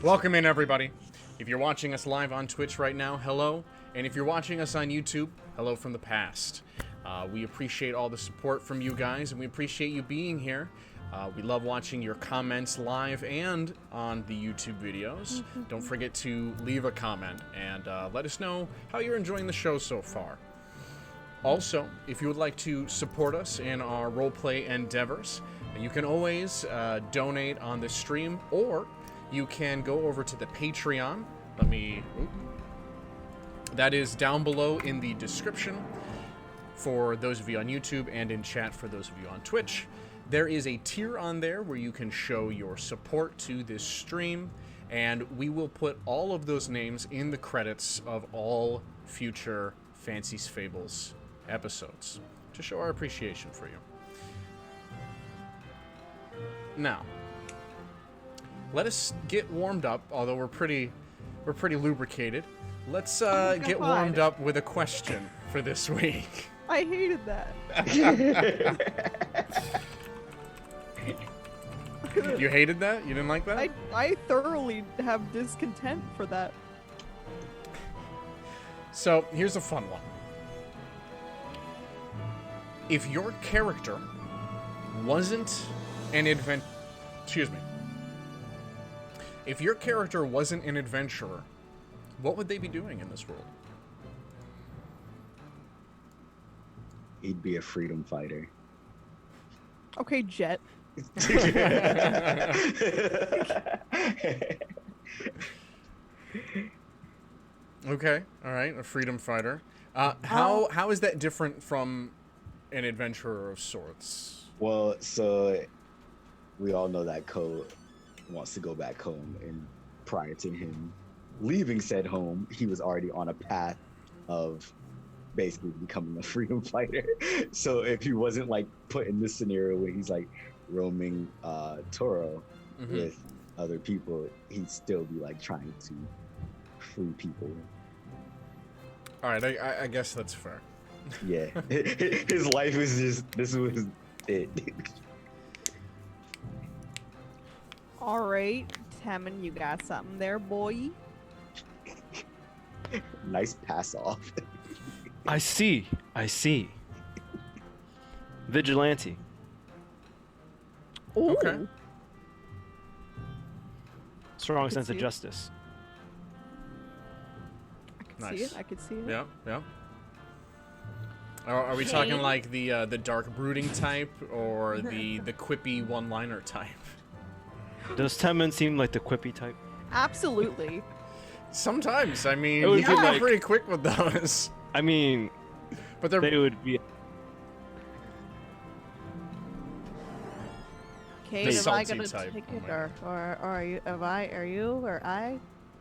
Welcome in, everybody. If you're watching us live on Twitch right now, hello. And if you're watching us on YouTube, hello from the past. We appreciate all the support from you guys, and we appreciate you being here. We love watching your comments live and on the YouTube videos. Don't forget to leave a comment and let us know how you're enjoying the show so far. Also, if you would like to support us in our roleplay endeavors, you can always donate on the stream, or you can go over to the Patreon. That is down below in the description for those of you on YouTube, and in chat for those of you on Twitch. There is a tier on there where you can show your support to this stream, and we will put all of those names in the credits of all future Fancie's Fables episodes to show our appreciation for you. Now, let us get warmed up, although we're pretty lubricated. Let's get warmed up with a question for this week. I hated that. You hated that? You didn't like that? I thoroughly have discontent for that. So, here's a fun one. If your character wasn't an If your character wasn't an adventurer, what would they be doing in this world? He'd be a freedom fighter. Okay, Jet. Okay, all right, a freedom fighter. How is that different from an adventurer of sorts? Well, so we all know that Ko wants to go back home, and prior to him leaving said home, he was already on a path of basically becoming a freedom fighter. So if he wasn't like put in this scenario where he's like roaming Toro with other people, he'd still be like trying to free people. All right, I guess that's fair. Yeah, his life was just, this was it. All right, Tammin, you got something there, boy? Nice pass off. I see. Vigilante. Ooh. Okay. Strong could sense see of it. justice. I could Nice. see it. I could see it. Yeah, yeah. Are we talking like the dark brooding type, or the quippy one-liner type? Does Temmin seem like the quippy type? Absolutely. Sometimes, I mean, It would you be can be like- pretty quick with those. I mean, But they're they would be. Kate, The am I salty gonna type, take oh it, my or are you? Are you, or I?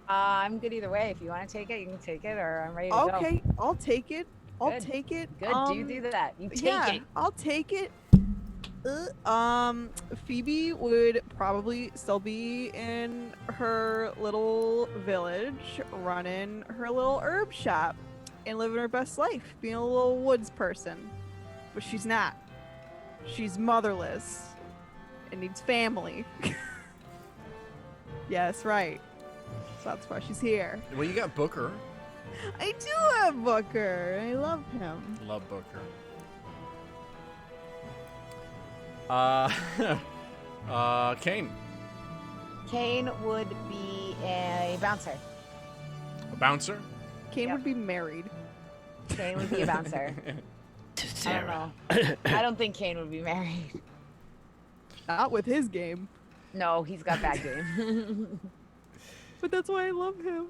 I'm good either way. If you want to take it, you can take it, or I'm ready to go. Okay, I'll take it. I'll Good. take it. Good, do that. You take yeah, it. I'll take it. Phoebe would probably still be in her little village, running her little herb shop, and living her best life, being a little woods person. But she's not. She's motherless and needs family. Yes, right. So that's why she's here. well, you got Booker. I do have Booker. I love him. Love Booker. Cain. Cain would be a bouncer. A bouncer. Cain Yep. would be married. Cain would be a bouncer. I don't know. I don't think Cain would be married. Not with his game. No, he's got bad game. But that's why I love him.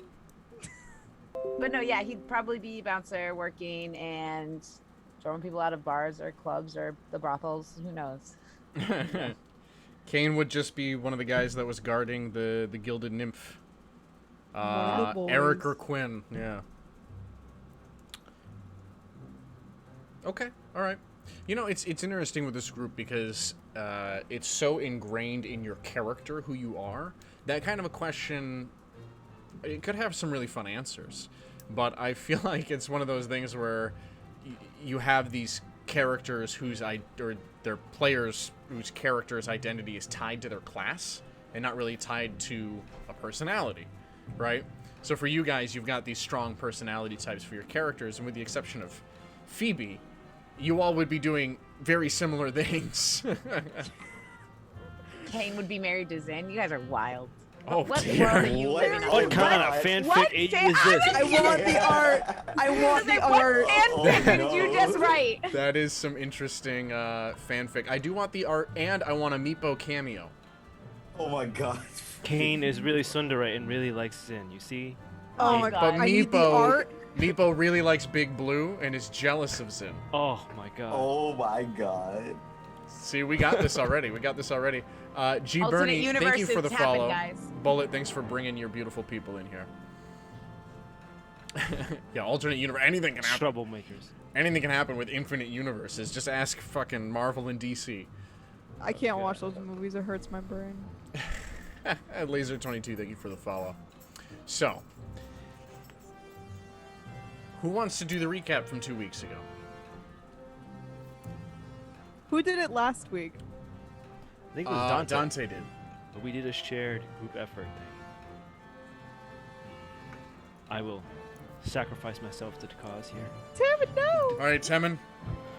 But no, yeah, he'd probably be a bouncer working and throwing people out of bars or clubs or the brothels. Who knows? Cain would just be one of the guys that was guarding the gilded nymph. One of the boys. Eric or Quinn, yeah. Okay, all right. You know, it's interesting with this group because it's so ingrained in your character, who you are. That kind of a question, it could have some really fun answers. But I feel like it's one of those things where you have these characters or they're players whose character's identity is tied to their class. and not really tied to a personality, right? So for you guys, you've got these strong personality types for your characters, and with the exception of Phoebe, you all would be doing very similar things. Cain would be married to Zen. You guys are wild. Oh, what dear. world are you living in? What kind of fanfic What age fan- is this? I want the art. I want the art. What fanfic did you just write? That is some interesting fanfic. I do want the art, and I want a Meepo cameo. Oh my god. Cain is really Sundere and really likes Zen, you see? Oh my God. But I need the Meepo, art. Meepo really likes Big Blue and is jealous of Zin. Oh my god. Oh my god. See, we got this already. We got this already. G. Alternate Bernie, thank you universes for the happen, follow. guys. Bullet, thanks for bringing your beautiful people in here. Yeah, alternate universe. Anything can happen. Troublemakers. Anything can happen with infinite universes. Just ask fucking Marvel and DC. I can't watch those movies. It hurts my brain. Laser22, thank you for the follow. So, who wants to do the recap from 2 weeks ago? Who did it last week? I think it was Dante. Dante did. But we did a shared group effort thing. I will sacrifice myself to the cause here. Damn it, no! All right, Temin.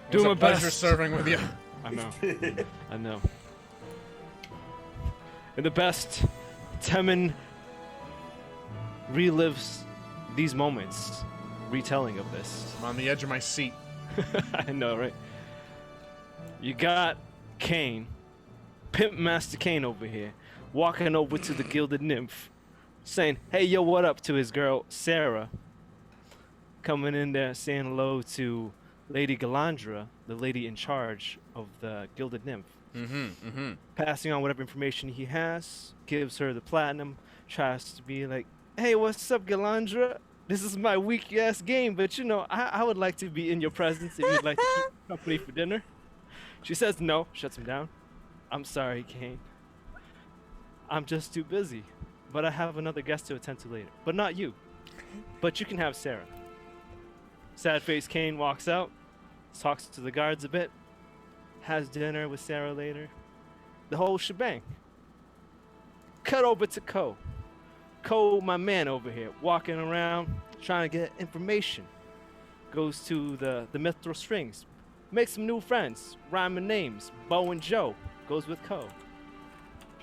Do It was my a pleasure best. serving with you. I know. I know. And the best, Temin relives these moments, retelling of this. I'm on the edge of my seat. I know, right? You got Cain, Pimp Master Cain over here, walking over to the Gilded Nymph, saying, "Hey, yo, what up?" to his girl, Sarah. Coming in there, saying hello to Lady Galandra, the lady in charge of the Gilded Nymph. Passing on whatever information he has, gives her the platinum, tries to be like, "Hey, what's up, Galandra? This is my weak-ass game, but you know, I would like to be in your presence if you'd like to keep company for dinner." She says no, shuts him down. "I'm sorry, Cain. I'm just too busy, but I have another guest to attend to later. But not you. But you can have Sarah." Sad-faced Cain walks out, talks to the guards a bit, has dinner with Sarah later. The whole shebang. Cut over to Ko. Ko, my man over here, walking around, trying to get information. Goes to the Mithril Strings. Makes some new friends, rhyming names. Bo and Joe. Goes with Ko.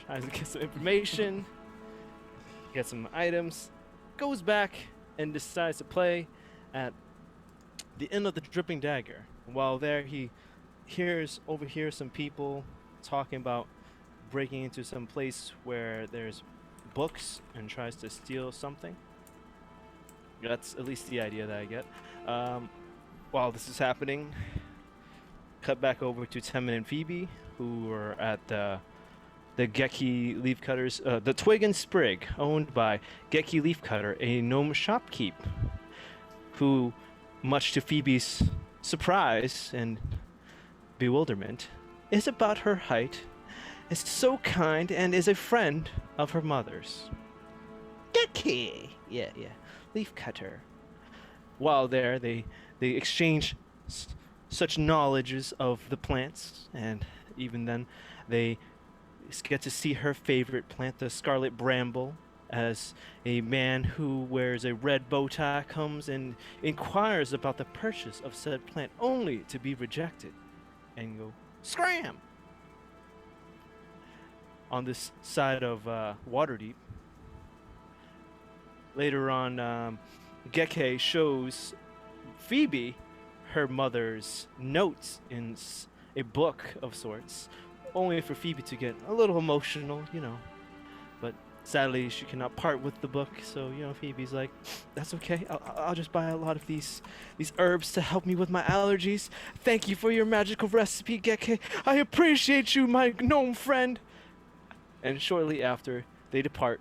Tries to get some information, get some items. Goes back and decides to play at the Inn of the Dripping Dagger. While there, he overhears some people talking about breaking into some place where there's books and tries to steal something. That's at least the idea that I get. While this is happening, cut back over to Temin and Phoebe, who are at the Geki Leafcutters, the Twig and Sprig, owned by Geki Leafcutter, a gnome shopkeep, who, much to Phoebe's surprise and bewilderment, is about her height, is so kind, and is a friend of her mother's. Geki! Yeah. Leafcutter. While there, they exchange such knowledges of the plants, and even then, they get to see her favorite plant, the scarlet bramble, as a man who wears a red bow tie comes and inquires about the purchase of said plant, only to be rejected and go scram. On this side of Waterdeep, later on, Geke shows Phoebe her mother's notes in a book of sorts, only for Phoebe to get a little emotional, you know. But sadly, she cannot part with the book, so, you know, Phoebe's like, "That's okay, I'll just buy a lot of these herbs to help me with my allergies. Thank you for your magical recipe, Geke. I appreciate you, my gnome friend." And shortly after, they depart.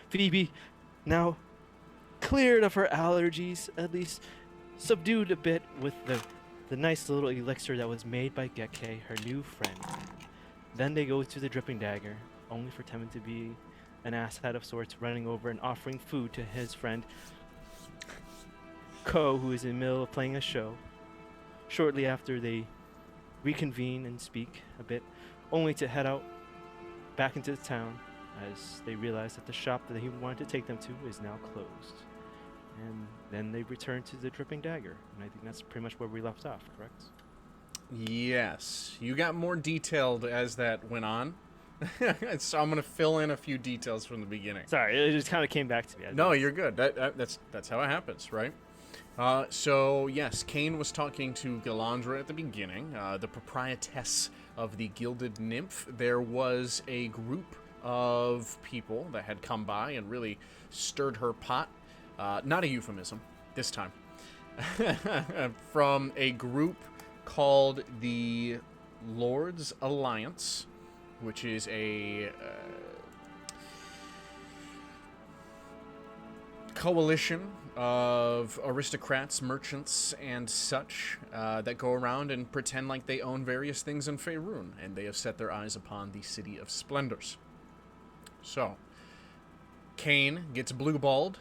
Phoebe, now cleared of her allergies, at least subdued a bit with the nice little elixir that was made by Geke, her new friend. Then they go to the Dripping Dagger, only for Temin to be an asshat of sorts, running over and offering food to his friend Ko, who is in the middle of playing a show. Shortly after, they reconvene and speak a bit, only to head out back into the town as they realize that the shop that he wanted to take them to is now closed. And then they return to the Dripping Dagger, and I think that's pretty much where we left off, correct? Yes. You got more detailed as that went on. So I'm going to fill in a few details from the beginning. Sorry, it just kind of came back to me. No, you're good. That's how it happens, right? So, yes, Cain was talking to Galandra at the beginning, the proprietress of the Gilded Nymph. There was a group of people that had come by and really stirred her pot. Not a euphemism, this time. From a group called the Lord's Alliance, which is a coalition of aristocrats, merchants, and such that go around and pretend like they own various things in Faerun, and they have set their eyes upon the City of Splendors. So, Cain gets blue-balled,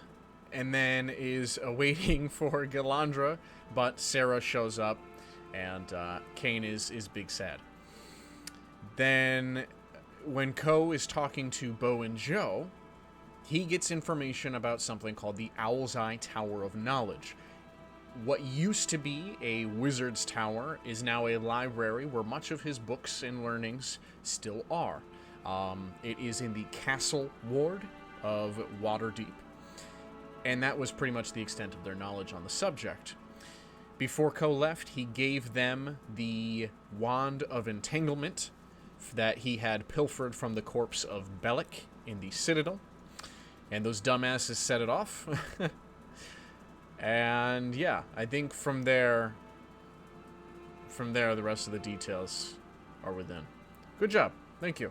and then is awaiting for Galandra, but Sarah shows up, and Cain is big sad. Then, when Ko is talking to Bo and Joe, he gets information about something called the Owl's Eye Tower of Knowledge. What used to be a wizard's tower is now a library where much of his books and learnings still are. It is in the Castle Ward of Waterdeep. And that was pretty much the extent of their knowledge on the subject. Before Ko left, he gave them the Wand of Entanglement that he had pilfered from the corpse of Bellic in the Citadel. And those dumbasses set it off. And yeah, I think from there, the rest of the details are within. Good job. Thank you.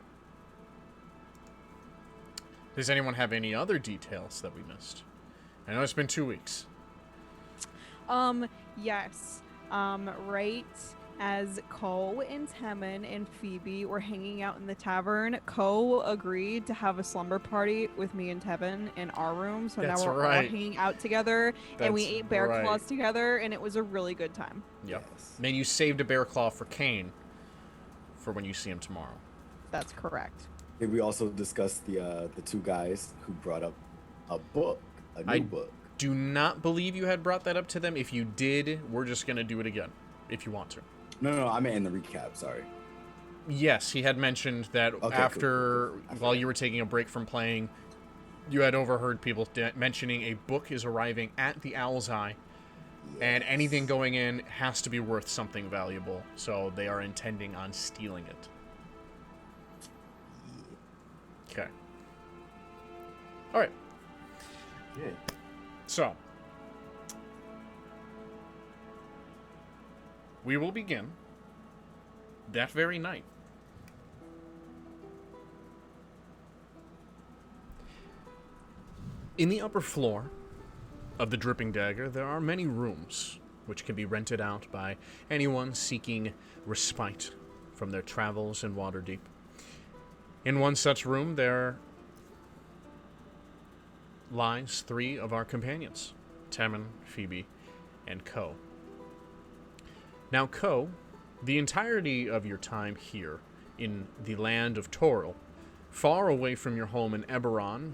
Does anyone have any other details that we missed? I know it's been 2 weeks. Yes. Right as Ko and Temin and Phoebe were hanging out in the tavern, Ko agreed to have a slumber party with me and Tevin in our room. So That's now we're right. all hanging out together, and we That's ate bear right. claws together, and it was a really good time. Yep. Yes. Man, you saved a bear claw for Cain for when you see him tomorrow. That's correct. Did we also discuss the two guys who brought up a book, a new book? Do not believe you had brought that up to them. If you did, we're just going to do it again, if you want to. No, I meant in the recap. Sorry. Yes, he had mentioned that Okay, after, cool. I while forgot. you were taking a break from playing, you had overheard people mentioning a book is arriving at the Owl's Eye, and anything going in has to be worth something valuable, so they are intending on stealing it. Okay. All right. Yeah. So, we will begin that very night. In the upper floor of the Dripping Dagger, there are many rooms which can be rented out by anyone seeking respite from their travels in Waterdeep. In one such room, there lies 3 of our companions, Temin, Phoebe, and Ko. Now, Ko, the entirety of your time here in the land of Toril, far away from your home in Eberron,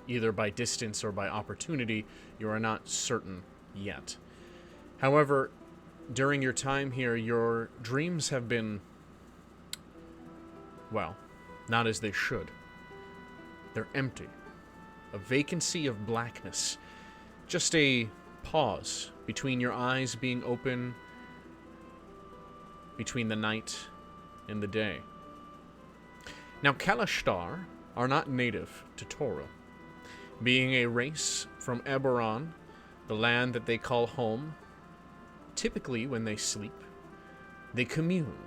either by distance or by opportunity, you are not certain yet. However, during your time here, your dreams have been, well, not as they should. They're empty. A vacancy of blackness. Just a pause between your eyes being open, between the night and the day. Now, Kalashtar are not native to Toril. Being a race from Eberron, the land that they call home, typically when they sleep, they commune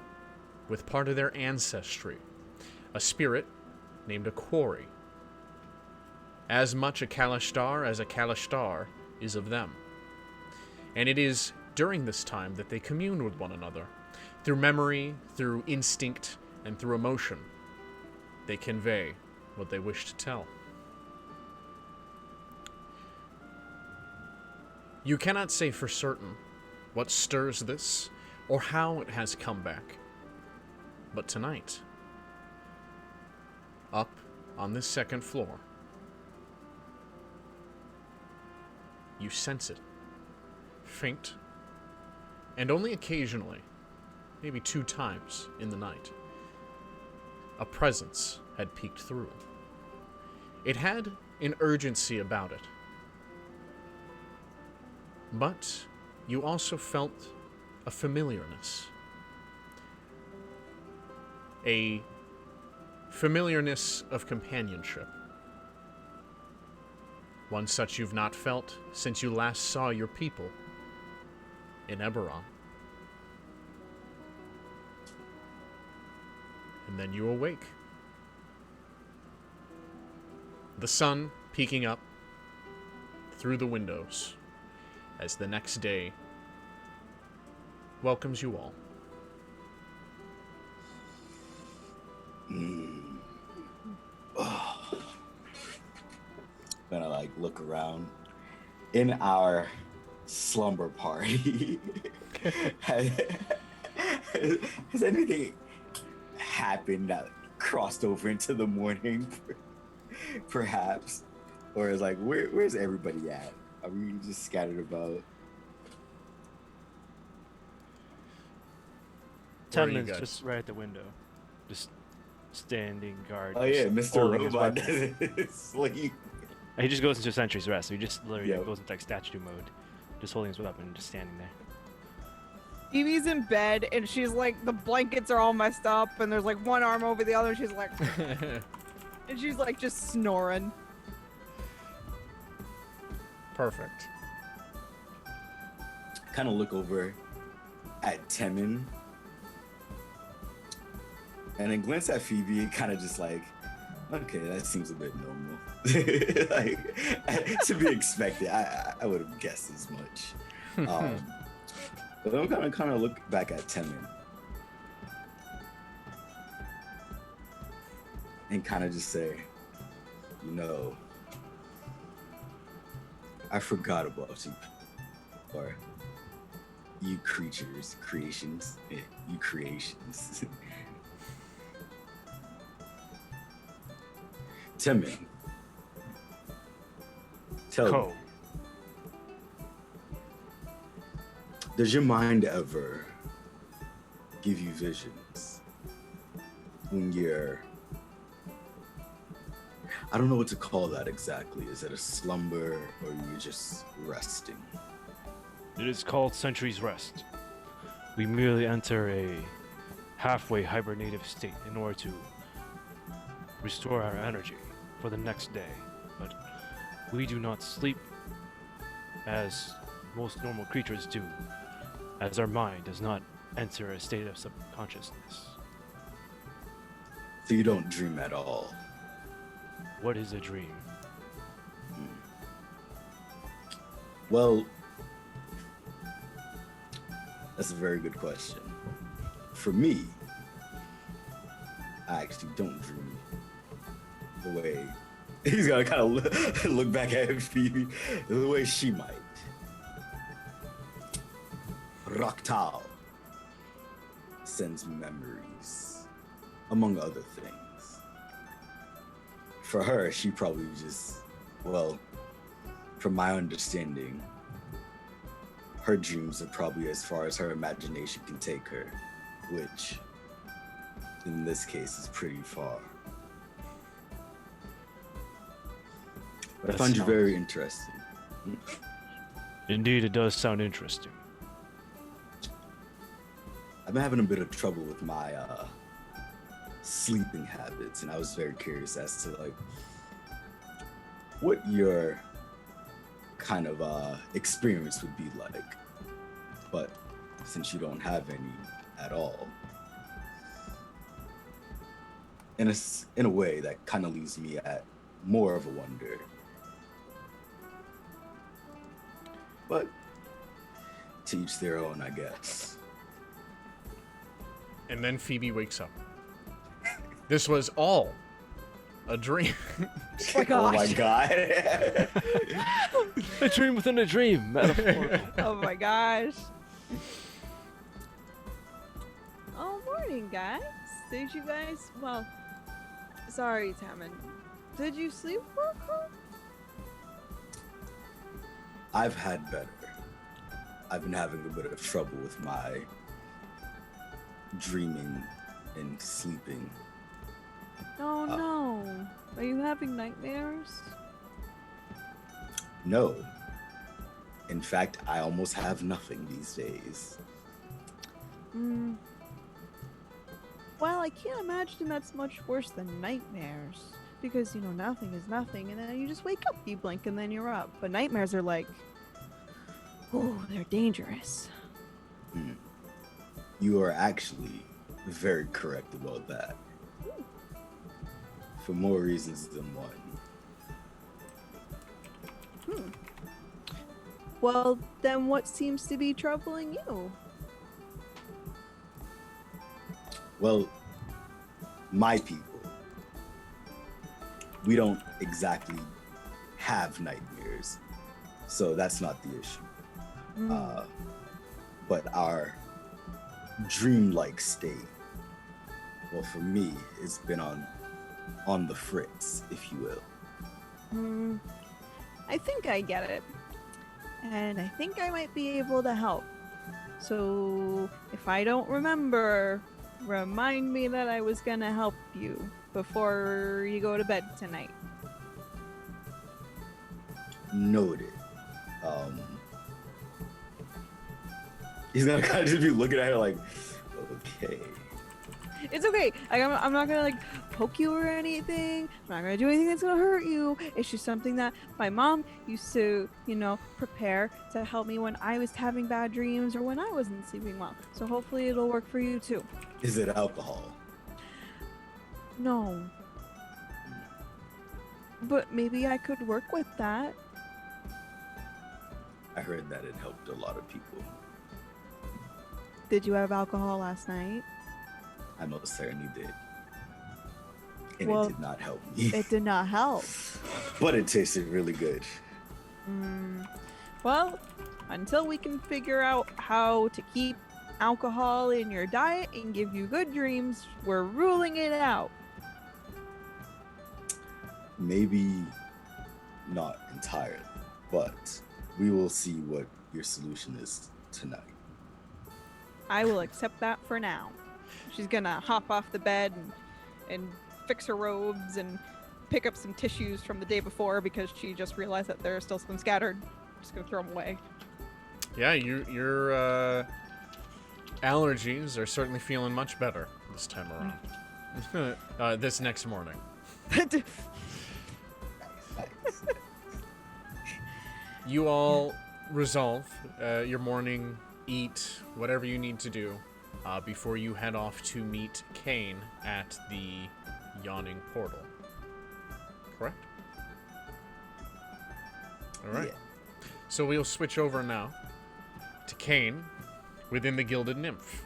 with part of their ancestry, a spirit named a quarry. As much a Kalashtar as a Kalashtar is of them. And it is during this time that they commune with one another. Through memory, through instinct, and through emotion, they convey what they wish to tell. You cannot say for certain what stirs this, or how it has come back. But tonight, up on this second floor. You sense it. Faint. And only occasionally, maybe 2 times in the night, a presence had peeked through. It had an urgency about it. But you also felt a familiarness. A familiarness of companionship. One such you've not felt since you last saw your people in Eberron. And then you awake. The sun peeking up through the windows as the next day welcomes you all. Gonna like look around in our slumber party. has anything happened that crossed over into the morning, perhaps? Or is like, where's everybody at? Are we just scattered about? Where are you Tubman's guys? just right at the window, just standing guard. Oh yeah, just Mr. holding his Robot weapon. doesn't sleep. He just goes into Sentry's Rest. So he just literally Yep. goes into like statue mode, just holding his weapon and just standing there. Phoebe's in bed and she's like, the blankets are all messed up and there's like one arm over the other. And she's like, and she's like just snoring. Perfect. Kind of look over at Temin and then glance at Phoebe, kind of just like, okay, that seems a bit normal. Like, to be expected. I would have guessed as much. But I'm gonna kind of look back at Temin and kind of just say, you know, I forgot about you, or you creatures, creations, yeah, you creations. Temin, tell me, Ko. does your mind ever give you visions when you're, I don't know what to call that exactly. Is it a slumber or you're just resting? It is called Sentry's Rest. We merely enter a halfway hibernative state in order to restore our energy for the next day. But we do not sleep as most normal creatures do, as our mind does not enter a state of subconsciousness. So you don't dream at all? What is a dream? Well, that's a very good question. For me, I actually don't dream the way he's gonna kind of look back at Phoebe the way she might. Raktal sends memories, among other things. For her, she probably just, well, from my understanding, her dreams are probably as far as her imagination can take her, which in this case is pretty far. But I That found you sounds- very interesting. Indeed, it does sound interesting. I've been having a bit of trouble with my sleeping habits, and I was very curious as to like what your kind of experience would be like. But since you don't have any at all, in a way that kind of leaves me at more of a wonder. But to each their own, I guess. And then Phoebe wakes up. This was all a dream. Oh my Oh my gosh. god. A dream within a dream, metaphorical. Oh my gosh. Oh, morning, guys. Did you guys? Well, sorry, Tammin. Did you sleep well? I've had better. I've been having a bit of trouble with my dreaming and sleeping. Oh no. Are you having nightmares? No. In fact, I almost have nothing these days. Well, I can't imagine that's much worse than nightmares. Because, nothing is nothing, and then you just wake up, you blink, and then you're up. But nightmares are like, oh, they're dangerous. You are actually very correct about that. For more reasons than one. Well, then what seems to be troubling you? Well, my people, we don't exactly have nightmares, so that's not the issue. But our dreamlike state, well, for me, it's been on the fritz, if you will. I think I get it. And I think I might be able to help. So, if I don't remember, remind me that I was gonna help you before you go to bed tonight. Noted. He's gonna kind of just be looking at her like, okay. It's okay. I'm not gonna poke you or anything. I'm not gonna do anything that's gonna hurt you. It's just something that my mom used to, prepare to help me when I was having bad dreams or when I wasn't sleeping well. So hopefully it'll work for you too. Is it alcohol? No. But maybe I could work with that. I heard that it helped a lot of people. Did you have alcohol last night? I most certainly did. And Well, it did not help me. It did not help. But it tasted really good. Well, until we can figure out how to keep alcohol in your diet and give you good dreams, we're ruling it out. Maybe not entirely, but we will see what your solution is tonight. I will accept that for now. She's gonna hop off the bed and fix her robes and pick up some tissues from the day before because she just realized that there are still some scattered. Just gonna throw them away. Yeah, your allergies are certainly feeling much better this time around. This next morning. You all resolve your morning, eat, whatever you need to do before you head off to meet Cain at the Yawning Portal. Correct? Alright. Yeah. So we'll switch over now to Cain within the Gilded Nymph.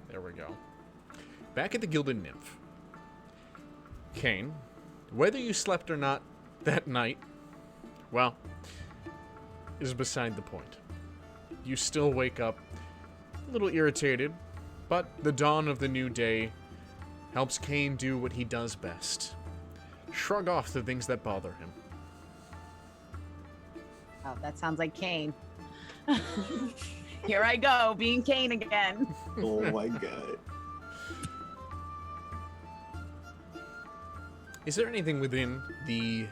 There we go. Back at the Gilded Nymph. Cain, whether you slept or not that night, well, is beside the point. You still wake up a little irritated, but the dawn of the new day helps Cain do what he does best. Shrug off the things that bother him. Oh, that sounds like Cain. Here I go, being Cain again. Oh my god. Is there anything within the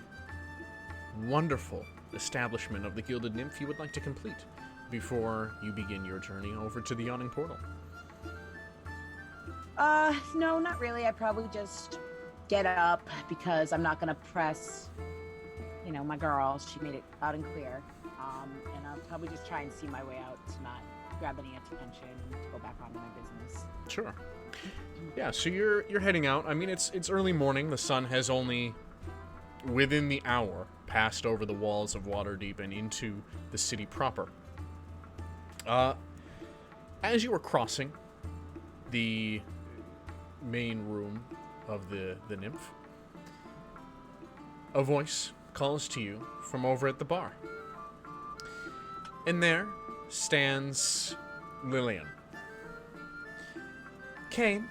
wonderful establishment of the Gilded Nymph you would like to complete before you begin your journey over to the Yawning Portal? No, not really. I'd probably just get up because I'm not gonna press, my girl. She made it loud and clear. And I'll probably just try and see my way out to not grab any attention and to go back on my business. Sure. Yeah, so you're heading out. I mean, it's early morning. The sun has only, within the hour, passed over the walls of Waterdeep and into the city proper. As you are crossing the main room of the nymph, a voice calls to you from over at the bar. And there stands Lillian. Cain.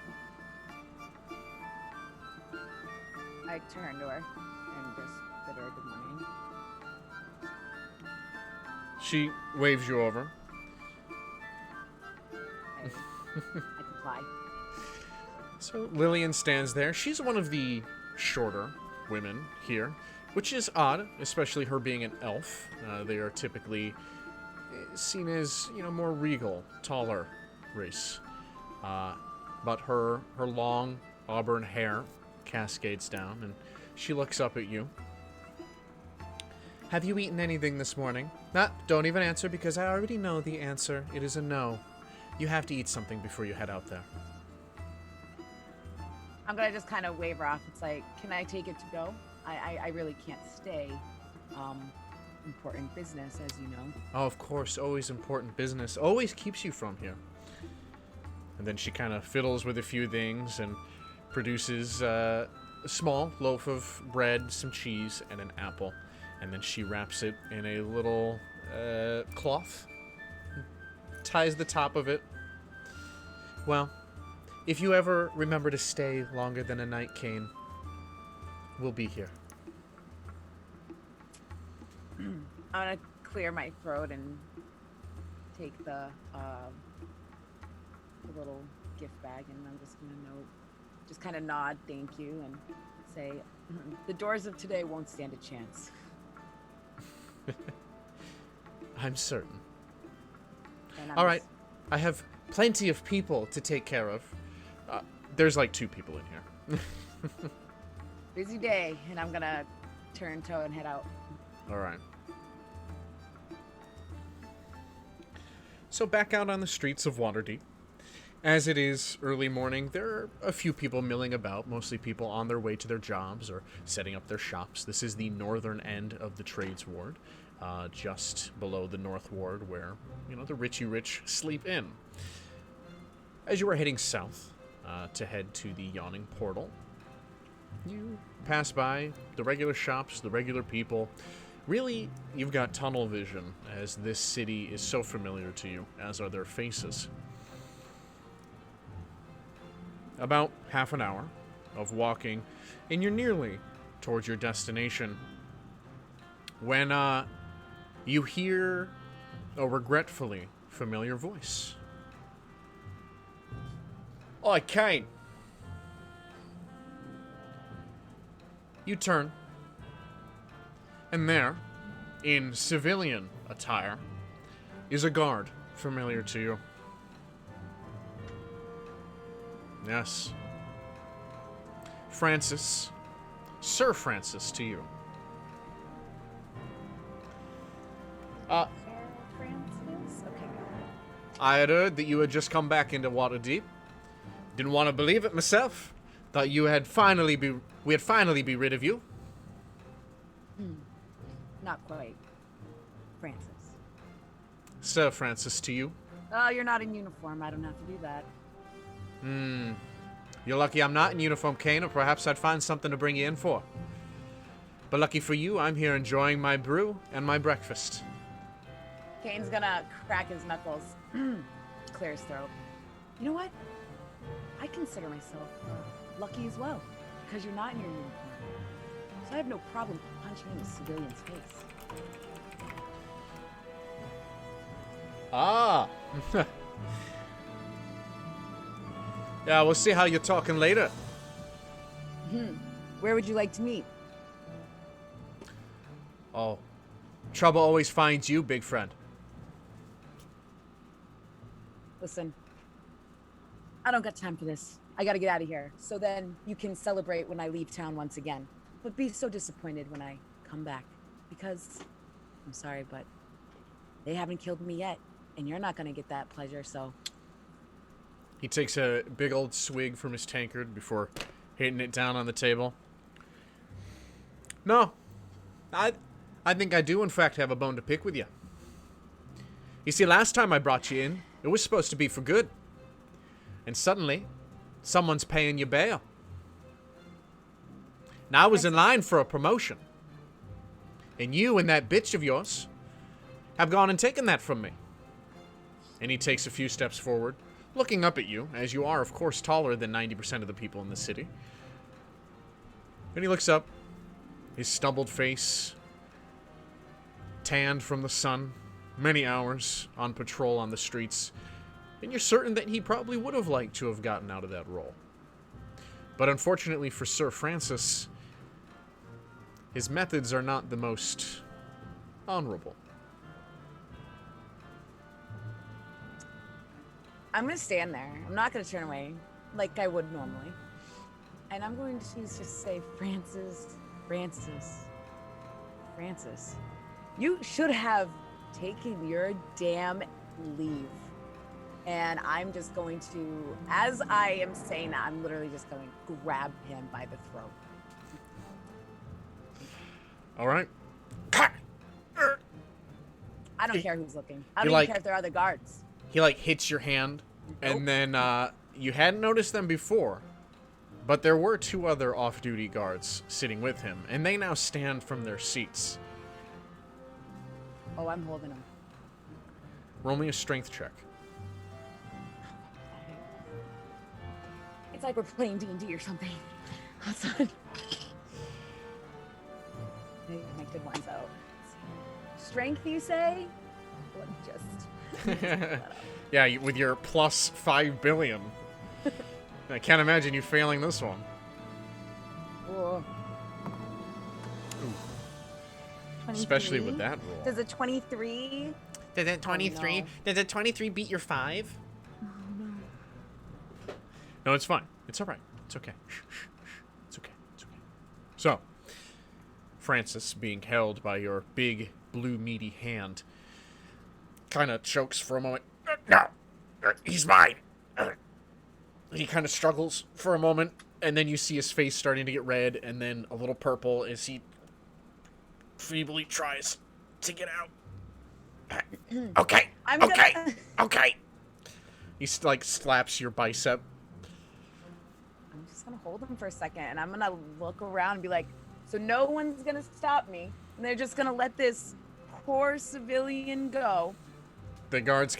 I turn to her and just bid her good morning. She waves you over. I comply. So Lillian stands there. She's one of the shorter women here, which is odd, especially her being an elf. They are typically seen as, more regal, taller race. But her long auburn hair cascades down, and she looks up at you. Have you eaten anything this morning? Don't even answer, because I already know the answer. It is a no. You have to eat something before you head out there. I'm gonna just kind of wave her off. It's like, can I take it to go? I really can't stay. Important business, as you know. Oh, of course, always important business. Always keeps you from here. And then she kind of fiddles with a few things and produces a small loaf of bread, some cheese, and an apple. And then she wraps it in a little cloth, ties the top of it. Well, if you ever remember to stay longer than a night, Cain, we'll be here. I'm gonna clear my throat and take the little gift bag, and I'm just gonna just kind of nod, thank you, and say, the doors of today won't stand a chance. I'm certain. And All right, I have plenty of people to take care of. There's like 2 people in here. Busy day, and I'm gonna turn toe and head out. All right. So back out on the streets of Waterdeep. As it is early morning, there are a few people milling about, mostly people on their way to their jobs or setting up their shops. This is the northern end of the Trades Ward, just below the North Ward where, the richy rich sleep in. As you are heading south to head to the Yawning Portal, you pass by the regular shops, the regular people. Really, you've got tunnel vision, as this city is so familiar to you, as are their faces. About half an hour of walking, and you're nearly towards your destination, when you hear a regretfully familiar voice. Oi, Cain! You turn, and there, in civilian attire, is a guard familiar to you. Yes. Francis. Sir Francis to you. Sir Francis? Okay, I had heard that you had just come back into Waterdeep. Didn't want to believe it myself. Thought we had finally be rid of you. Not quite. Francis. Sir Francis to you. Oh, you're not in uniform. I don't have to do that. You're lucky I'm not in uniform, Cain, or perhaps I'd find something to bring you in for. But lucky for you, I'm here enjoying my brew and my breakfast. Cain's gonna crack his knuckles, clear his throat. You know what? I consider myself lucky as well, because you're not in your uniform. So I have no problem punching in a civilian's face. Ah! Yeah, we'll see how you're talking later. Where would you like to meet? Oh, trouble always finds you, big friend. Listen, I don't got time for this. I gotta get out of here. So then you can celebrate when I leave town once again. But be so disappointed when I come back. Because, I'm sorry, but they haven't killed me yet. And you're not gonna get that pleasure, so... He takes a big old swig from his tankard before hitting it down on the table. No, I think I do in fact have a bone to pick with you. You see, last time I brought you in, it was supposed to be for good. And suddenly, someone's paying you bail. Now I was in line for a promotion. And you and that bitch of yours have gone and taken that from me. And he takes a few steps forward, looking up at you, as you are, of course, taller than 90% of the people in the city. And he looks up, his stubbled face, tanned from the sun, many hours on patrol on the streets, and you're certain that he probably would have liked to have gotten out of that role. But unfortunately for Sir Francis, his methods are not the most honorable. I'm gonna stand there. I'm not gonna turn away like I would normally. And I'm going to just say, Francis, you should have taken your damn leave. And I'm just going to, as I am saying that, I'm literally just going to grab him by the throat. All right. I don't care who's looking. I don't even care if there are other guards. He, hits your hand, and then you hadn't noticed them before, but there were 2 other off-duty guards sitting with him, and they now stand from their seats. Oh, I'm holding him. Roll me a strength check. It's like we're playing D&D or something. Outside. Maybe my good ones out. Strength, you say? Let me just... Yeah, with your plus 5 billion. I can't imagine you failing this one. Ooh. Especially with that roll. Does a 23? Does it 23? no. Does it 23 beat your 5? Oh, no. No, it's fine. It's all right. It's okay. It's okay. It's okay. So, Francis, being held by your big, blue, meaty hand, kind of chokes for a moment. No, he's mine. He kind of struggles for a moment, and then you see his face starting to get red and then a little purple as he feebly tries to get out. Okay. Okay. He slaps your bicep. I'm just gonna hold him for a second, and I'm gonna look around and be like, so no one's gonna stop me, and they're just gonna let this poor civilian go. The guards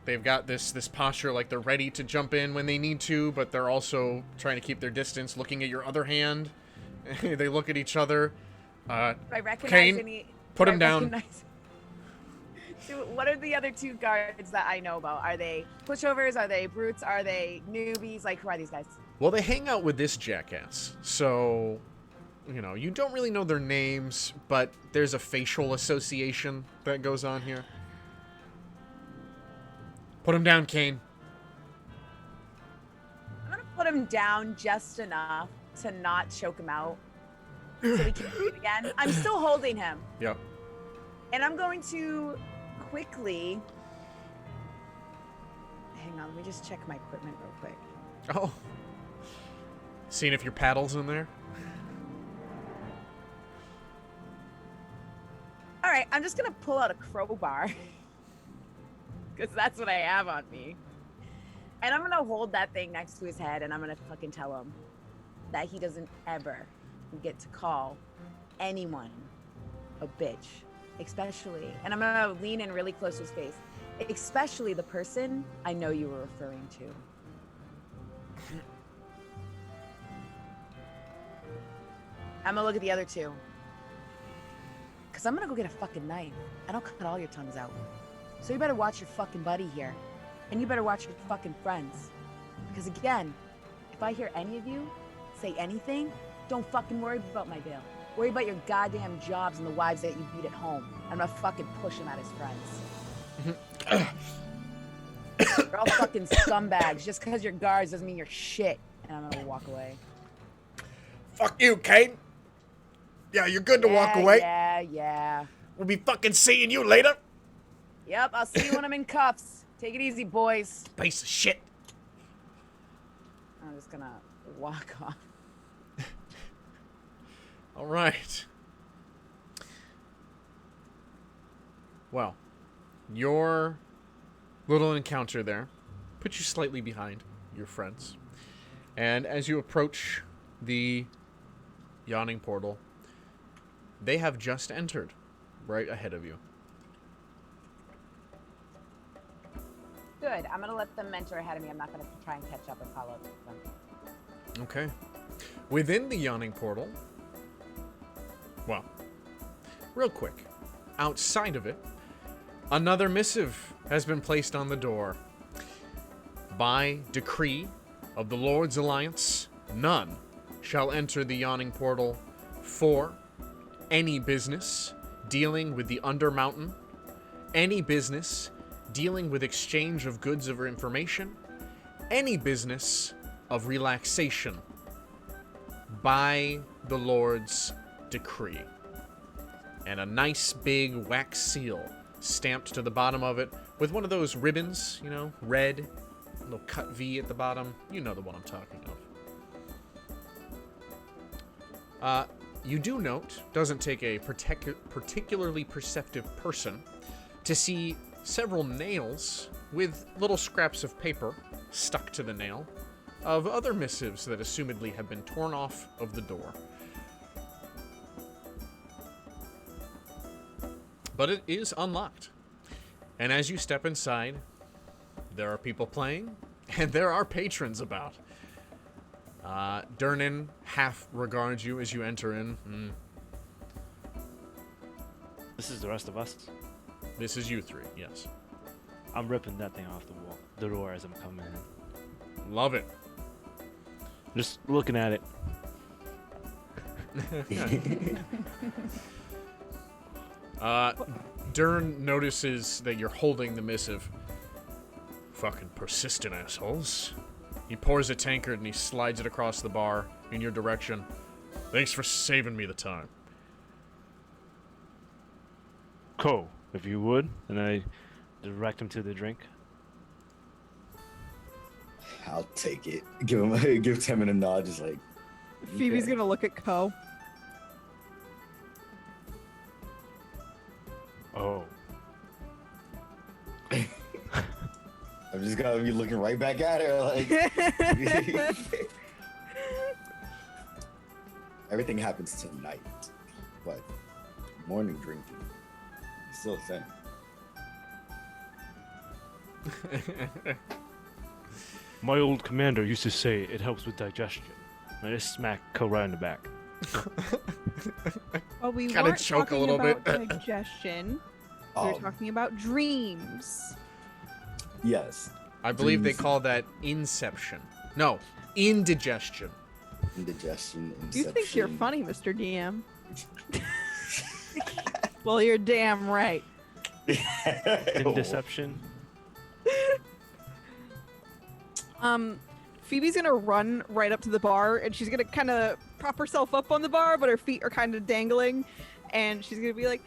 they've got this posture like they're ready to jump in when they need to, but they're also trying to keep their distance, looking at your other hand. They look at each other. Do I recognize Cain, any? put do him I down. recognize- So what are the other 2 guards that I know about? Are they pushovers? Are they brutes? Are they newbies? Like, who are these guys? Well, they hang out with this jackass, so, you don't really know their names, but there's a facial association that goes on here. Put him down, Cain. I'm gonna put him down just enough to not choke him out, so we can do it again. I'm still holding him. Yep. And I'm going to quickly... Hang on, let me just check my equipment real quick. Oh. Seeing if your paddle's in there. All right, I'm just going to pull out a crowbar. Because that's what I have on me. And I'm going to hold that thing next to his head, and I'm going to fucking tell him that he doesn't ever get to call anyone a bitch. Especially, and I'm gonna lean in really close to his face, especially the person I know you were referring to. I'm gonna look at the other 2. Because I'm gonna go get a fucking knife. I don't cut all your tongues out. So you better watch your fucking buddy here. And you better watch your fucking friends. Because again, if I hear any of you say anything, don't fucking worry about my bail. Worry about your goddamn jobs and the wives that you beat at home. I'm gonna fucking push him at his friends. You're all fucking scumbags. Just because you're guards doesn't mean you're shit. And I'm gonna walk away. Fuck you, Cain. Yeah, you're good to walk away. Yeah. We'll be fucking seeing you later. Yep, I'll see you when I'm in cuffs. Take it easy, boys. Piece of shit. I'm just gonna walk off. All right. Well, your little encounter there put you slightly behind your friends. And as you approach the Yawning Portal, they have just entered right ahead of you. good. I'm gonna let them mentor ahead of me. I'm not gonna try and catch up and follow them. Okay. Within the Yawning Portal, well, real quick, outside of it, another missive has been placed on the door. By decree of the Lord's Alliance, none shall enter the Yawning Portal for any business dealing with the Undermountain, any business dealing with exchange of goods or information, any business of relaxation by the Lord's decree. And a nice big wax seal stamped to the bottom of it with one of those ribbons, you know, red, little cut V at the bottom. You know the one I'm talking of. You do note, doesn't take a particularly perceptive person to see several nails with little scraps of paper stuck to the nail of other missives that assumedly have been torn off of the door. But it is unlocked. And as you step inside, there are people playing, and there are patrons about. Durnan half regards you as you enter in. This is the rest of us. This is you three, yes. I'm ripping that thing off the door as I'm coming in. Love it. Just looking at it. Dern notices that you're holding the missive. Fucking persistent assholes. He pours a tankard and he slides it across the bar in your direction. Thanks for saving me the time. Cool, if you would. And I direct him to the drink. I'll take it. Give Timon a nod, just like. Phoebe's okay. gonna look at Ko. Oh. I'm just gonna be looking right back at her, like. Everything happens tonight, but morning drinking is still a thing. My old commander used to say it helps with digestion. I just smack Ko right in the back. Well, we Kinda weren't choke a talking little about bit. digestion. We were talking about dreams. Yes. I believe they Dreams. call that inception. No, indigestion. Indigestion. You think you're inception. funny, Mr. DM? Well, you're damn right. In deception. Phoebe's gonna run right up to the bar, and she's gonna kind of prop herself up on the bar, but her feet are kind of dangling, and she's gonna be like,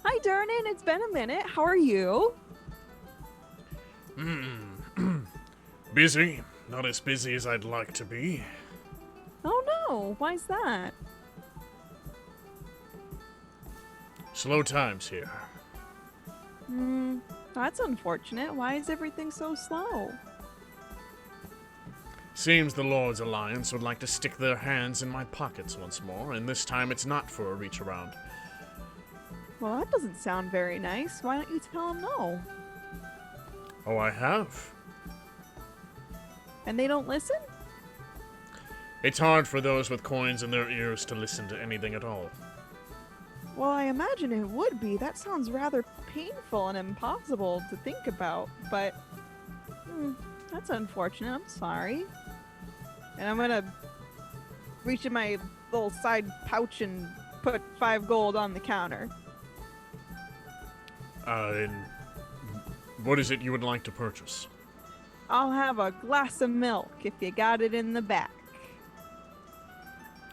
"Hi, Durnan. It's been a minute. How are you?" Busy. Not as busy as I'd like to be. Oh no, why's that? Slow times here. That's unfortunate. Why is everything so slow? Seems the Lord's Alliance would like to stick their hands in my pockets once more, and this time it's not for a reach around. Well, that doesn't sound very nice. Why don't you tell them no? Oh, I have. And they don't listen? It's hard for those with coins in their ears to listen to anything at all. Well, I imagine it would be. That sounds rather painful and impossible to think about, but that's unfortunate. I'm sorry. And I'm gonna reach in my little side pouch and put 5 gold on the counter. And what is it you would like to purchase? I'll have a glass of milk if you got it in the back.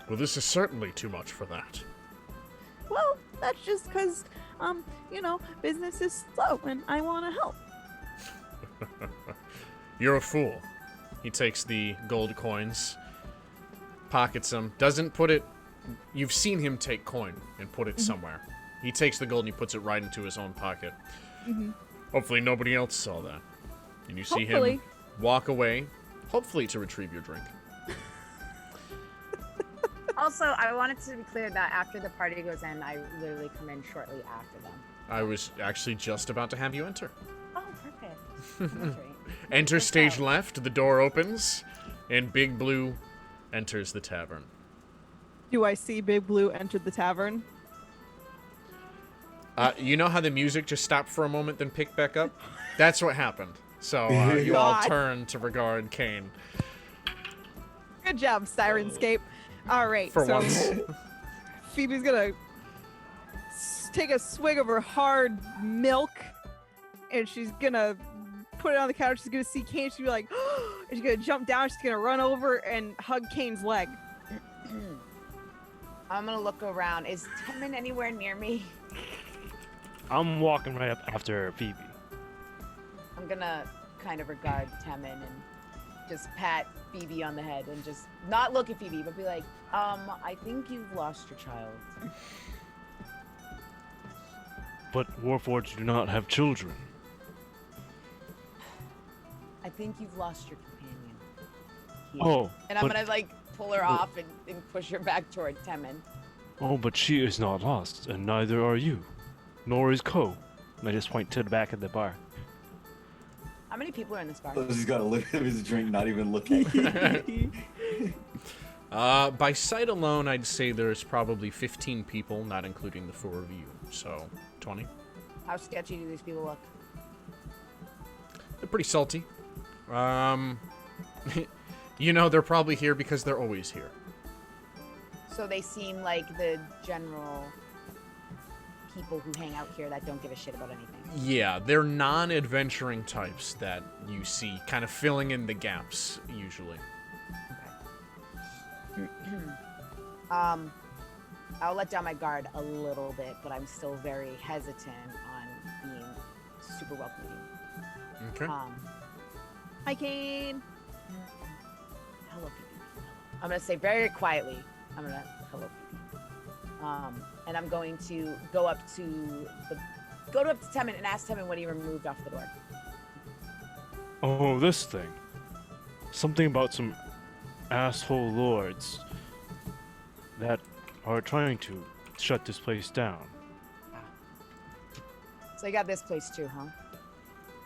Well, this is certainly too much for that. Well, that's just because, business is slow and I want to help. You're a fool. He takes the gold coins, pockets them, doesn't put it... You've seen him take coin and put it somewhere. He takes the gold and he puts it right into his own pocket. Hopefully nobody else saw that. And you see Hopefully. him walk away, hopefully to retrieve your drink. Also, I wanted to be clear that after the party goes in, I literally come in shortly after them. I was actually just about to have you enter. Oh, perfect. Enter stage left, the door opens, and Big Blue enters the tavern. Do I see Big Blue enter the tavern? You know how the music just stopped for a moment, then picked back up? That's what happened. So you all turn to regard Cain. Good job, Syrinscape. All right, For so once. Phoebe's gonna take a swig of her hard milk, and she's gonna put it on the counter. She's gonna see Cain. She's gonna be like, and she's gonna jump down. She's gonna run over and hug Cain's leg. I'm gonna look around. Is Timon anywhere near me? I'm walking right up after Phoebe. I'm gonna kind of regard Timon and just pat Phoebe on the head and just not look at Phoebe, but be like, I think you've lost your child. But Warforged do not have children. I think you've lost your companion. Oh, And I'm but- gonna like pull her off and push her back toward Timon. Oh, but she is not lost, and neither are you. Nor is Ko. And I just point to the back of the bar. How many people are in this bar? He's got to look at his drink, not even look at you. By sight alone, I'd say there's probably 15 people, not including the 4 of you. So, 20. How sketchy do these people look? They're pretty salty. You know, they're probably here because they're always here. So they seem like the general people who hang out here that don't give a shit about anything. Yeah, they're non-adventuring types that you see kind of filling in the gaps, usually. I'll let down my guard a little bit, but I'm still very hesitant on being super welcoming. Okay. Hi, Cain. Hello, Phoebe. I'm gonna say very quietly. Hello, Phoebe. And I'm going to go up to Timon and ask Timon what he removed off the door. Oh, this thing. Something about some asshole lords that are trying to shut this place down. So you got this place too,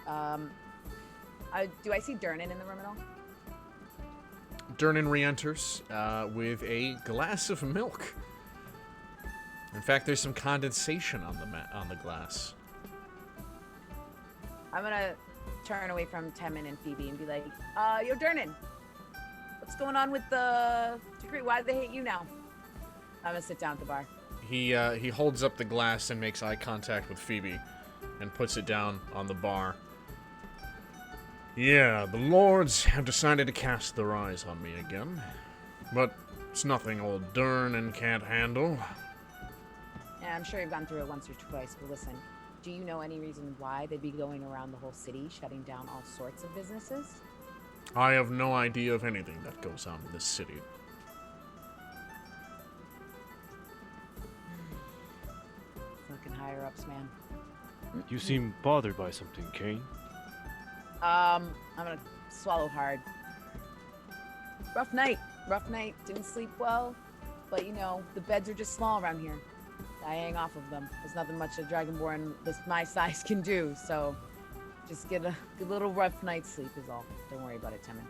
huh? Do I see Durnan in the room at all? Durnan re-enters with a glass of milk. In fact, there's some condensation on the glass. I'm gonna turn away from Timon and Phoebe and be like, yo, Durnan, what's going on with the degree? Why do they hate you now? I'm gonna sit down at the bar. He holds up the glass and makes eye contact with Phoebe and puts it down on the bar. Yeah, the lords have decided to cast their eyes on me again. But it's nothing old Durnan can't handle. Yeah, I'm sure you've gone through it once or twice, but listen, do you know any reason why they'd be going around the whole city shutting down all sorts of businesses? I have no idea of anything that goes on in this city. Fucking higher ups, man. You seem bothered by something, Cain. I'm gonna swallow hard. Rough night. Didn't sleep well, but you know, the beds are just small around here. I hang off of them. There's nothing much a dragonborn my size can do, so just get a good little rough night's sleep is all. Don't worry about it, Timon.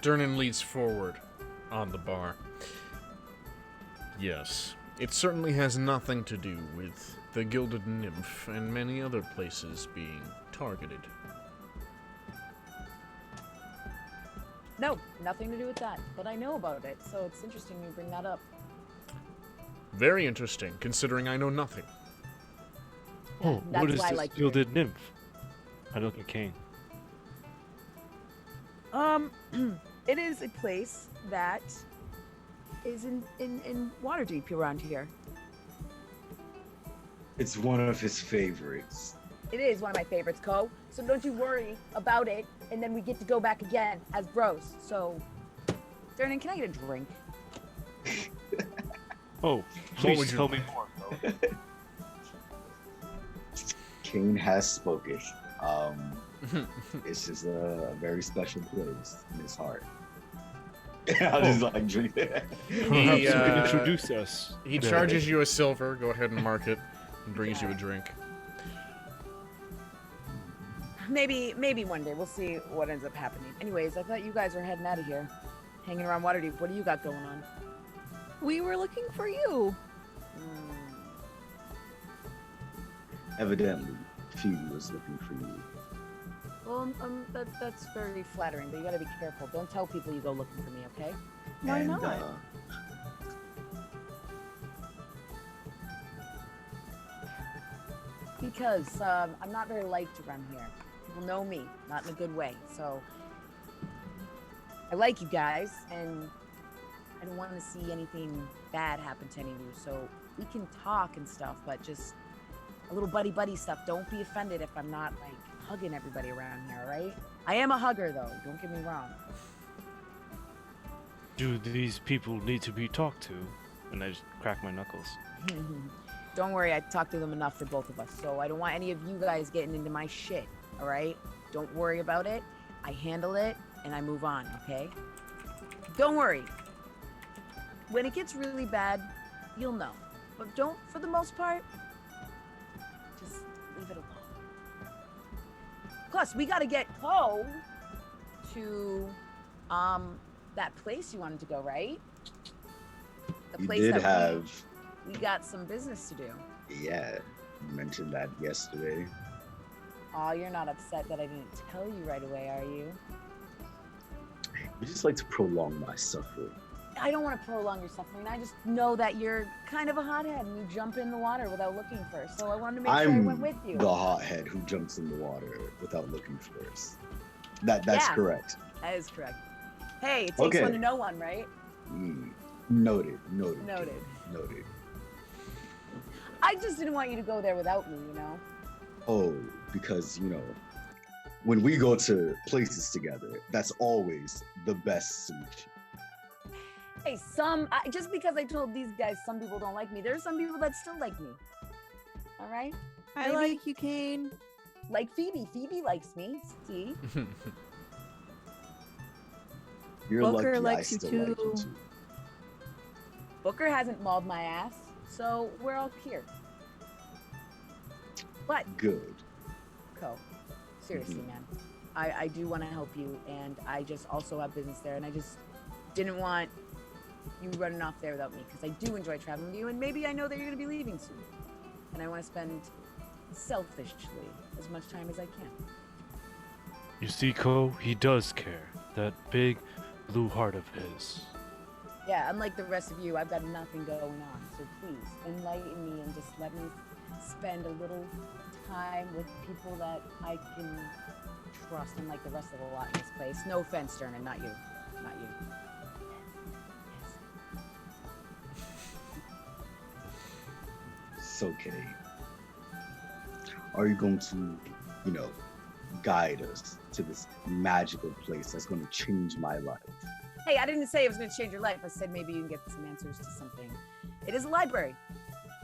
Durnan leads forward on the bar. Yes, it certainly has nothing to do with the Gilded Nymph and many other places being targeted. No, nothing to do with that, but I know about it, so it's interesting you bring that up. Very interesting, considering I know nothing. Oh, That's what is why I this like gilded nymph? I look at Cain. It is a place that is in Waterdeep around here. It's one of his favorites. It is one of my favorites, Co. So don't you worry about it, and then we get to go back again as bros. So, Durnan, can I get a drink? Oh, would please you tell me more. Cain has spoken. It's just a very special place in his heart. I'll just like drink it. Perhaps you can uh, introduce us. He there. charges you a silver. Go ahead and mark it, and brings you a drink. Maybe one day. We'll see what ends up happening. Anyways, I thought you guys were heading out of here. Hanging around Waterdeep. What do you got going on? We were looking for you. Evidently, Phoebe was looking for you. Well, that's very flattering, but you gotta be careful. Don't tell people you go looking for me, okay? Why And, not? Because I'm not very liked around here. People know me, not in a good way. So I like you guys, and I don't want to see anything bad happen to any of you. So we can talk and stuff, but just a little buddy stuff. Don't be offended if I'm not like hugging everybody around here, all right? I am a hugger, though. Don't get me wrong. Do these people need to be talked to? And I just crack my knuckles. Don't worry, I talked to them enough for both of us, so I don't want any of you guys getting into my shit, all right? Don't worry about it. I handle it, and I move on, okay? Don't worry. When it gets really bad, you'll know. But don't, for the most part, just leave it alone. Plus, we gotta get home to, that place you wanted to go, right? The You place did that have, we got some business to do. yeah, you mentioned that yesterday. Aw, you're not upset that I didn't tell you right away, are you? You just like to prolong my suffering. I don't want to prolong your suffering. I just know that you're kind of a hothead and you jump in the water without looking first. So I wanted to make sure I went with you. The hothead who jumps in the water without looking first. That's Yeah. correct. That is correct. Hey, it takes Okay. one to know one, right? Noted. Noted. Noted. I just didn't want you to go there without me, you know? Oh, because, when we go to places together, that's always the best solution. Hey, just because I told these guys some people don't like me, there are some people that still like me. All right? I Maybe- like you, Cain. Like Phoebe. Phoebe likes me. See? You're Booker lucky likes I you still like you too. too. Booker hasn't mauled my ass, so we're all here. But Good. Co. Seriously, man. I do want to help you, and I just also have business there, and I just didn't want you running off there without me, because I do enjoy traveling with you, and maybe I know that you're going to be leaving soon. And I want to spend, selfishly, as much time as I can. You see, Ko, he does care. That big blue heart of his. Yeah, unlike the rest of you, I've got nothing going on, so please, enlighten me and just let me spend a little time with people that I can trust, unlike the rest of the lot in this place. No offense, Sternan, not you. Not you. It's okay. Are you going to, guide us to this magical place that's going to change my life? Hey, I didn't say it was going to change your life. I said maybe you can get some answers to something. It is a library,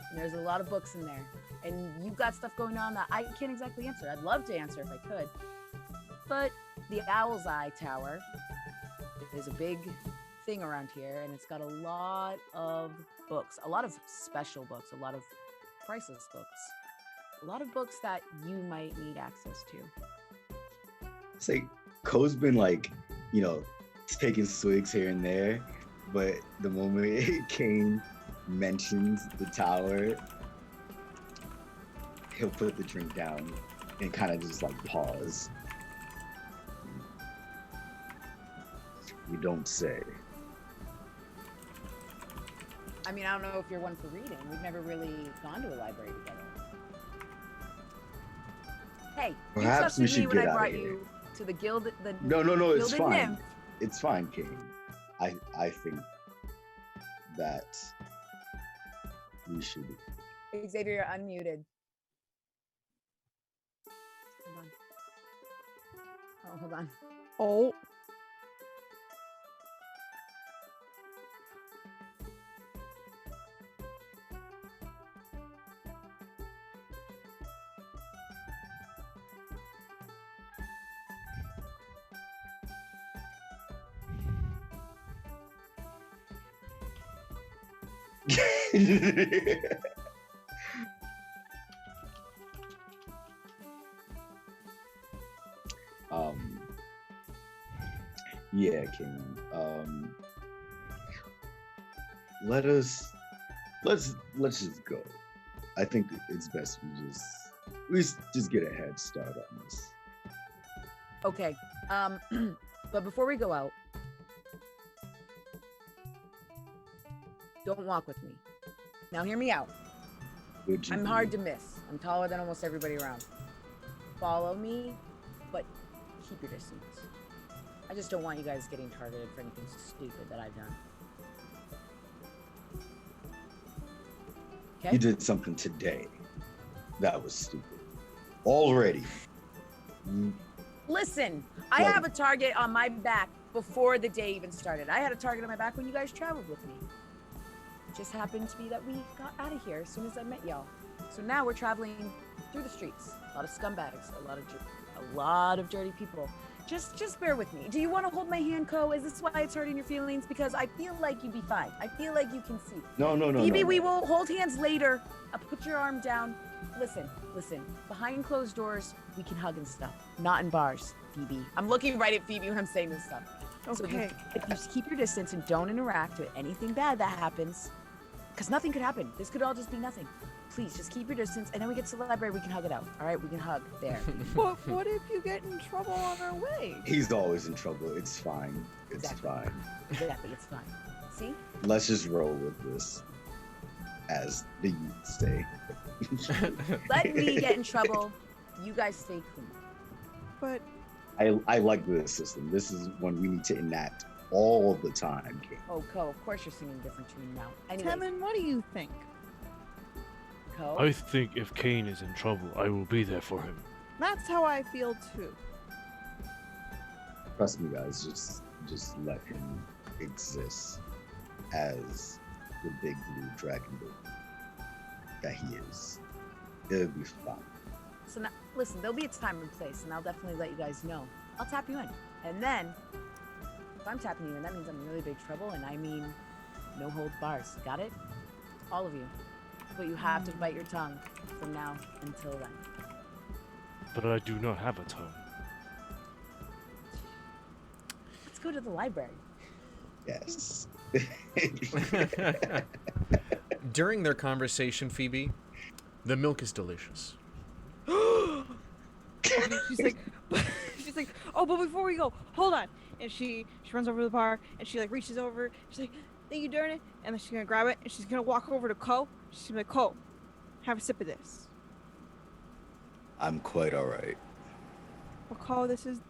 and there's a lot of books in there. And you've got stuff going on that I can't exactly answer. I'd love to answer if I could. But the Owl's Eye Tower is a big thing around here, and it's got a lot of books, a lot of special books, a lot of priceless books, a lot of books that you might need access to. Say, Ko's been taking swigs here and there, but the moment Cain mentions the tower, he'll put the drink down and kind of just pause. You don't say. I mean, I don't know if you're one for reading. We've never really gone to a library together. Hey, Perhaps you we trusted me should when get I out of brought here. you to the guild. No, it's Gilded fine. Nymph. It's fine, Cain. I think that we should. Xavier, you're unmuted. Hold on. Oh, hold on. Oh. Yeah, King. Let's just go. I think it's best we just get a head start on this. Okay. But before we go out, don't walk with me. Now hear me out. I'm hard to miss. I'm taller than almost everybody around. Follow me, but keep your distance. I just don't want you guys getting targeted for anything stupid that I've done. Okay? You did something today that was stupid. Already. Listen, I have a target on my back before the day even started. I had a target on my back when you guys traveled with me. It just happened to be that we got out of here as soon as I met y'all. So now we're traveling through the streets. A lot of scumbags, a lot of dirty people. Just bear with me. Do you want to hold my hand, Co? Is this why it's hurting your feelings? Because I feel like you'd be fine. I feel like you can see. No. Phoebe, we will hold hands later. I'll put your arm down. Listen. Behind closed doors, we can hug and stuff. Not in bars, Phoebe. I'm looking right at Phoebe when I'm saying this stuff. Okay. So if you just keep your distance and don't interact with anything bad that happens, because nothing could happen. This could all just be nothing. Please, just keep your distance, and then we get to the library, we can hug it out. All right, we can hug there. But what if you get in trouble on our way? He's always in trouble. It's fine. It's Exactly. fine. Exactly, it's fine. See? Let's just roll with this, as the youth say. Let me get in trouble. You guys stay clean. But I like this system. This is one we need to enact all the time, King. Oh, Co, of course you're singing a different tune now. Anyways, Kevin, what do you think? Co. I think if Cain is in trouble, I will be there for him. That's how I feel too. Trust me, guys. Just let him exist as the big blue dragon that he is. It'll be fun. So now, listen, there'll be a time and place, and I'll definitely let you guys know. I'll tap you in. And then, if I'm tapping you in, that means I'm in really big trouble, and I mean no holds bars. Got it? All of you. But you have to bite your tongue from now until then. But I do not have a tongue. Let's go to the library. Yes. During their conversation, Phoebe, the milk is delicious. she's like, oh, but before we go, hold on. And she runs over to the bar and she like reaches over. She's like, thank you, darn it. And then she's gonna grab it and she's gonna walk over to Co. She's gonna be like, Co, have a sip of this. I'm quite all right. Well, Co, this is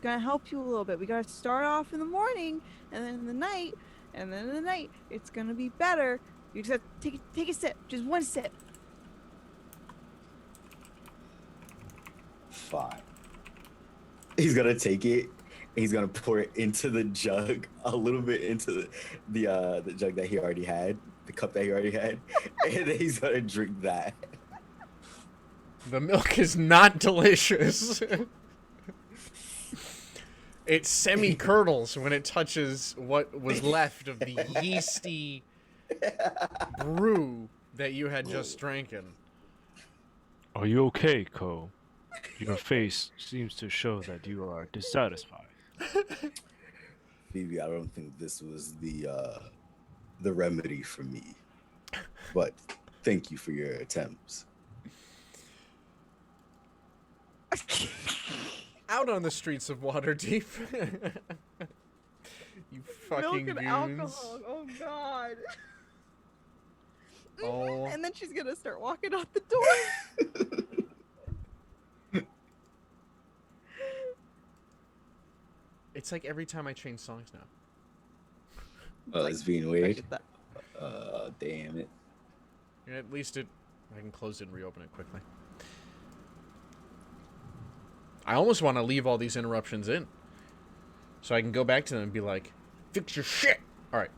gonna help you a little bit. We gotta start off in the morning and then in the night, and then in the night it's gonna be better. You just have to take a sip, just one sip. Fine. He's gonna take it. He's gonna pour it into the jug, a little bit into the jug that he already had, the cup that he already had, and then he's gonna drink that. The milk is not delicious. It semi-curdles when it touches what was left of the yeasty brew that you had just drinking. Are you okay, Co? Your face seems to show that you are dissatisfied. Phoebe, I don't think this was the remedy for me, but thank you for your attempts. Out on the streets of Waterdeep. You fucking Milk and goons. alcohol. Oh God. Oh. And then she's gonna start walking out the door. It's like every time I change songs now. Oh, it's being weird. Damn it. At least I can close it and reopen it quickly. I almost want to leave all these interruptions in, so I can go back to them and be like, "Fix your shit." All right.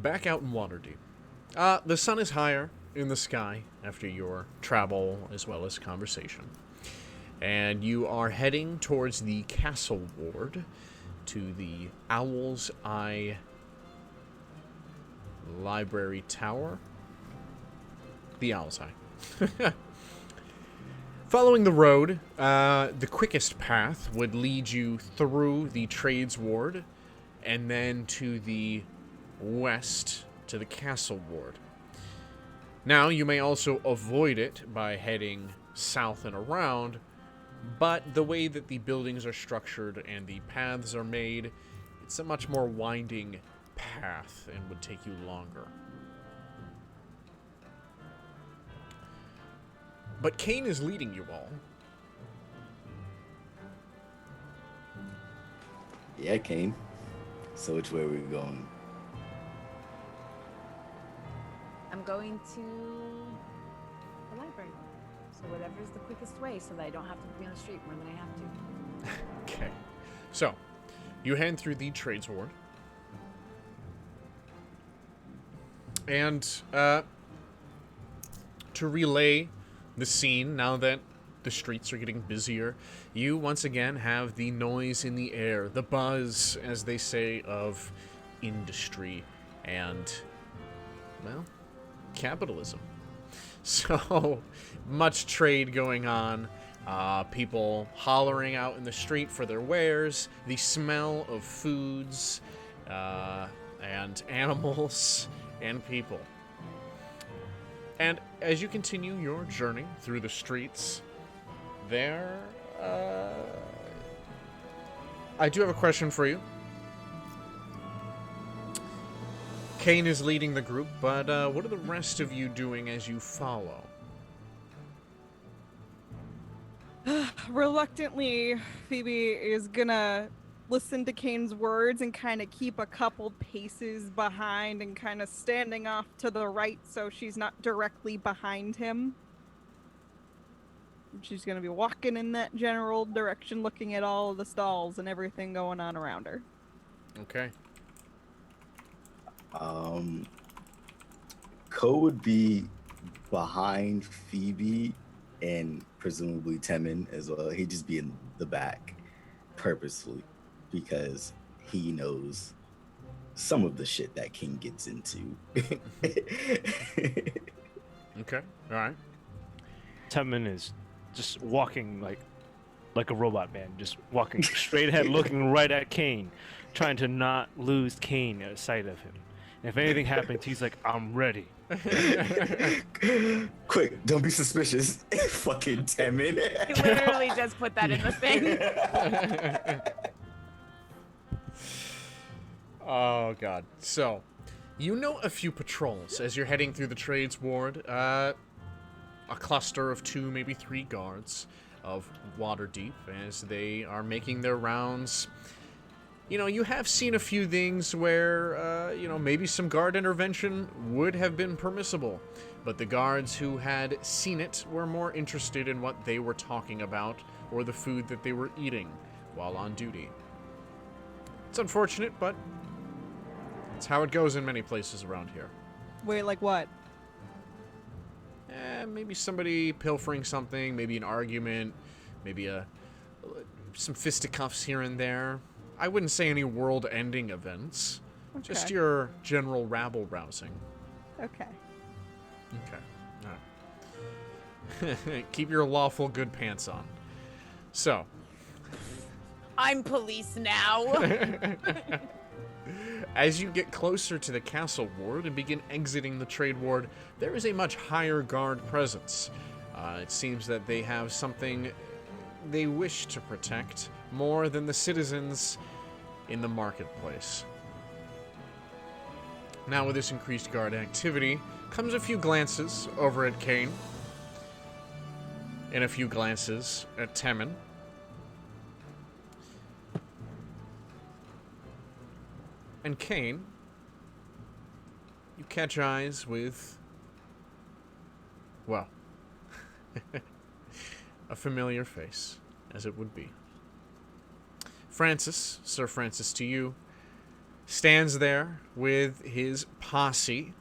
Back out in Waterdeep. The sun is higher in the sky after your travel as well as conversation. And you are heading towards the castle ward to the Owl's Eye Library Tower. The Owl's Eye. Following the road, the quickest path would lead you through the trades ward and then to the west to the castle ward. Now, you may also avoid it by heading south and around, but the way that the buildings are structured and the paths are made, it's a much more winding path and would take you longer. But Cain is leading you all. Yeah, Cain. So which way are we going? I'm going to the library. So whatever's the quickest way so that I don't have to be on the street more than I have to. Okay. So, you head through the trades ward. And, to relay the scene, now that the streets are getting busier, you once again have the noise in the air, the buzz, as they say, of industry and, well, capitalism. So, much trade going on, people hollering out in the street for their wares, the smell of foods, and animals, and people. And as you continue your journey through the streets, I do have a question for you. Cain is leading the group, but what are the rest of you doing as you follow? Reluctantly, Phoebe is gonna listen to Cain's words and kind of keep a couple paces behind and kind of standing off to the right so she's not directly behind him. She's gonna be walking in that general direction, looking at all of the stalls and everything going on around her. Okay. Ko would be behind Phoebe and presumably Temin as well. He'd just be in the back purposefully because he knows some of the shit that King gets into. Okay. All right. Temin is just walking like a robot man, just walking straight ahead, looking right at Cain, trying to not lose Cain at sight of him. And if anything happens, he's like, I'm ready. Quick, don't be suspicious. Fucking Temin. He literally just put that in the thing. Oh, God. So, you know a few patrols as you're heading through the trades ward. A cluster of 2, maybe 3 guards of Waterdeep as they are making their rounds. You know, you have seen a few things where, maybe some guard intervention would have been permissible. But the guards who had seen it were more interested in what they were talking about or the food that they were eating while on duty. It's unfortunate, but it's how it goes in many places around here. Wait, like what? Maybe somebody pilfering something, maybe an argument, maybe some fisticuffs here and there. I wouldn't say any world-ending events. Okay. Just your general rabble-rousing. Okay. Okay. All right. Keep your lawful good pants on. So. I'm police now. As you get closer to the castle ward and begin exiting the trade ward, there is a much higher guard presence. It seems that they have something they wish to protect more than the citizens in the marketplace. Now, with this increased guard activity comes a few glances over at Cain and a few glances at Temin. And Cain, you catch eyes with, well, a familiar face, as it would be. Francis, Sir Francis to you, stands there with his posse,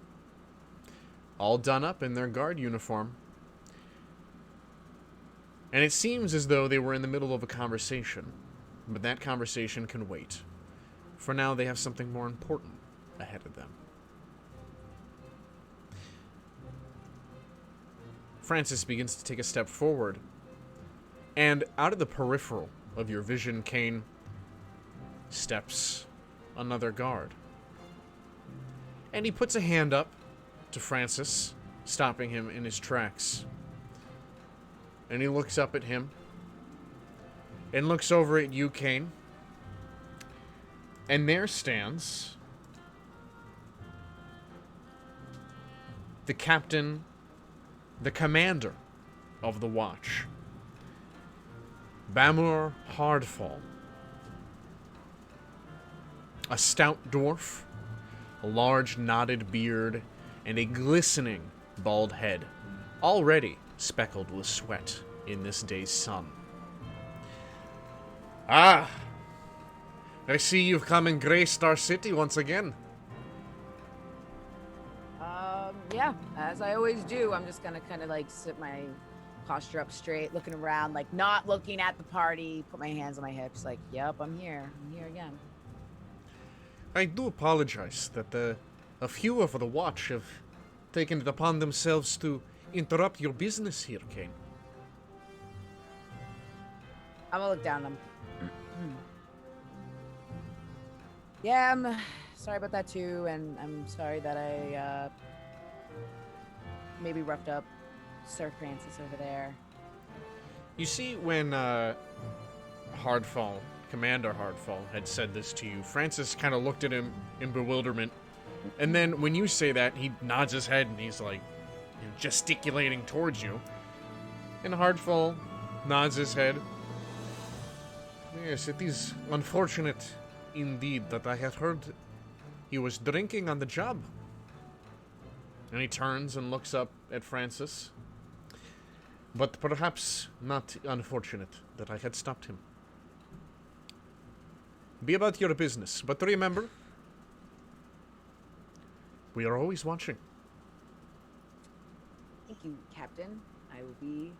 all done up in their guard uniform. And it seems as though they were in the middle of a conversation, but that conversation can wait. For now, they have something more important ahead of them. Francis begins to take a step forward And out of the peripheral of your vision, Cain, steps another guard. And he puts a hand up to Francis, stopping him in his tracks. And he looks up at him and looks over at you, Cain. And there stands the captain, the commander of the watch, Bamur Hardfall. A stout dwarf, a large knotted beard, and a glistening bald head, already speckled with sweat in this day's sun. Ah! I see you've come and graced our city once again. Yeah, as I always do. I'm just gonna kind of like sit my posture up straight, looking around, like not looking at the party, put my hands on my hips, like, yep, I'm here again. I do apologize that a few of the watch have taken it upon themselves to interrupt your business here, Cain. I'm gonna look down at him. Yeah, I'm sorry about that too, and I'm sorry that I maybe roughed up Sir Francis over there. You see, when Hardfall, Commander Hardfall, had said this to you, Francis kind of looked at him in bewilderment. And then when you say that, he nods his head and he's like, gesticulating towards you. And Hardfall nods his head. Yes, it is unfortunate indeed that I had heard he was drinking on the job. And he turns and looks up at Francis. But perhaps not unfortunate that I had stopped him. Be about your business, but remember, we are always watching. Thank you, Captain. I will be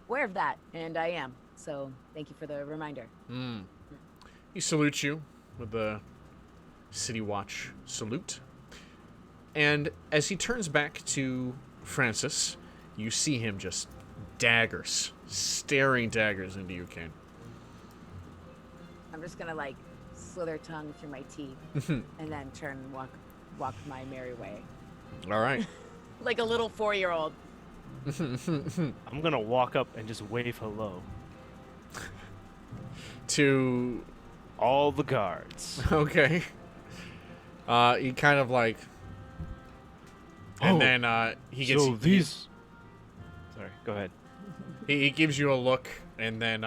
aware of that, and I am. So thank you for the reminder. He salutes you with the City Watch salute. And as he turns back to Francis, you see him just daggers, staring daggers into you, Cain. I'm just gonna like slither tongue through my teeth and then turn and walk my merry way. All right. Like a little 4-year-old. I'm gonna walk up and just wave hello. To all the guards. Okay. He kind of like, and then he gets. So these. Sorry, go ahead. He gives you a look, and then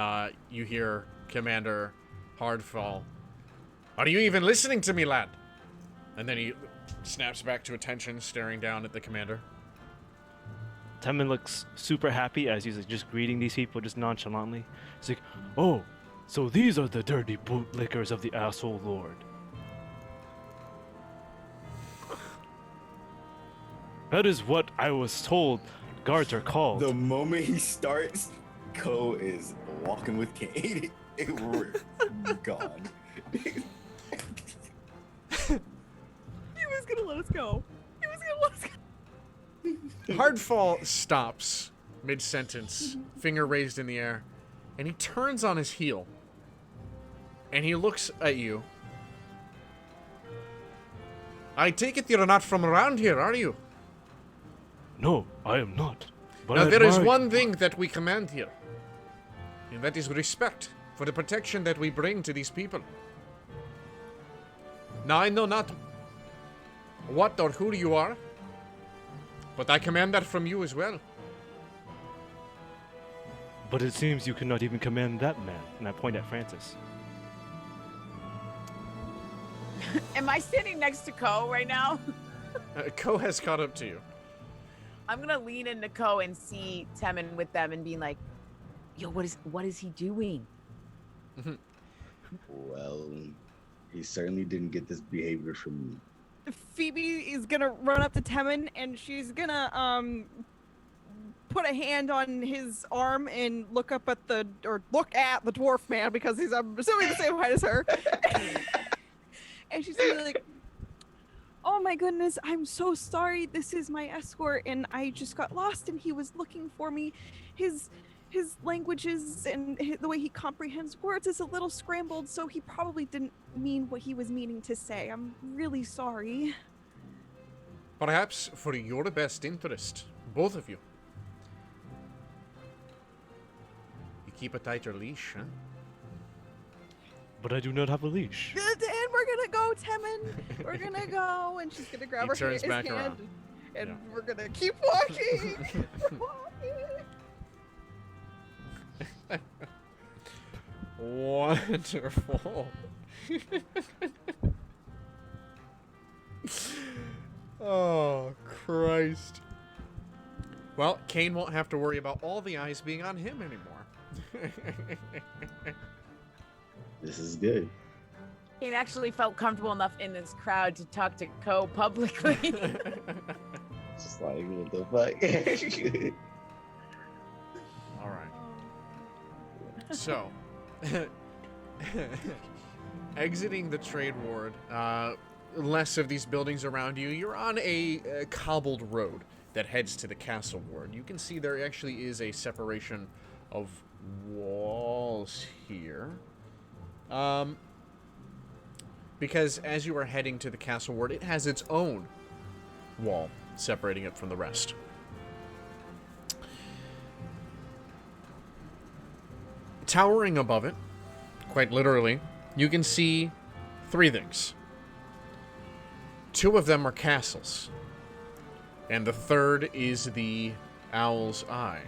you hear Commander Hardfall. Are you even listening to me, lad? And then he snaps back to attention, staring down at the commander. Temin looks super happy as he's like, just greeting these people just nonchalantly. He's like, oh, so these are the dirty bootlickers of the asshole lord. That is what I was told guards are called. The moment he starts, Ko is walking with Cain. We're gone. He was gonna let us go. He was gonna let us go. Hardfall stops mid-sentence, finger raised in the air, and he turns on his heel, and he looks at you. I take it you're not from around here, are you? No, I am not. But Now, there is one thing that we command here, and that is respect for the protection that we bring to these people. Now, I know not what or who you are, but I command that from you as well. But it seems you cannot even command that man. And I point at Francis. Am I standing next to Ko right now? Ko has caught up to you. I'm gonna lean into Ko and see Temin with them and being like, yo, what is he doing? Well, he certainly didn't get this behavior from me. Phoebe is gonna run up to Temin and she's gonna put a hand on his arm and look at the dwarf man because he's, I'm assuming, the same height as her. And she's gonna be like, oh my goodness, I'm so sorry. This is my escort and I just got lost and he was looking for me. His his languages and the way he comprehends words is a little scrambled, so he probably didn't mean what he was meaning to say. I'm really sorry. Perhaps for your best interest, both of you. You keep a tighter leash, huh? But I do not have a leash. And we're gonna go, Temin. We're gonna go, and she's gonna grab He her turns his back hand, around. and Yeah. we're gonna keep walking. Wonderful. Oh, Christ. Well, Cain won't have to worry about all the eyes being on him anymore. This is good. He actually felt comfortable enough in this crowd to talk to Ko publicly. Just like, what the fuck? All right. So, exiting the trade ward, less of these buildings around you, you're on a cobbled road that heads to the castle ward. You can see there actually is a separation of walls here. Because as you are heading to the castle ward, it has its own wall separating it from the rest. Towering above it, quite literally, you can see 3 things. 2 of them are castles, and the 3rd is the Owl's Eye.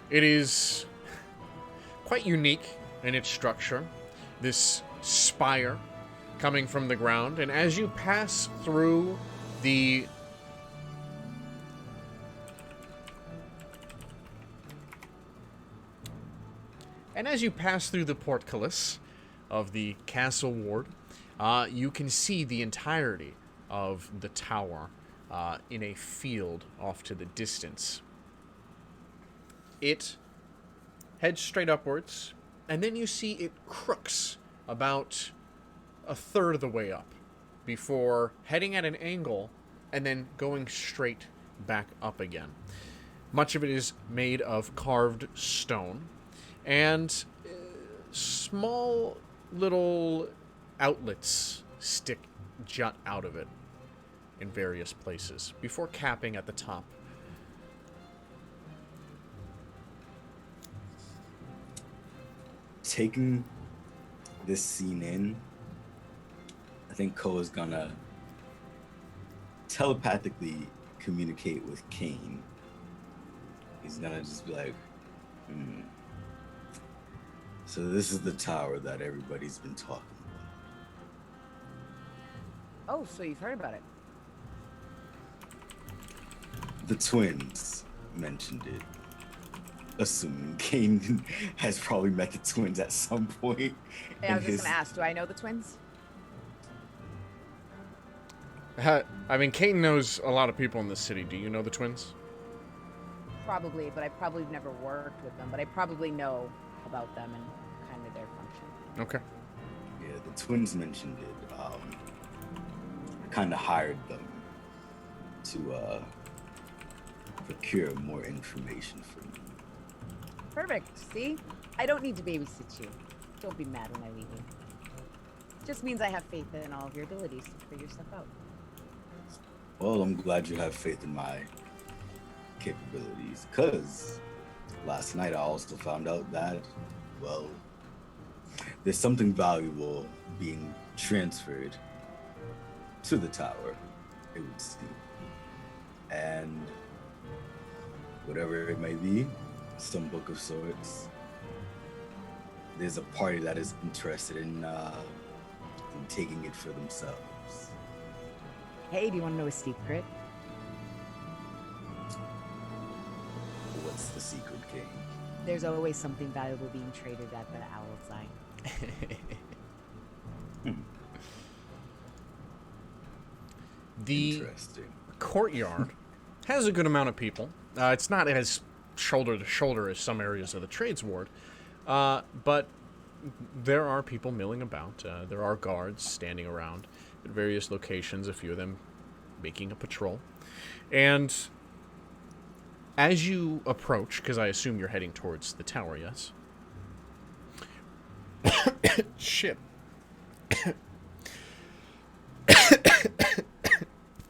It is quite unique in its structure, this spire coming from the ground, and as you pass through the portcullis of the castle ward, you can see the entirety of the tower in a field off to the distance. It heads straight upwards, and then you see it crooks about a third of the way up before heading at an angle and then going straight back up again. Much of it is made of carved stone, and small little outlets jut out of it in various places before capping at the top. Taking this scene in, I think Ko is gonna telepathically communicate with Cain. He's gonna just be like, so this is the tower that everybody's been talking about. Oh, so you've heard about it. The twins mentioned it. Assuming Cain has probably met the twins at some point. I was just gonna ask, do I know the twins? I mean, Cain knows a lot of people in this city. Do you know the twins? Probably, but I probably never worked with them, but I probably know about them and kind of their function. Okay. Yeah, the twins mentioned it. I kind of hired them to procure more information for me. Perfect. See? I don't need to babysit you. Don't be mad when I leave you. Just means I have faith in all of your abilities to figure stuff out. Well, I'm glad you have faith in my capabilities, because last night I also found out that, well, there's something valuable being transferred to the tower, it would seem. And whatever it may be, some book of sorts, there's a party that is interested in taking it for themselves. Hey, do you want to know a secret? What's the secret, King? There's always something valuable being traded at the Owl's Eye. The Interesting. courtyard has a good amount of people. It's not as shoulder to shoulder as some areas of the trades ward, but there are people milling about. There are guards standing around at various locations, a few of them making a patrol. And As you approach, because I assume you're heading towards the tower, yes? Shit.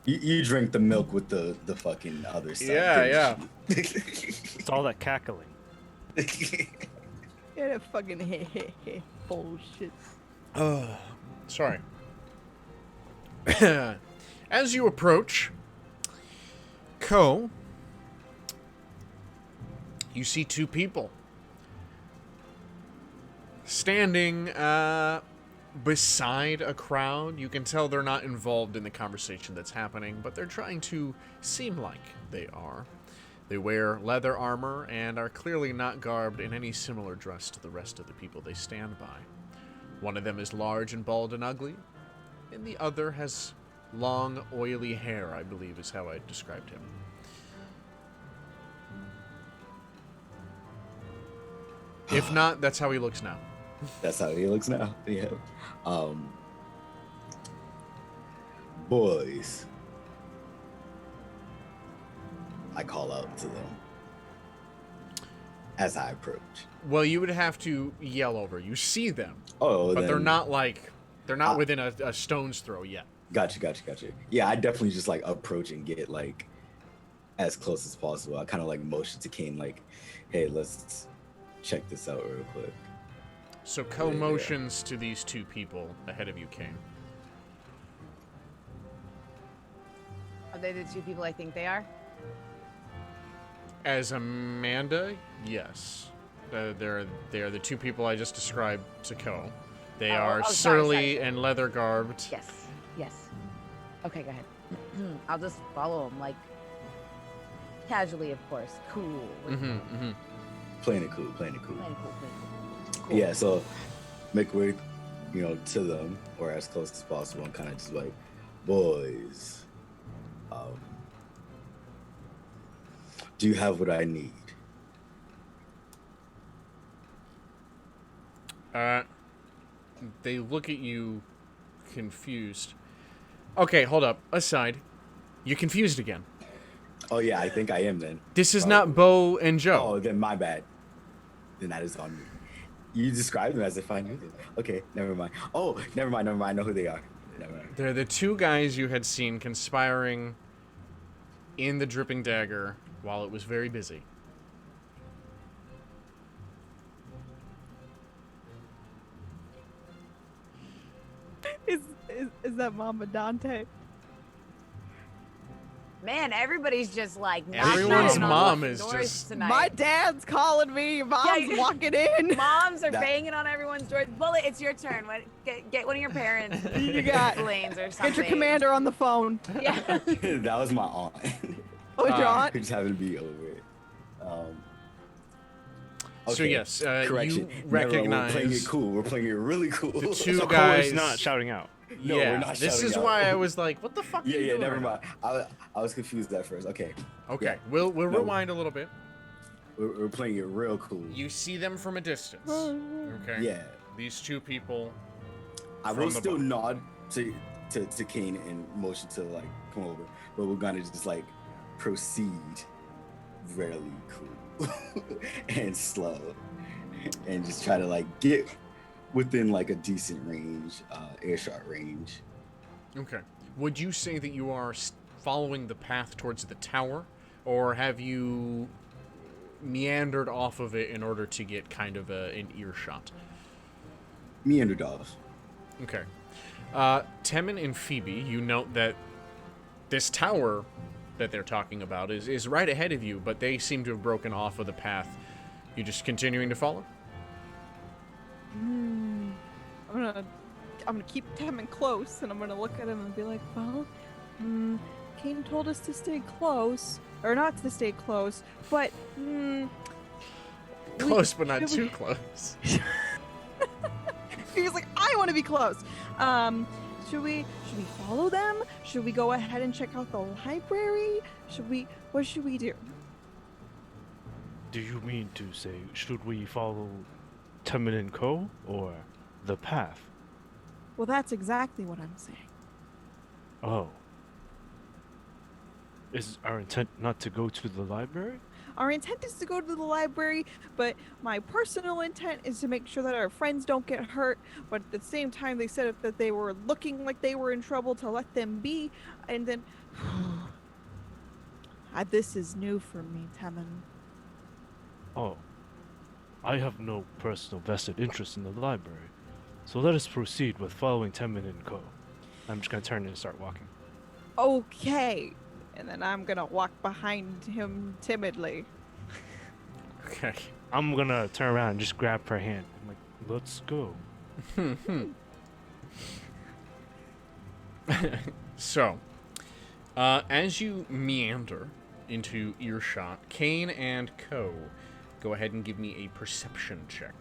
You drink the milk with the fucking other stuff. Yeah. It's all that cackling. Yeah, that fucking bullshit. Sorry. As you approach, you see two people standing beside a crowd. You can tell they're not involved in the conversation that's happening, but they're trying to seem like they are. They wear leather armor and are clearly not garbed in any similar dress to the rest of the people they stand by. One of them is large and bald and ugly, and the other has long, oily hair, I believe is how I described him. If not, that's how he looks now. That's how he looks now. Yeah. Boys. I call out to them as I approach. Well, you would have to yell over. You see them, Oh, but then, they're not within a stone's throw yet. Gotcha. Yeah, I definitely just like approach and get like as close as possible. I kind of like motion to Cain, like, "Hey, let's check this out real quick." So motions to these two people ahead of you, Cain. Are they the two people I think they are? As Amanda, yes. They're the two people I just described to Ko. They are surly sorry. and leather garbed. Yes. Okay, go ahead. I'll just follow them, like, casually, of course. Cool. Playing it cool. Playing it cool. Yeah, so make way, to them or as close as possible, and kind of just like, boys, do you have what I need? They look at you confused. Okay, hold up. Aside. You're confused again. Oh yeah, I think I am then. This is not Bo and Joe. Oh, then my bad. Then that is on me. You described them as if I knew them. Okay, never mind. Oh, never mind. I know who they are. Never mind. They're the two guys you had seen conspiring in the Dripping Dagger while it was very busy. Is that Mama Dante? Man, everybody's just like Everyone's knocking on mom the is doors just- tonight. My dad's calling me. Mom's Yeah, walking in. Moms are That- banging on everyone's doors. Bullet, it's your turn. Get one of your parents. You got lanes or something. Get your commander on the phone. Yeah. That was my aunt. Oh, your aunt? Who just happened to be over it. So yes, correction. you Never mind, recognize we're playing it cool. We're playing it really cool. the two So Cole guys. is not shouting out. No, yeah, we're not this shouting is out. why I was like, "What the fuck?" are you Yeah, doing never right mind. I was confused at first. Okay, now? Okay, Yeah. we'll No. rewind a little bit. we're playing it real cool. You see them from a distance. Okay. Yeah, These two people. I From will the still bar. nod to Cain and motion to like come over, but we're gonna just like proceed really cool and slow, and just try to like get within like a decent range, earshot range. Okay. Would you say that you are following the path towards the tower, or have you meandered off of it in order to get kind of an earshot? Meandered off. Okay. Temin and Phoebe, you note that this tower that they're talking about is right ahead of you, but they seem to have broken off of the path. You just continuing to follow? I'm gonna keep Temin close, and I'm gonna look at him and be like, well, Cain told us to stay close, or not to stay close, but Close, but not should we- too close. he was like, I want to be close. Should we follow them? Should we go ahead and check out the library? What should we do? Do you mean to say, should we follow Temin and Co. or the path? Well, that's exactly what I'm saying. Oh. Is our intent not to go to the library? our intent is to go to the library, but my personal intent is to make sure that our friends don't get hurt. But at the same time, they said that they were looking like they were in trouble to let them be. And then, this is new for me, Temin. Oh, I have no personal vested interest in the library, so let us proceed with following Temin and Co. I'm just gonna turn and start walking. Okay. And then I'm gonna walk behind him timidly. Okay. I'm gonna turn around and just grab her hand. I'm like, let's go. So, as you meander into earshot, Cain and Co. Go ahead and give me a perception check.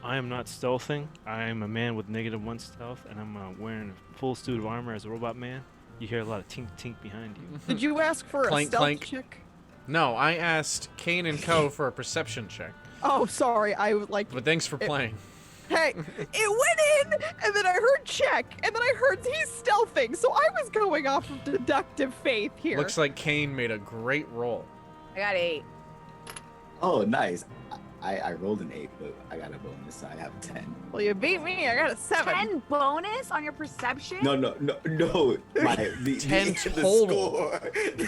I am not stealthing. I am a man with -1 stealth, and I'm wearing a full suit of armor as a robot man. You hear a lot of tink tink behind you. Did you ask for Clank, a stealth clank. check? No, I asked Cain and Co. for a perception check. Oh, sorry. I would like. But thanks for playing. Hey, it went in, and then I heard check, and then I heard he's stealthing, so I was going off of deductive faith here. Looks like Cain made a great roll. I got 8. Oh, nice. I rolled an 8, but I got a bonus, so I have 10. Well, you beat me. I got a 7. 10 bonus on your perception? No. The 10 the total. score.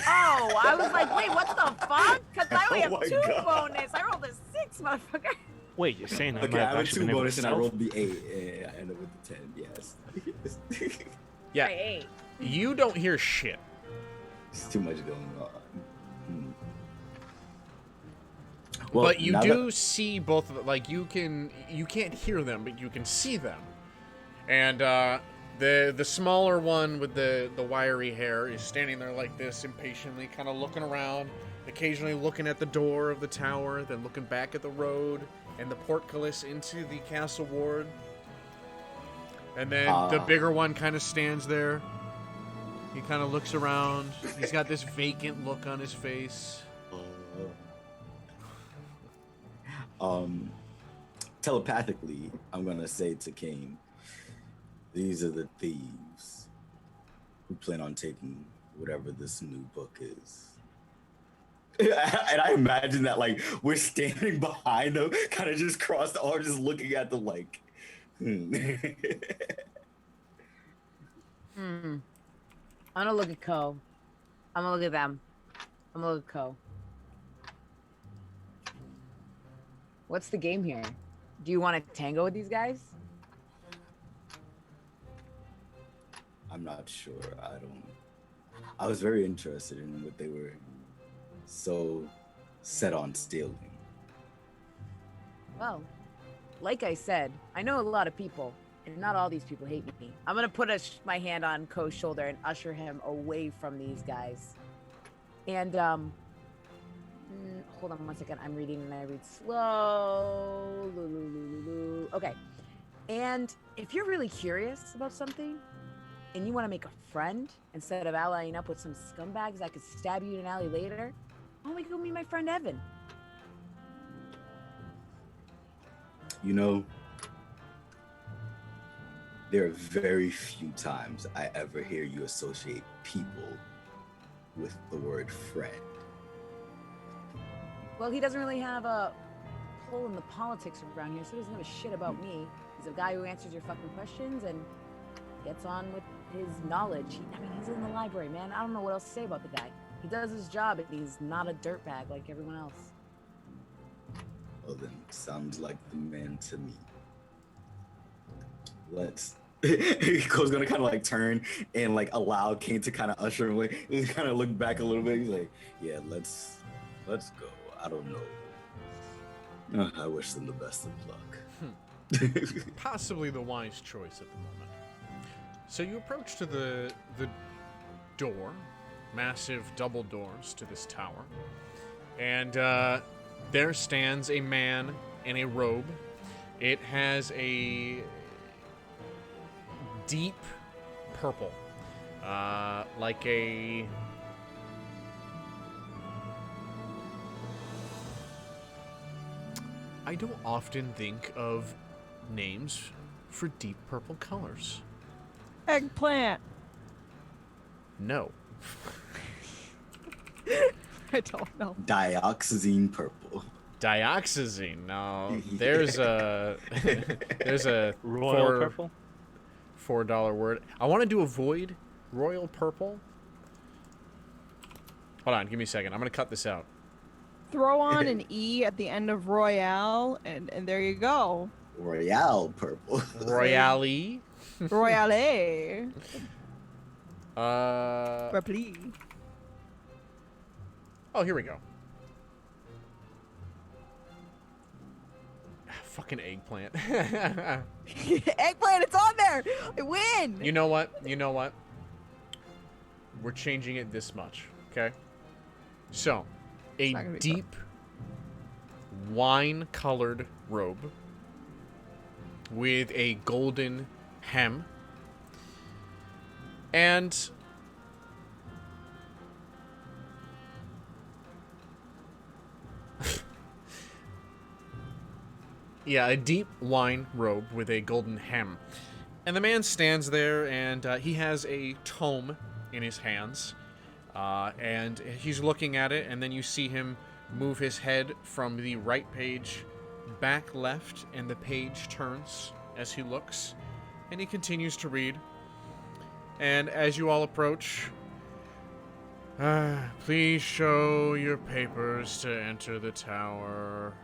Oh, I was like, wait, what the fuck? Because I only Oh have my 2 God. bonus. I rolled a 6, motherfucker. Wait, you're saying I Okay, might I have have actually 2 been able to bonus and I stealth? rolled the 8. And I ended up with the 10. Yes. Yeah, Okay, 8. you don't hear shit. There's too much going on. Well, But you now do see both of them. Like, you can't hear them, but you can see them. And the smaller one with the wiry hair is standing there like this, impatiently, kind of looking around, occasionally looking at the door of the tower, then looking back at the road and the portcullis into the castle ward. And then the bigger one kind of stands there. He kind of looks around. He's got this vacant look on his face. Telepathically, I'm gonna say to Cain, these are the thieves who plan on taking whatever this new book is. And I imagine that, like, we're standing behind them, kind of just crossed arms, just looking at them like, I'm gonna look at Co. I'm gonna look at them. I'm gonna look at Co. What's the game here? Do you want to tango with these guys? I'm not sure. I was very interested in what they were so set on stealing. Well, like I said, I know a lot of people, and not all these people hate me. I'm gonna put my hand on Ko's shoulder and usher him away from these guys. And hold on 1 second. I'm reading and I read slow. Okay. And if you're really curious about something and you want to make a friend instead of allying up with some scumbags that could stab you in an alley later, why don't we go meet my friend Evan? You know, there are very few times I ever hear you associate people with the word friend. Well, he doesn't really have a pull in the politics around here, so he doesn't give a shit about me. He's a guy who answers your fucking questions and gets on with his knowledge. He's in the library, man. I don't know what else to say about the guy. He does his job, and he's not a dirtbag like everyone else. Well then, sounds like the man to me. Let's... Cole's gonna kind of like turn and like allow Cain to kind of usher him away. He's kind of look back a little bit. He's like, yeah, let's go. I don't know. I wish them the best of luck. Possibly the wise choice at the moment. So you approach to the door, massive double doors to this tower, and there stands a man in a robe. It has a deep purple, like a... I don't often think of names for deep purple colors. Eggplant. No. I don't know. Dioxazine purple. Dioxazine. No, there's a Royal purple. $4 word. I want to do a void royal purple. Hold on, give me a second. I'm gonna cut this out. Throw on an E at the end of Royale, and there you go. Royale purple. Royale. Royale. Purple. Oh, here we go. Fucking eggplant. Eggplant, it's on there. I win. You know what? You know what? We're changing it this much, okay? So, a not gonna be deep wine-colored robe with a golden hem and yeah, a deep wine robe with a golden hem. And the man stands there, and he has a tome in his hands. And he's looking at it, and then you see him move his head from the right page back left, and the page turns as he looks. And he continues to read. And as you all approach, please show your papers to enter the tower.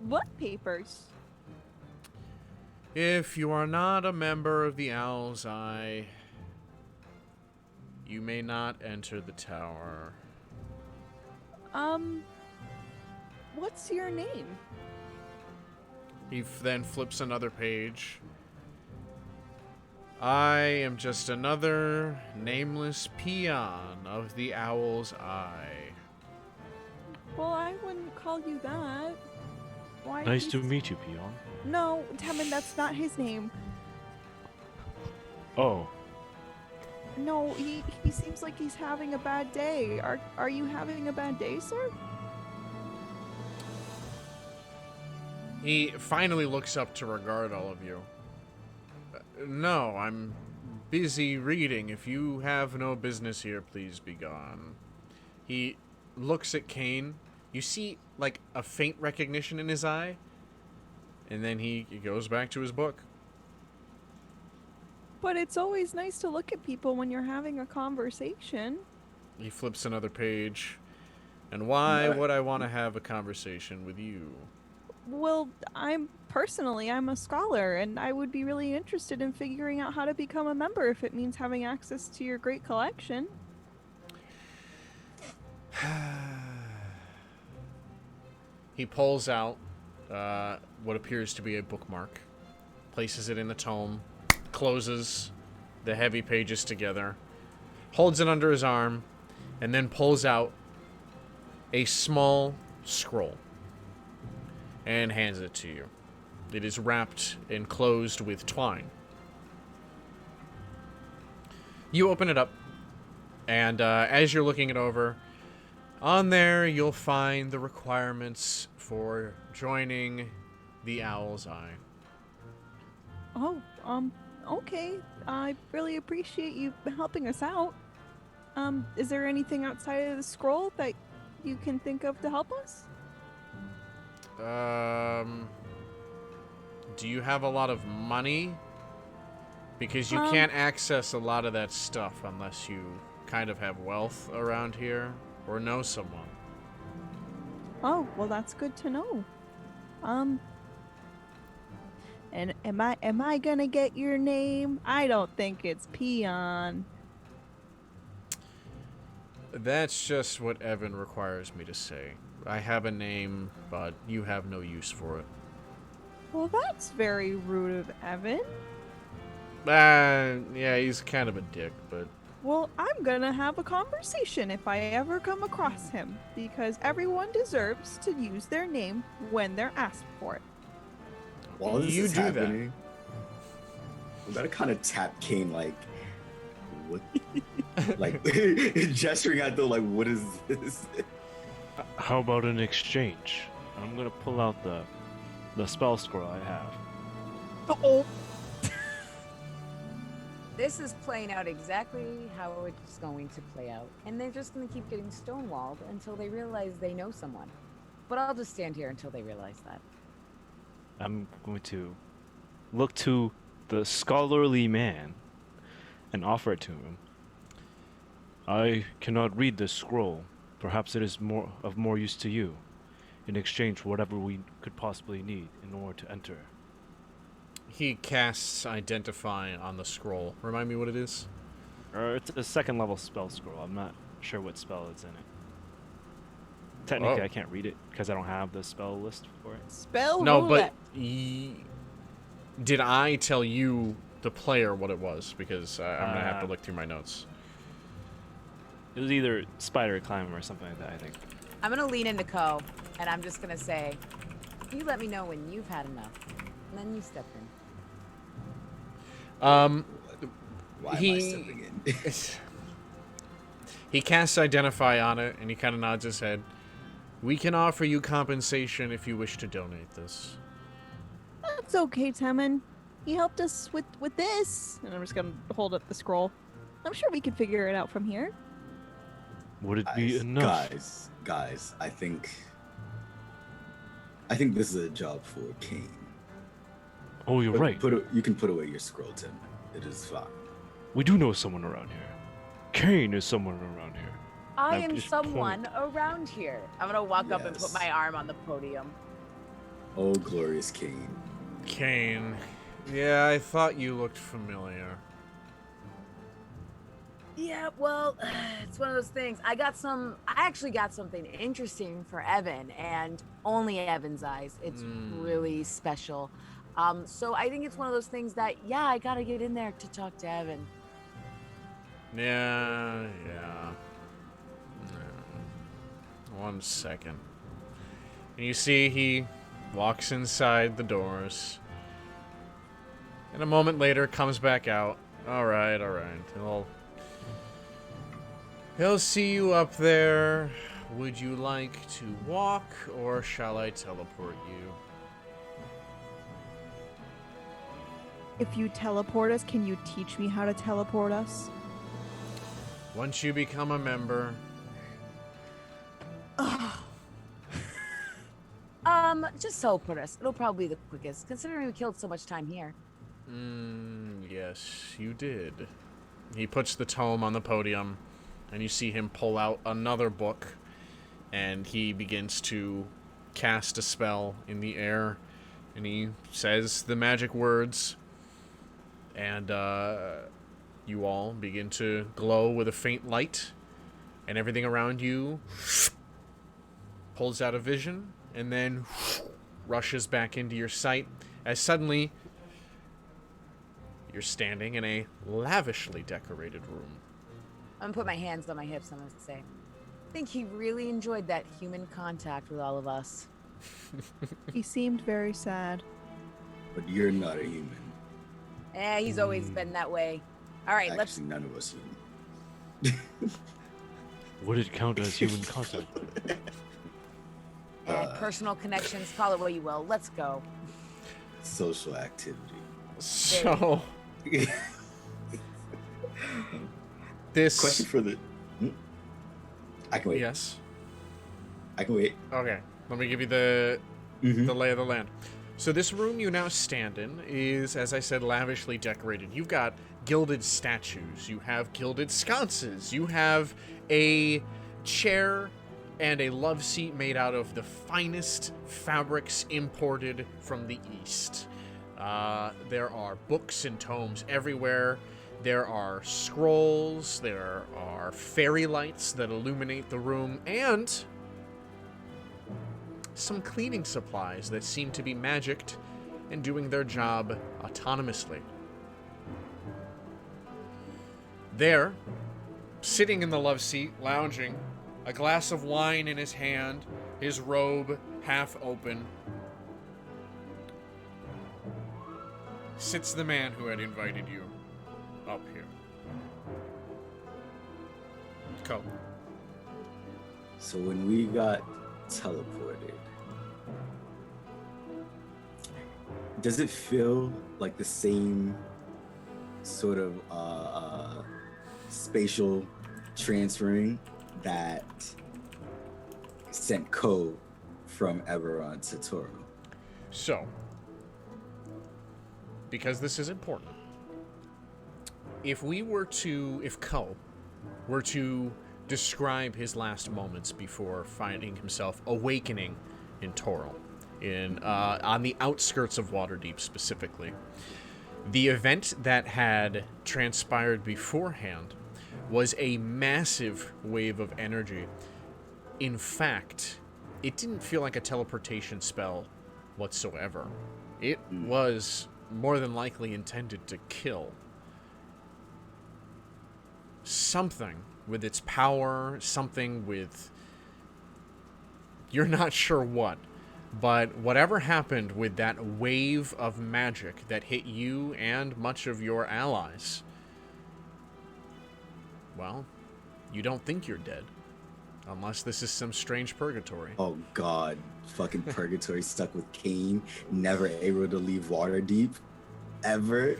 What papers? If you are not a member of the Owl's Eye, you may not enter the tower. What's your name? He then flips another page. I am just another nameless peon of the Owl's Eye. Well, I wouldn't call you that. Why? Nice to meet you, peon. No, Temin, that's not his name. Oh, No, he seems like he's having a bad day. Are you having a bad day, sir? He finally looks up to regard all of you. No, I'm busy reading. If you have no business here, please be gone. He looks at Cain. You see, like, a faint recognition in his eye. And then he goes back to his book. But it's always nice to look at people when you're having a conversation. He flips another page. And why would I want to have a conversation with you? Well, I'm a scholar, and I would be really interested in figuring out how to become a member if it means having access to your great collection. He pulls out what appears to be a bookmark, places it in the tome, closes the heavy pages together, holds it under his arm, and then pulls out a small scroll and hands it to you. It is wrapped and closed with twine. You open it up, and as you're looking it over, on there you'll find the requirements for joining the Owl's Eye. Oh, okay. I really appreciate you helping us out. Is there anything outside of the scroll that you can think of to help us? Do you have a lot of money? Because you can't access a lot of that stuff unless you kind of have wealth around here or know someone. Oh, well, that's good to know. And am I gonna get your name? I don't think it's Peon. That's just what Evan requires me to say. I have a name, but you have no use for it. Well, that's very rude of Evan. Yeah, he's kind of a dick, but... Well, I'm gonna have a conversation if I ever come across him, because everyone deserves to use their name when they're asked for it. While this You is do happening, we gotta kind of tap Cain, like, what? Like, gesturing at the, like, what is this? how about an exchange? I'm gonna pull out the spell scroll I have. Oh. This is playing out exactly how it's going to play out. And they're just going to keep getting stonewalled until they realize they know someone. But I'll just stand here until they realize that. I'm going to look to the scholarly man and offer it to him. I cannot read this scroll. Perhaps it is of more use to you. In exchange for whatever we could possibly need in order to enter. He casts Identify on the scroll. Remind me what it is? It's a second level spell scroll. I'm not sure what spell is in it. Technically, Oh. I can't read it because I don't have the spell list for it. Spell No, roulette. but did I tell you, the player, what it was? Because I'm going to have to look through my notes. It was either spider climb or something like that, I think. I'm going to lean into Ko, and I'm just going to say, you let me know when you've had enough. And then you step in. Why am I He- stepping in? He casts Identify on it, and he kind of nods his head. We can offer you compensation if you wish to donate this. That's okay, Temin. He helped us with this. And I'm just gonna hold up the scroll. I'm sure we can figure it out from here. Would it be enough? Guys, I think this is a job for Cain. Oh, you're right. You can put away your scroll, Tim. It is fine. We do know someone around here. Cain is someone around here. I I'm am just someone around here. I'm going to walk up and put Yes. my arm on the podium. Oh, glorious Cain. Cain. Yeah, I thought you looked familiar. Yeah, well, it's one of those things. I actually got something interesting for Evan, and only Evan's eyes. It's really special. So I think it's one of those things that, yeah, I gotta get in there to talk to Evan. Yeah. 1 second. And you see he walks inside the doors. And a moment later comes back out. Alright. He'll see you up there. Would you like to walk, or shall I teleport you? If you teleport us, can you teach me how to teleport us? Once you become a member, Just teleport us. It'll probably be the quickest, considering we killed so much time here. yes, you did. He puts the tome on the podium, and you see him pull out another book, and he begins to cast a spell in the air, and he says the magic words, and you all begin to glow with a faint light, and everything around you pulls out of vision, and then rushes back into your sight, as suddenly you're standing in a lavishly decorated room. I'm gonna put my hands on my hips. I'm gonna say, I think he really enjoyed that human contact with all of us. He seemed very sad. But you're not a human. He's always been that way. All right, let's. Actually, none of us human. Would it count as human contact? Personal connections, call it what you will. Let's go. Social activity. So, this... Question for the. I can wait. Yes. I can wait. Okay, let me give you the Mhm. lay of the land. So this room you now stand in is, as I said, lavishly decorated. You've got gilded statues. You have gilded sconces. You have a chair and a love seat made out of the finest fabrics imported from the East. There are books and tomes everywhere. There are scrolls. There are fairy lights that illuminate the room, and some cleaning supplies that seem to be magicked and doing their job autonomously. There, sitting in the love seat, lounging, a glass of wine in his hand, his robe half open, sits the man who had invited you up here. Go. So when we got teleported, does it feel like the same sort of spatial transferring that sent code from Eberron to Toro. So, because this is important, if Ko were to describe his last moments before finding himself awakening in Toro, on the outskirts of Waterdeep specifically, the event that had transpired beforehand was a massive wave of energy. In fact, it didn't feel like a teleportation spell whatsoever. It was more than likely intended to kill. Something with its power, something with... You're not sure what. But whatever happened with that wave of magic that hit you and much of your allies, well, you don't think you're dead. Unless this is some strange purgatory. Oh god, fucking purgatory stuck with Cain, never able to leave Waterdeep, ever.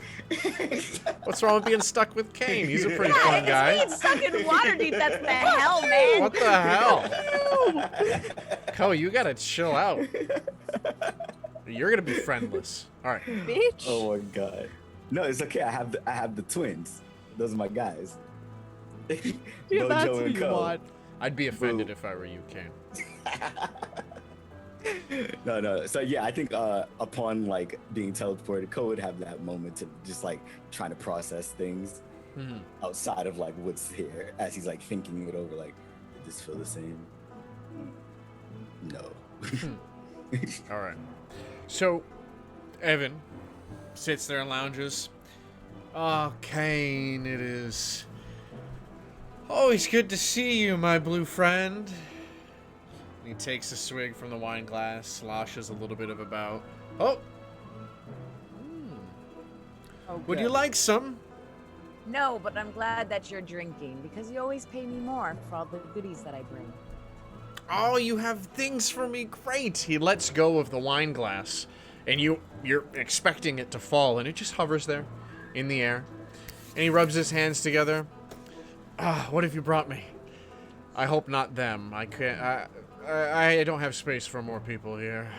What's wrong with being stuck with Cain? He's a pretty Yeah, fun guy. it's being stuck in Waterdeep. That's the hell, man. What the hell? Ko, you gotta chill out. You're gonna be friendless. All right. Bitch. Oh my god. No, it's okay. I have the twins. Those are my guys. Yeah, that's Dojo what and you Co. want. I'd be offended if I were you, Cain. No. So yeah, I think upon like being teleported, Ko would have that moment to just like trying to process things outside of like what's here, as he's like thinking it over. Like, did this feel the same? No. All right. So, Evan sits there and lounges. Oh, Cain, it is always good to see you, my blue friend. And he takes a swig from the wine glass, sloshes a little bit of a bout. Oh! Would you like some? No, but I'm glad that you're drinking because you always pay me more for all the goodies that I bring. Oh, you have things for me. Great. He lets go of the wine glass, and you're expecting it to fall, and it just hovers there in the air. And he rubs his hands together. Ah, what have you brought me? I hope not them. I can't. I don't have space for more people here.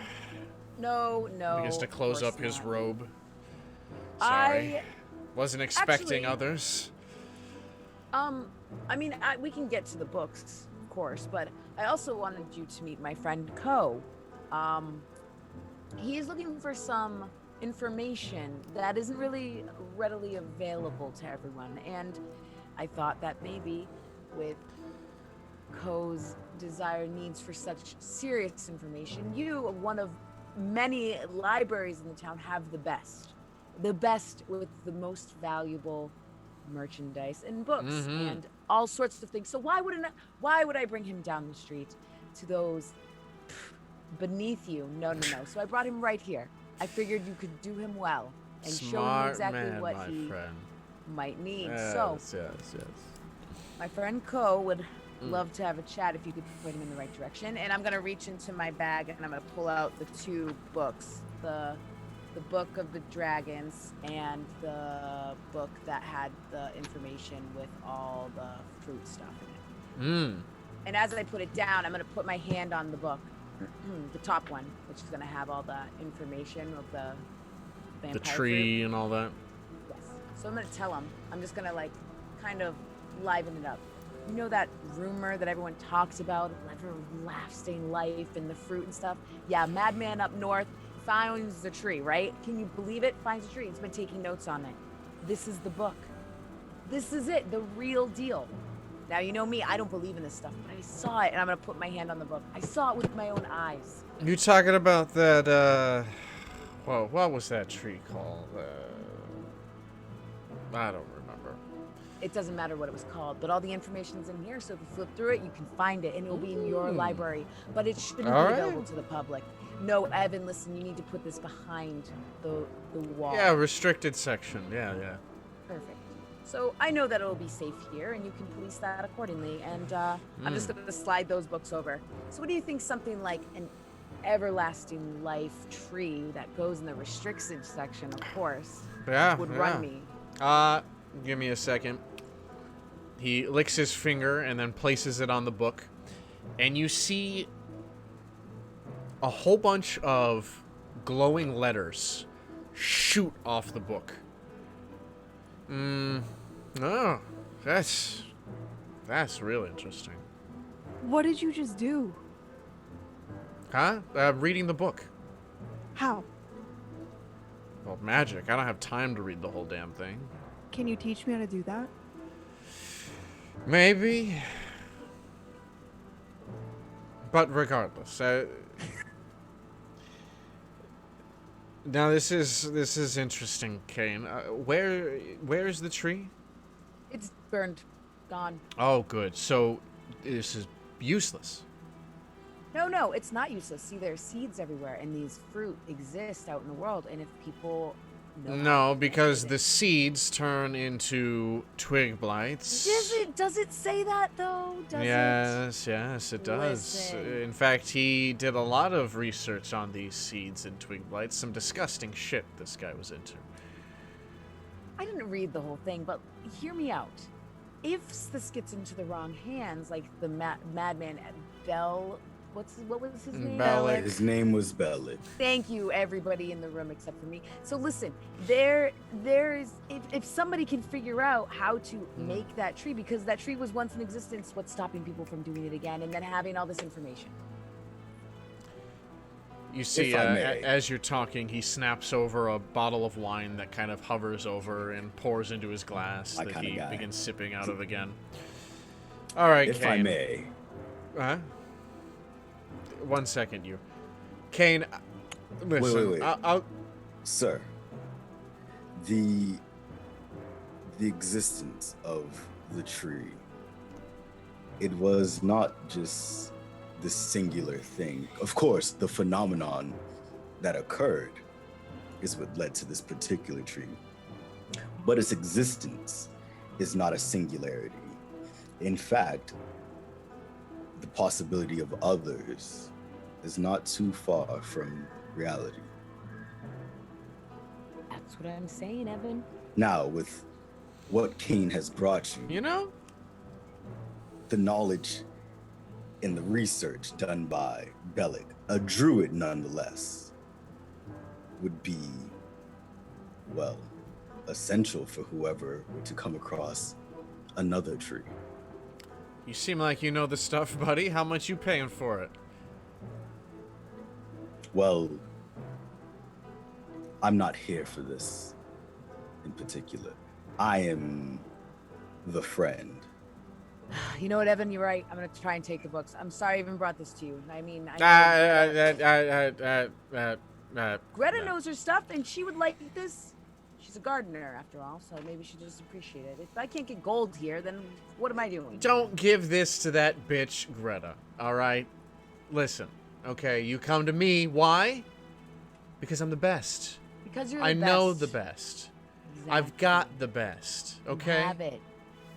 No. He begins to close of up course his not. robe. Sorry. Wasn't expecting Actually- others. I mean, we can get to the books, of course, but I also wanted you to meet my friend Ko. He is looking for some information that isn't really readily available to everyone, and I thought that maybe with Ko's desire needs for such serious information, you, one of many libraries in the town, have the best with the most valuable merchandise and books and all sorts of things. So why would I bring him down the street to those beneath you? No. So I brought him right here. I figured you could do him well and show him Smart exactly man, what my he friend. might need. Yes, So yes. my friend Ko would love to have a chat if you could point him in the right direction. And I'm gonna reach into my bag and I'm gonna pull out the two books, the Book of the Dragons and the book that had the information with all the fruit stuff in it. And as I put it down, I'm gonna put my hand on the book, the top one, which is gonna have all the information of the vampire The tree fruit. and all that. Yes. So I'm gonna tell him. I'm just gonna like kind of liven it up. You know that rumor that everyone talks about, everlasting life and the fruit and stuff? Yeah, madman up north finds the tree, right? Can you believe it? Finds a tree. He's been taking notes on it. This is the book. This is it, the real deal. Now, you know me, I don't believe in this stuff, but I saw it, and I'm gonna put my hand on the book. I saw it with my own eyes. You talking about that, well, what was that tree called? I don't remember. It doesn't matter what it was called, but all the information's in here, so if you flip through it, you can find it, and it'll be in your library. But it shouldn't All be right. available to the public. No, Evan, listen, you need to put this behind the wall. Yeah, restricted section. Yeah. Perfect. So I know that it'll be safe here, and you can police that accordingly. And I'm just going to slide those books over. So what do you think something like an everlasting life tree that goes in the restricted section, of course, Yeah. would run me? Give me a second. He licks his finger and then places it on the book. And you see a whole bunch of glowing letters shoot off the book. Oh, that's real interesting. What did you just do? Huh? Reading the book. How? Well, magic. I don't have time to read the whole damn thing. Can you teach me how to do that? Maybe. But regardless, now this is interesting, Cain. Where is the tree? It's burned. Gone. Oh, good. So this is useless. No, it's not useless. See, there's seeds everywhere, and these fruit exist out in the world, and if people know No, because the seeds turn into twig blights. Does it say that, though? Yes, it does. Listen. In fact, he did a lot of research on these seeds and twig blights. Some disgusting shit this guy was into. I didn't read the whole thing, but hear me out. If this gets into the wrong hands, like the madman Bell... What was his name? Bellic. His name was Bellic. Thank you, everybody in the room except for me. So listen, there's if somebody can figure out how to make that tree, because that tree was once in existence, what's stopping people from doing it again and then having all this information? You see, If I may. as you're talking, he snaps over a bottle of wine that kind of hovers over and pours into his glass My that kinda he guy. begins sipping out of again. All right, If Cain. I may, Huh? 1 second, you. Cain, listen. wait. I'll sir, the existence of the tree, it was not just this singular thing. Of course, the phenomenon that occurred is what led to this particular tree. But its existence is not a singularity. In fact, the possibility of others is not too far from reality. That's what I'm saying, Evan. Now, with what Cain has brought you, You know? the knowledge and the research done by Bellic, a druid nonetheless, would be, well, essential for whoever were to come across another tree. You seem like you know the stuff, buddy. How much you paying for it? Well, I'm not here for this in particular. I am the friend. You know what, Evan? You're right. I'm gonna try and take the books. I'm sorry I even brought this to you. I mean, Greta knows her stuff, and she would like this. She's a gardener, after all, so maybe she just appreciate it. If I can't get gold here, then what am I doing? Don't give this to that bitch, Greta. All right? Listen, okay, you come to me. Why? Because I'm the best. Because you're the I best. know the best. I've Exactly. got the best, You okay? have it,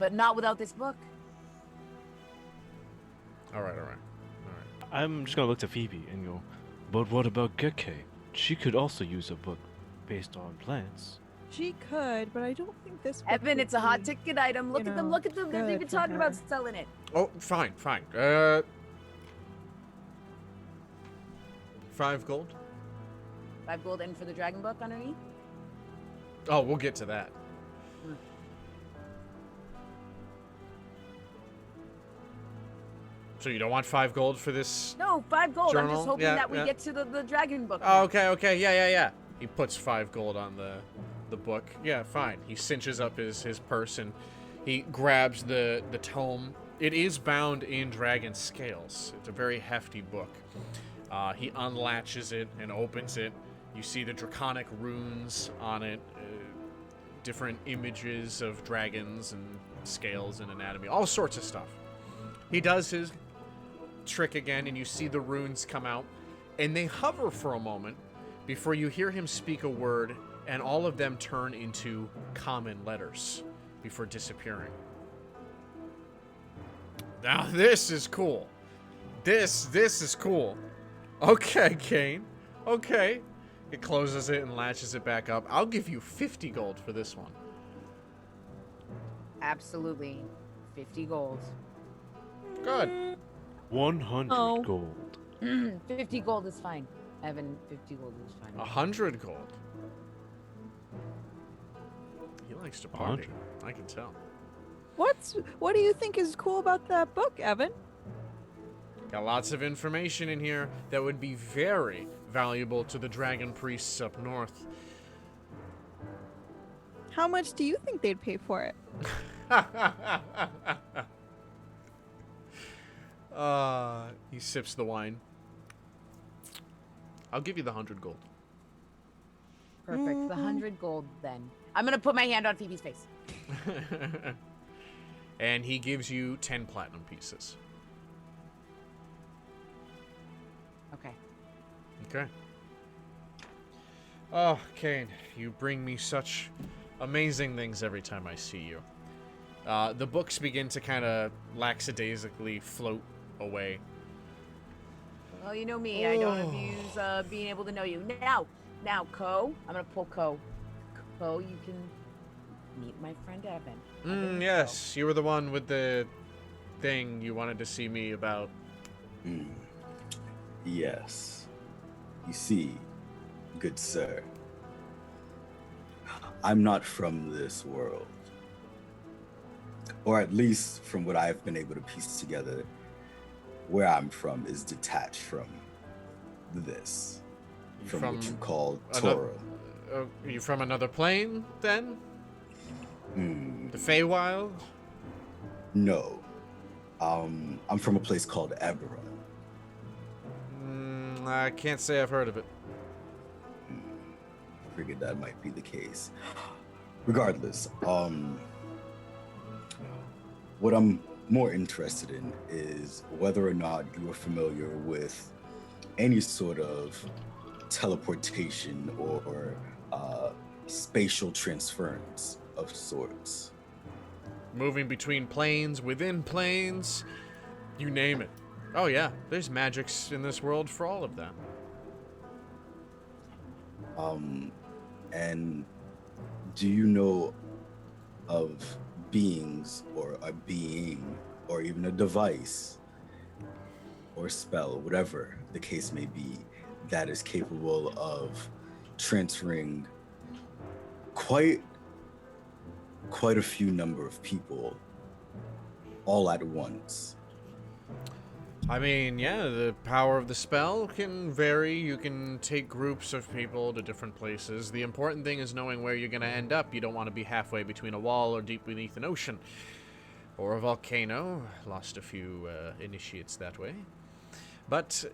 but not without this book. All right. I'm just gonna look to Phoebe and go, but what about Geke? She could also use a book based on plants. She could, but I don't think this. book Evan, would it's a hot be- ticket item. Look you at them. know, Look at them. They're good even for talking about her. selling it. Oh, fine. 5 gold? 5 gold in for the dragon book underneath. Oh, we'll get to that. So you don't want 5 gold for this? No, 5 gold. I'm Journal? just hoping Yeah, that we yeah. get to the dragon book. Oh, okay. Yeah. He puts 5 gold on the book. Yeah, fine. He cinches up his purse and he grabs the tome. It is bound in dragon scales. It's a very hefty book. He unlatches it and opens it. You see the draconic runes on it, different images of dragons and scales and anatomy, all sorts of stuff. He does his trick again, and you see the runes come out, and they hover for a moment before you hear him speak a word, and all of them turn into common letters before disappearing. Now this is cool. This is cool. Okay, Cain. Okay. It closes it and latches it back up. I'll give you 50 gold for this one. Absolutely. 50 gold. Good. 100 Oh. gold. 50 gold is fine. Evan, 50 gold is fine. 100 gold. He likes to party. 100. I can tell. What do you think is cool about that book, Evan? Got lots of information in here that would be very valuable to the dragon priests up north. How much do you think they'd pay for it? He sips the wine. I'll give you the 100 gold. Perfect. The 100 gold then. I'm gonna put my hand on Phoebe's face. And he gives you 10 platinum pieces. Okay. Okay. Oh, Cain, you bring me such amazing things every time I see you. The books begin to kind of lackadaisically float away. Well, you know me. I don't abuse being able to know you. Now, Ko. I'm gonna pull Ko. Ko, you can meet my friend Evan. Yes, you were the one with the thing you wanted to see me about. Yes. You see, good sir, I'm not from this world. Or at least from what I've been able to piece together, where I'm from is detached from this. From what you call Toro. Are you from another plane, then? The Feywild? No. I'm from a place called Eberron. I can't say I've heard of it. Figured that might be the case. Regardless, what I'm more interested in is whether or not you are familiar with any sort of teleportation or spatial transference of sorts. Moving between planes, within planes, you name it. Oh yeah, there's magics in this world for all of that. And do you know of beings or a being or even a device or spell, whatever the case may be, that is capable of transferring quite a few number of people all at once? I mean, yeah, the power of the spell can vary. You can take groups of people to different places. The important thing is knowing where you're going to end up. You don't want to be halfway between a wall or deep beneath an ocean. Or a volcano. Lost a few initiates that way. But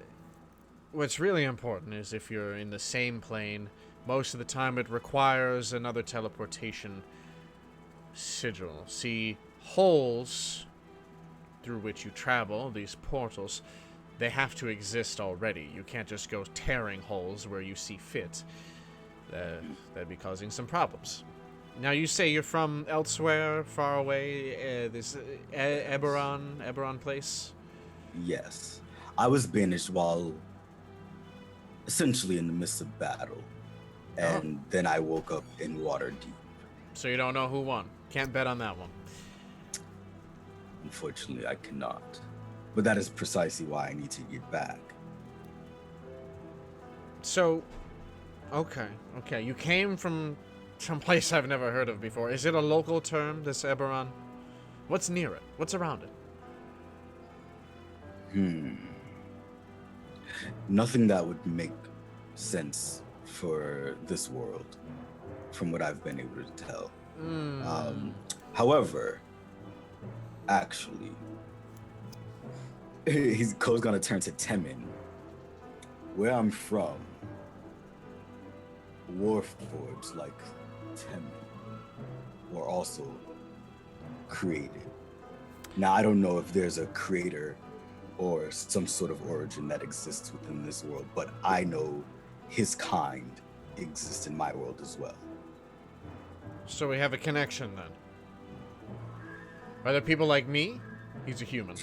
what's really important is if you're in the same plane, most of the time it requires another teleportation sigil. See, holes through which you travel, these portals, they have to exist already. You can't just go tearing holes where you see fit. That'd be causing some problems. Now, you say you're from elsewhere, far away, this Eberron place? Yes. I was banished while essentially in the midst of battle. And then I woke up in Waterdeep. So you don't know who won. Can't bet on that one. Unfortunately, I cannot. But that is precisely why I need to get back. So, okay. You came from some place I've never heard of before. Is it a local term, this Eberron? What's near it? What's around it? Nothing that would make sense for this world, from what I've been able to tell. However, actually, Ko's gonna turn to Temin. Where I'm from, warforged like Temin were also created. Now, I don't know if there's a creator or some sort of origin that exists within this world, but I know his kind exists in my world as well. So we have a connection then. Are there people like me? He's a human.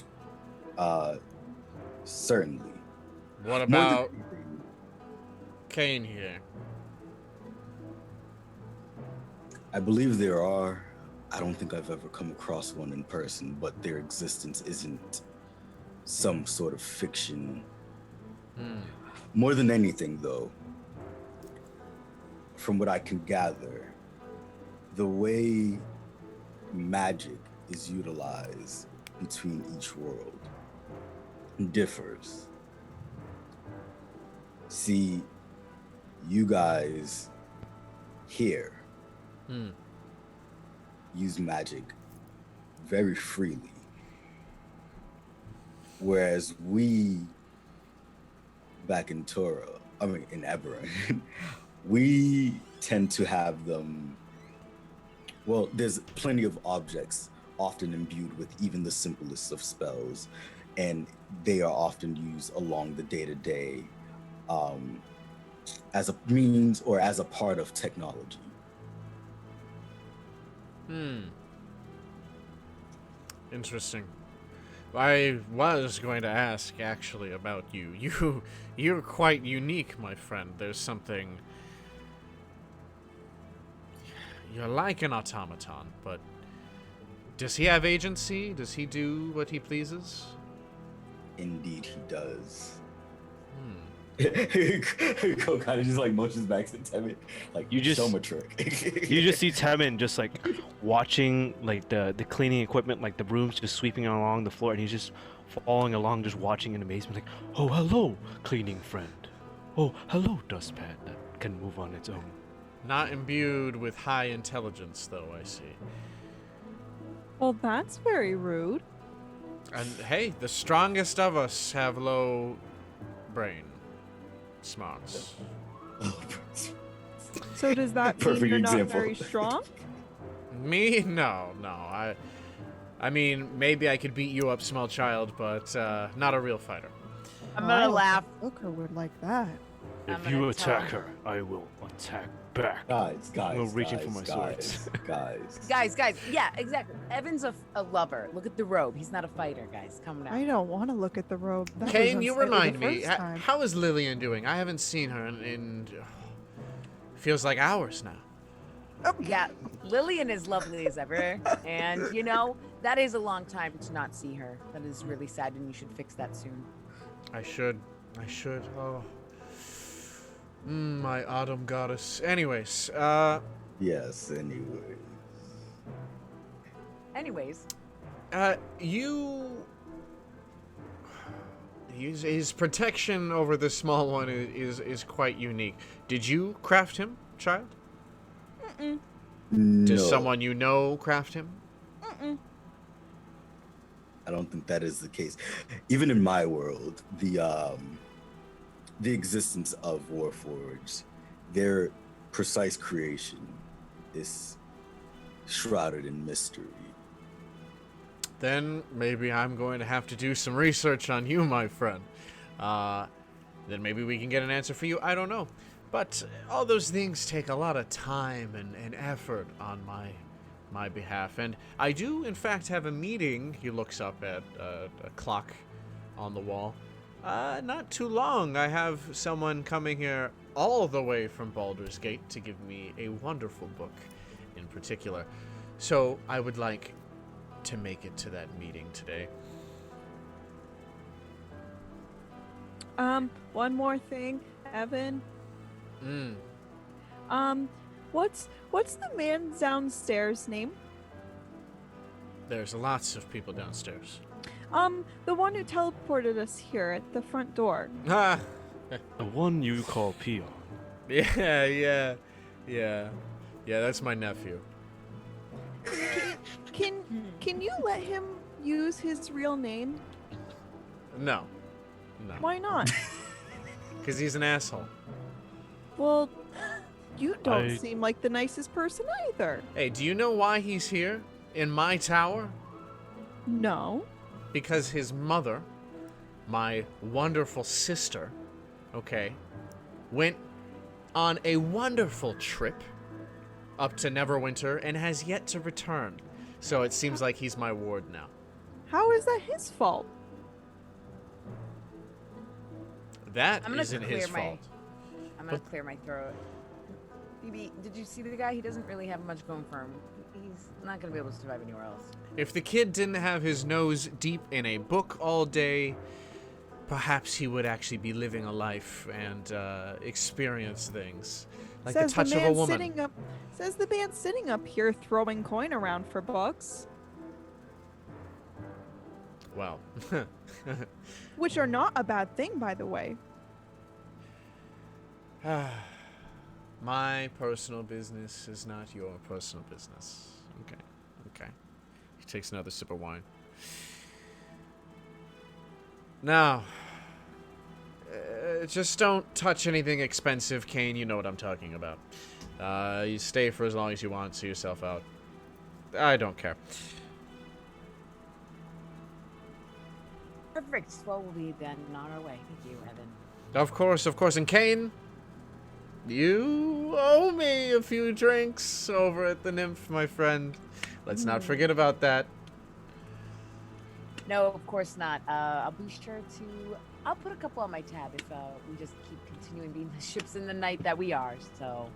Certainly. What about Cain here? I believe there are I don't think I've ever come across one in person, but their existence isn't some sort of fiction. More than anything, though, from what I can gather, the way magic is utilized between each world differs. See, you guys here use magic very freely, whereas we back in in Eberron, we tend to have them. Well, there's plenty of objects often imbued with even the simplest of spells, and they are often used along the day-to-day as a means or as a part of technology. Interesting. I was going to ask, actually, about you. You're quite unique, my friend. There's something... You're like an automaton, but... Does he have agency? Does he do what he pleases? Indeed, he does. Ko kind of just like motions back to Tevin, like You just- show him a trick. You just see Tevin just like watching like the cleaning equipment, like the brooms just sweeping along the floor, and he's just following along, just watching in amazement, like, oh, hello, cleaning friend. Oh, hello, dustpan that can move on its own. Not imbued with high intelligence, though, I see. Well, that's very rude. And hey, the strongest of us have low brain smarts. So does that mean Perfect you're not example. very strong? Me? No. I mean, maybe I could beat you up, small child, but not a real fighter. I'm gonna laugh. Booker would like that. I'm If gonna you tell attack him. her, I will attack back. guys, I'm reaching for my Guys, yeah, exactly. Evan's a lover. Look at the robe. He's not a fighter, guys. Come I on. don't want to look at the robe. That Kane, was you unsightly remind the me. first time. How is Lillian doing? I haven't seen her in feels like hours now. Yeah, Lillian is lovely as ever, and you know that is a long time to not see her. That is really sad, and you should fix that soon. I should. Oh. My autumn goddess. Anyways, Yes, anyway. Anyways, his protection over this small one is quite unique. Did you craft him, child? No, Does someone you know craft him? I don't think that is the case. Even in my world, the existence of Warforged, their precise creation is shrouded in mystery. Then maybe I'm going to have to do some research on you, my friend. Then maybe we can get an answer for you. I don't know. But all those things take a lot of time and effort on my behalf. And I do, in fact, have a meeting. He looks up at a clock on the wall. Not too long. I have someone coming here all the way from Baldur's Gate to give me a wonderful book in particular. So I would like to make it to that meeting today. One more thing, Evan. Mm. What's the man downstairs name? There's lots of people downstairs. The one who teleported us here at the front door. Ah, The one you call Peon. yeah. That's my nephew. Can you let him use his real name? No, Why not? because he's an asshole. Well, you don't I- seem like the nicest person either. Hey, do you know why he's here in my tower? No. Because his mother, my wonderful sister, okay, went on a wonderful trip up to Neverwinter and has yet to return. So it seems like he's my ward now. How is that his fault? That I'm gonna isn't clear his my- fault. I'm gonna clear my throat. BB, did you see the guy? He doesn't really have much going for him. he's not gonna be able to survive anywhere else. If the kid didn't have his nose deep in a book all day, perhaps he would actually be living a life and experience things. Like the touch of a woman. Says the man sitting up here throwing coin around for books. Well. Which are not a bad thing, by the way. My personal business is not your personal business. Okay. Okay. He takes another sip of wine. Now, just don't touch anything expensive, Cain. You know what I'm talking about. You stay for as long as you want, see yourself out. I don't care. Perfect. Well, we'll be then on our way. Thank you, Evan. Of course. And Cain, you owe me a few drinks over at the Nymph, my friend. Let's not forget about that. No, of course not. I'll be sure to. I'll put a couple on my tab if we just keep continuing being the ships in the night that we are. So.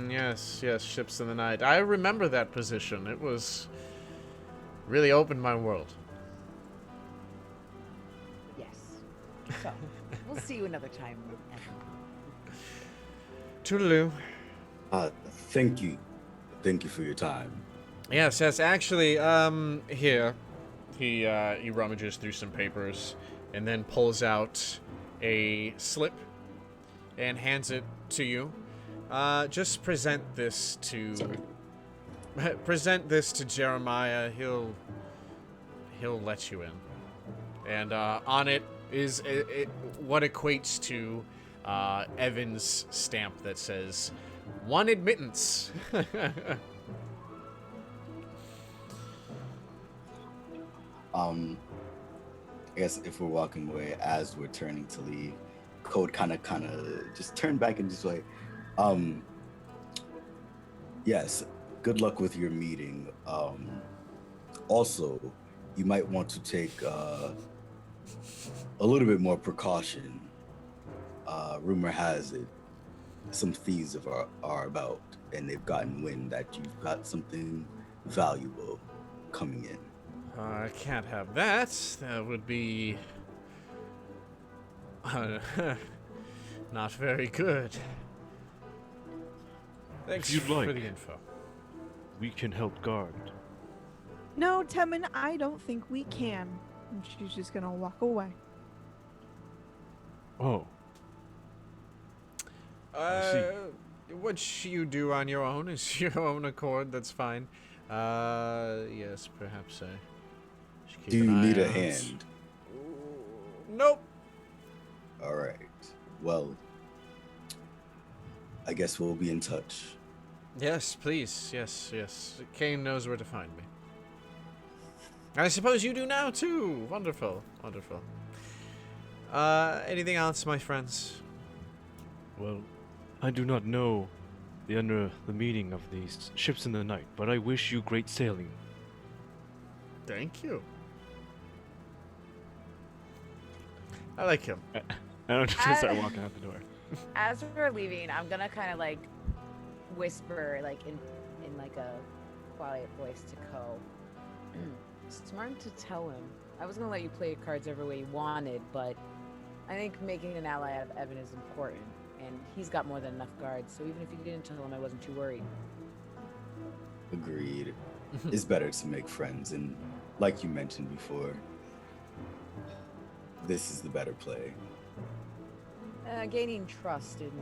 Yes, ships in the night. I remember that position. It was really opened my world. Yes. So we'll see you another time. Toodaloo. Thank you for your time. Yes. Actually, here. He rummages through some papers and then pulls out a slip and hands it to you. Just present this to Jeremiah. He'll let you in. And on it is what equates to Evan's stamp that says "one admittance." I guess if we're walking away, as we're turning to leave, Code kind of just turned back and just like, yes, good luck with your meeting. Also, you might want to take a little bit more precaution. Rumor has it some thieves are about, and they've gotten wind that you've got something valuable coming in. I can't have that. That would be not very good. Thanks If you'd for like, the info. we can help guard. No, Temin, I don't think we can. And she's just gonna walk away. Oh, What you do on your own is your own accord. That's fine. Yes, perhaps I should keep Do you an eye need a out. hand? Nope. All right. Well, I guess we'll be in touch. Yes, please. Yes. Cain knows where to find me. I suppose you do now, too. Wonderful. Anything else, my friends? well, I do not know the meaning of these ships in the night, but I wish you great sailing. Thank you. I like him. And I'm just gonna start walking out the door. As we're leaving, I'm gonna kind of like whisper, like in like a quiet voice to Ko. Smart to tell him. I was gonna let you play your cards every way you wanted, but I think making an ally out of Evan is important, and he's got more than enough guards. So even if you didn't tell him, I wasn't too worried. Agreed. It's better to make friends, and like you mentioned before, this is the better play. Gaining trust in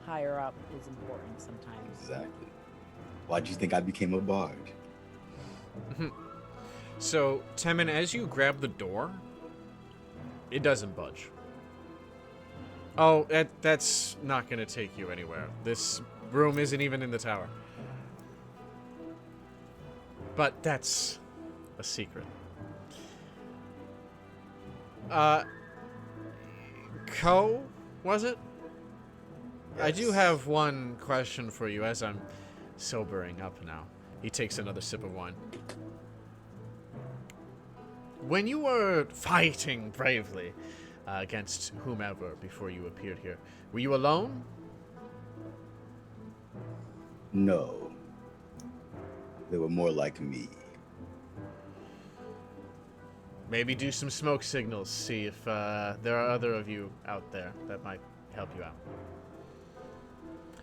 higher up is important sometimes. Exactly. Why'd you think I became a bard? So, Temin, as you grab the door, it doesn't budge. Oh, that's not going to take you anywhere. This room isn't even in the tower. But that's a secret. Ko, was it? I do Yes. have one question for you as I'm sobering up now. He takes another sip of wine. When you were fighting bravely against whomever before you appeared here, were you alone? No. They were more like me. Maybe do some smoke signals, see if there are other of you out there that might help you out.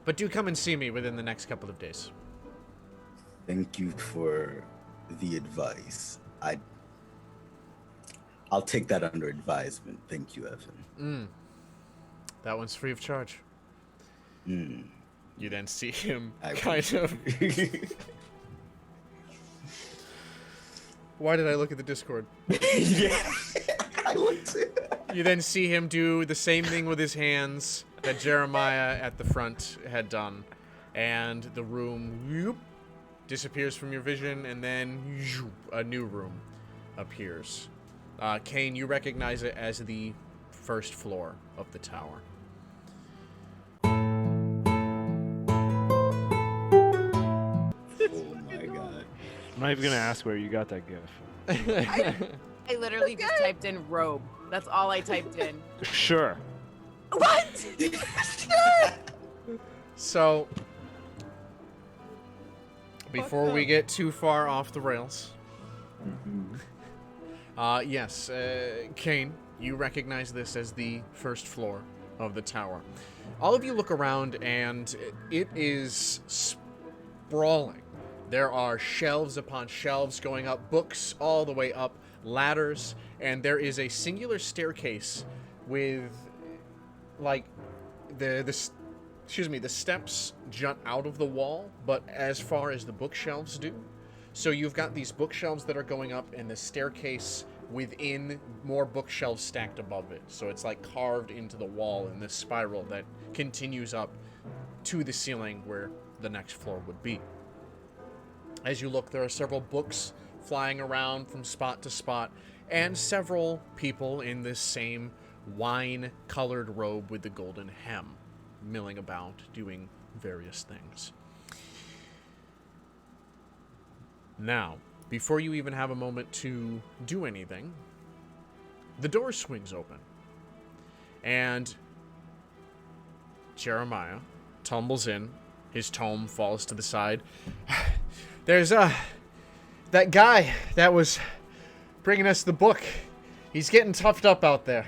But do come and see me within the next couple of days. Thank you for the advice. I'll take that under advisement. Thank you, Evan. That one's free of charge. You then see him I kind of... Why did I look at the Discord? Yeah, I looked. You then see him do the same thing with his hands that Jeremiah at the front had done. And the room disappears from your vision, and then a new room appears. Cain, you recognize it as the first floor of the tower. Oh my god. I'm not even gonna ask where you got that gift. I literally just typed in robe. That's all I typed in. Sure. What? So, before we get too far off the rails, yes, Cain, you recognize this as the first floor of the tower. All of you look around, and it is sprawling. There are shelves upon shelves going up, books all the way up, ladders, and there is a singular staircase with, like, the steps jut out of the wall, but as far as the bookshelves do. So you've got these bookshelves that are going up, and the staircase within more bookshelves stacked above it. So it's like carved into the wall in this spiral that continues up to the ceiling where the next floor would be. As you look, there are several books flying around from spot to spot, and several people in this same wine-colored robe with the golden hem, milling about, doing various things. Now, before you even have a moment to do anything, the door swings open, and Jeremiah tumbles in. His tome falls to the side. There's that guy that was bringing us the book. He's getting toughed up out there.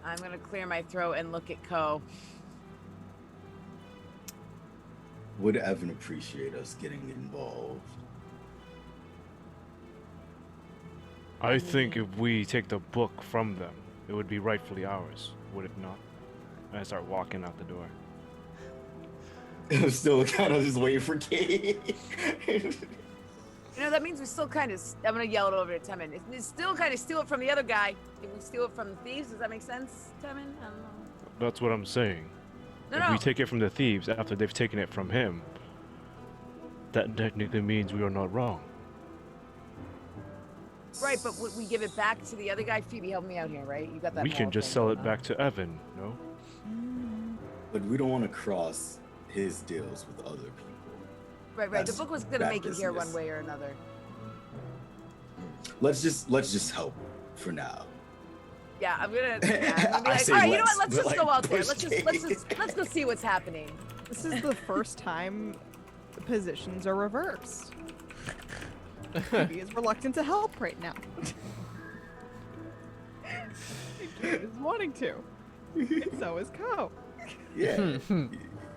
I'm gonna clear my throat and look at Ko. Would Evan appreciate us getting involved? I think if we take the book from them, it would be rightfully ours, would it not? And I start walking out the door. I'm still kind of just waiting for Cain. You know, that means we still kind of... I'm gonna yell it over to Temin. It's still kind of steal it from the other guy. If we steal it from the thieves, does that make sense, Temin? I don't know. That's what I'm saying. If we take it from the thieves after they've taken it from him, that technically means we are not wrong. Right, but would we give it back to the other guy? Phoebe, help me out here, right? You got that. We can just sell it back to Evan, no? But we don't want to cross his deals with other people. Right. That's the book was gonna bad make it here one business. way or another. Let's just help for now. Yeah, I'm gonna be I like, say all right, you know what? let's, Let's but, just go like, out there. push Let's go see what's happening. This is the first time the positions are reversed. Phoebe is reluctant to help right now. Kate is wanting to. And so is Ko. Yeah.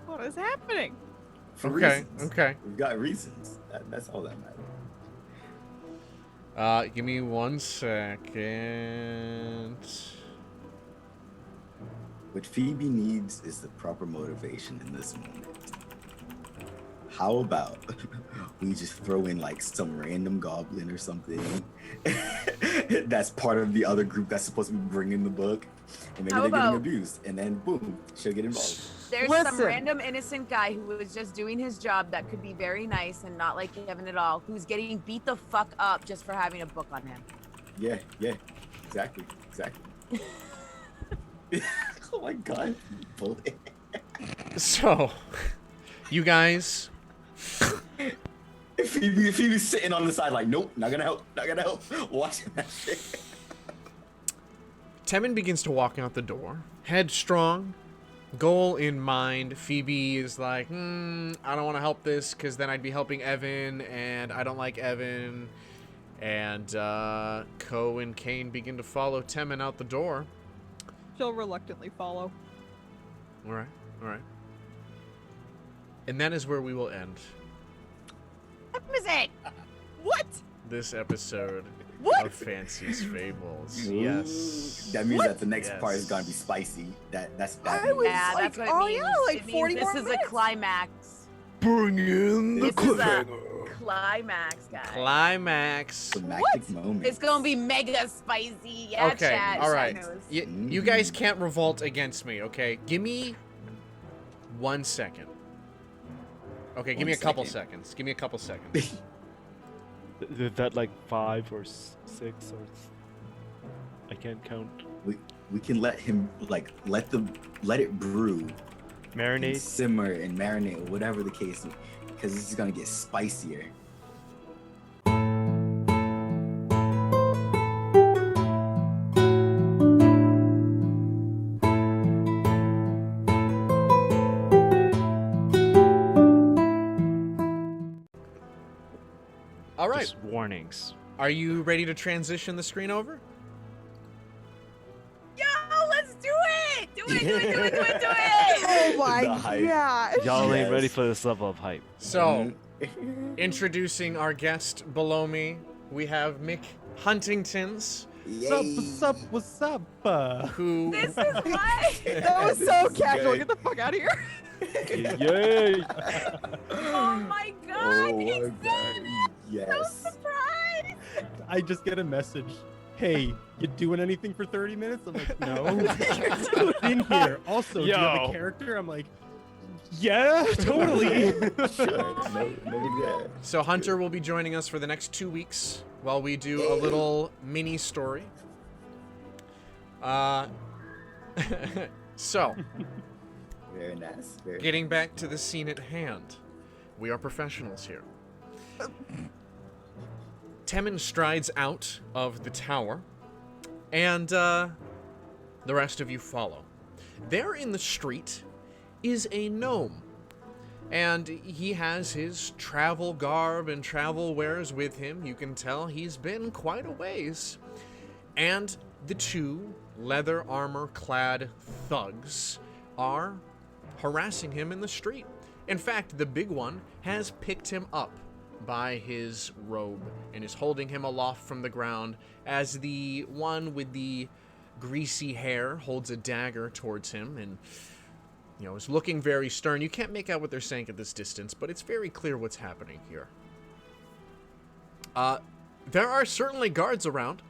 What is happening? For Okay, reasons. okay. We've got reasons. That's all that matters. Give me 1 second. What Phoebe needs is the proper motivation in this moment. How about we just throw in like some random goblin or something that's part of the other group that's supposed to be bringing the book, and maybe How they're getting about- abused, and then boom, she'll get involved. There's Listen. some random innocent guy who was just doing his job that could be very nice and not like Kevin at all, who's getting beat the fuck up just for having a book on him. Yeah, exactly. Oh my god, bully. So, you guys... Phoebe's sitting on the side like, nope, not gonna help, watching that shit. Temin begins to walk out the door, headstrong, goal in mind. Phoebe is like, I don't want to help this because then I'd be helping Evan, and I don't like Evan. And Ko and Cain begin to follow Temin out the door. She'll reluctantly follow. All right. And that is where we will end Music. What? this episode What? of Fancie's Fables. Ooh, Yes. That means What? that the next Yes. part is gonna be spicy. That's I that. was Yeah, like, that's what it oh means. yeah, like It means 40 this more is minutes. a climax. Bring in This is a climax, guys. climax. climactic moment. It's gonna be mega spicy. Yeah, Okay, chat. all Chat right. knows. You guys can't revolt against me, okay? Give me 1 second. Okay, give 1 me a couple second. seconds. Give me a couple seconds. Is that like 5 or 6 or? I can't count. We can let him like let it brew, and Marinade. simmer and marinate, or whatever the case, because this is gonna get spicier. All right. Just warnings. Are you ready to transition the screen over? Yo, let's do it! Do it! Oh my The hype. god. Y'all ain't ready Yes. for this level of hype. So, introducing our guest below me, we have Mick Huntingtons, Yay. What's up? who This is what? That was so casual. Get the fuck out of here. Yay! Oh my god! Oh my He's god. Yes. surprised! I just get a message. Hey, you doing anything for 30 minutes? I'm like, no. You're in here. Also, do you have Yo. a character? I'm like, yeah, totally. Sure. No, yeah. So Hunter will be joining us for the next 2 weeks while we do a little mini story. So, Very nice. Very getting back to the scene at hand, we are professionals here. Temin strides out of the tower, and the rest of you follow. There in the street is a gnome, and he has his travel garb and travel wares with him. You can tell he's been quite a ways. And the two leather armor clad thugs are harassing him in the street. In fact, the big one has picked him up by his robe and is holding him aloft from the ground as the one with the greasy hair holds a dagger towards him and, is looking very stern. You can't make out what they're saying at this distance, but it's very clear what's happening here. There are certainly guards around.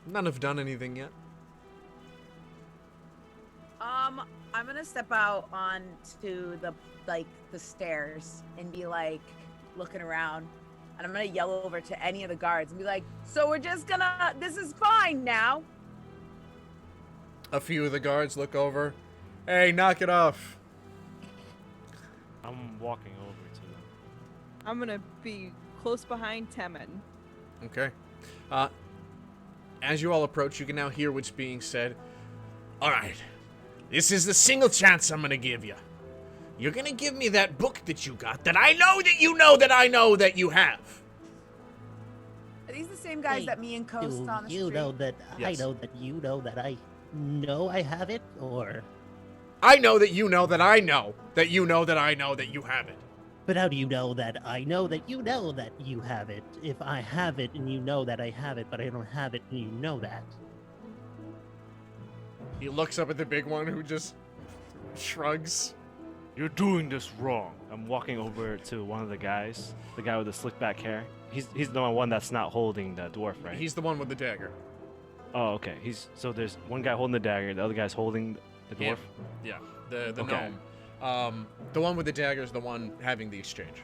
None have done anything yet. I'm gonna step out onto the stairs and be like looking around, and I'm gonna yell over to any of the guards and be like, "So we're just gonna. This is fine now." A few of the guards look over. Hey, knock it off. I'm walking over to them. I'm gonna be close behind Temin. Okay. As you all approach, you can now hear what's being said. All right. This is the single chance I'm gonna give you. You're gonna give me that book that you got that I know that you know that I know that you have. Are these the same guys Hey, that me and Coast Do on the you street? know that Yes. I know that you know that I know I have it, or? I know that you know that I know that you know that I know that you have it. But how do you know that I know that you know that you have it? If I have it and you know that I have it, but I don't have it and you know that. He looks up at the big one who just shrugs. You're doing this wrong. I'm walking over to one of the guys, the guy with the slick back hair. He's the one that's not holding the dwarf, right? He's the one with the dagger. Oh, okay. So there's one guy holding the dagger, the other guy's holding the dwarf. Him. Yeah, the Okay. gnome. The one with the dagger is the one having the exchange.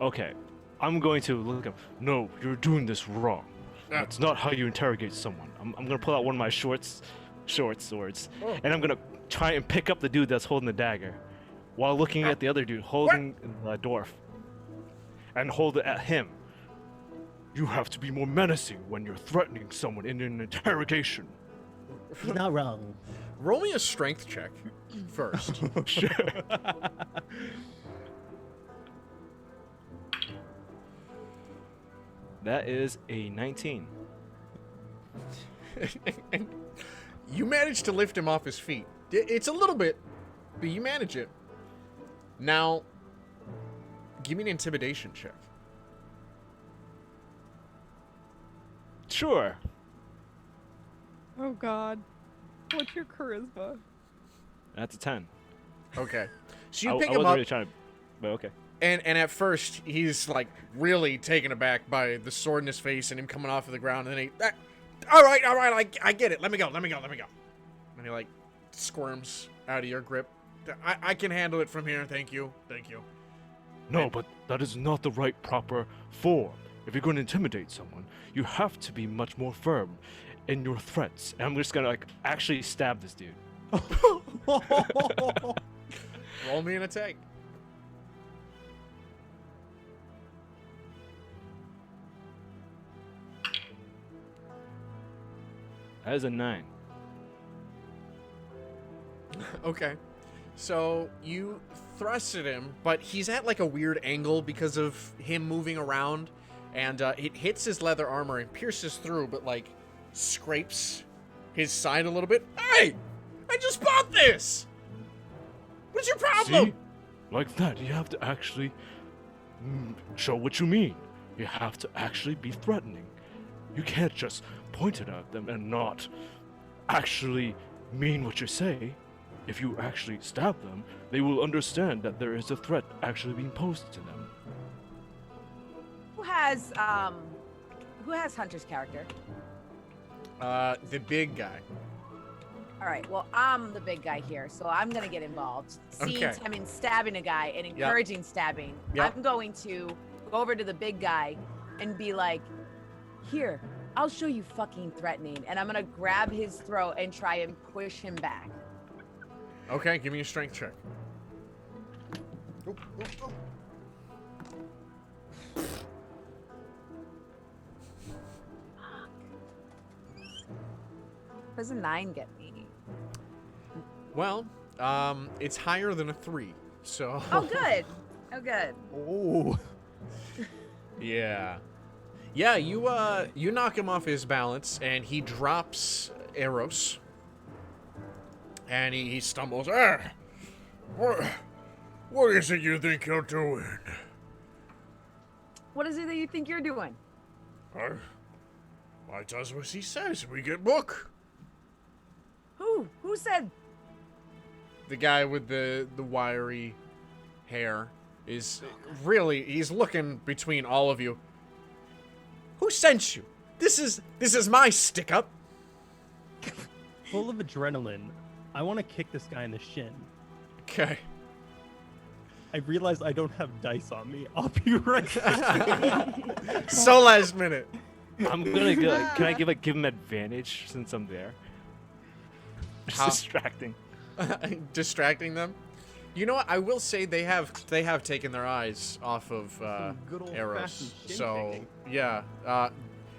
Okay. I'm going to look up. No, you're doing this wrong. That's not how you interrogate someone. I'm gonna pull out one of my short swords, and I'm gonna try and pick up the dude that's holding the dagger, while looking at the other dude holding the dwarf, and hold it at him. You have to be more menacing when you're threatening someone in an interrogation. He's not wrong. Roll me a strength check first. Sure. That is a 19. You manage to lift him off his feet. It's a little bit, but you manage it. Now, give me an intimidation check. Sure. Oh God. What's your charisma? That's a 10. Okay. So you I pick him wasn't up, really trying to, but okay. and at first, he's, like, really taken aback by the sword in his face and him coming off of the ground, and then he... all right, I get it. Let me go. And he, like, squirms out of your grip. I can handle it from here. Thank you. No, but that is not the right proper form. If you're going to intimidate someone, you have to be much more firm in your threats. And I'm just going to, like, actually stab this dude. Roll me an attack. That is a 9. Okay. So you thrust at him, but he's at like a weird angle because of him moving around, and it hits his leather armor and pierces through, but like scrapes his side a little bit. Hey! I just bought this! What's your problem? See? Like that, you have to actually show what you mean. You have to actually be threatening. You can't just point it at them and not actually mean what you say. If you actually stab them, they will understand that there is a threat actually being posed to them. Who has Hunter's character? The big guy. All right. Well, I'm the big guy here, so I'm gonna get involved. Seeing Okay. him stabbing a guy and encouraging stabbing, Yep. I'm going to go over to the big guy and be like, "Here, I'll show you fucking threatening," and I'm gonna grab his throat and try and push him back. Okay, give me a strength check. What does a 9 get me? Well, it's higher than a 3, so... Oh, good. Oh, good. Oh. Yeah. Yeah, you knock him off his balance, and he drops Eros. And he stumbles. What is it you think you're doing? What is it that you think you're doing? I does what he says. We get book. Who? Who said? The guy with the wiry hair is really, he's looking between all of you. Who sent you? This is my stick up. Full of adrenaline, I want to kick this guy in the shin. Okay. I realize I don't have dice on me. I'll be right back. So last minute. I'm gonna go. Can I give him advantage since I'm there? Just How- distracting. Distracting them. You know what? I will say they have taken their eyes off of Some good old-fashioned Eros. shin So kicking. yeah,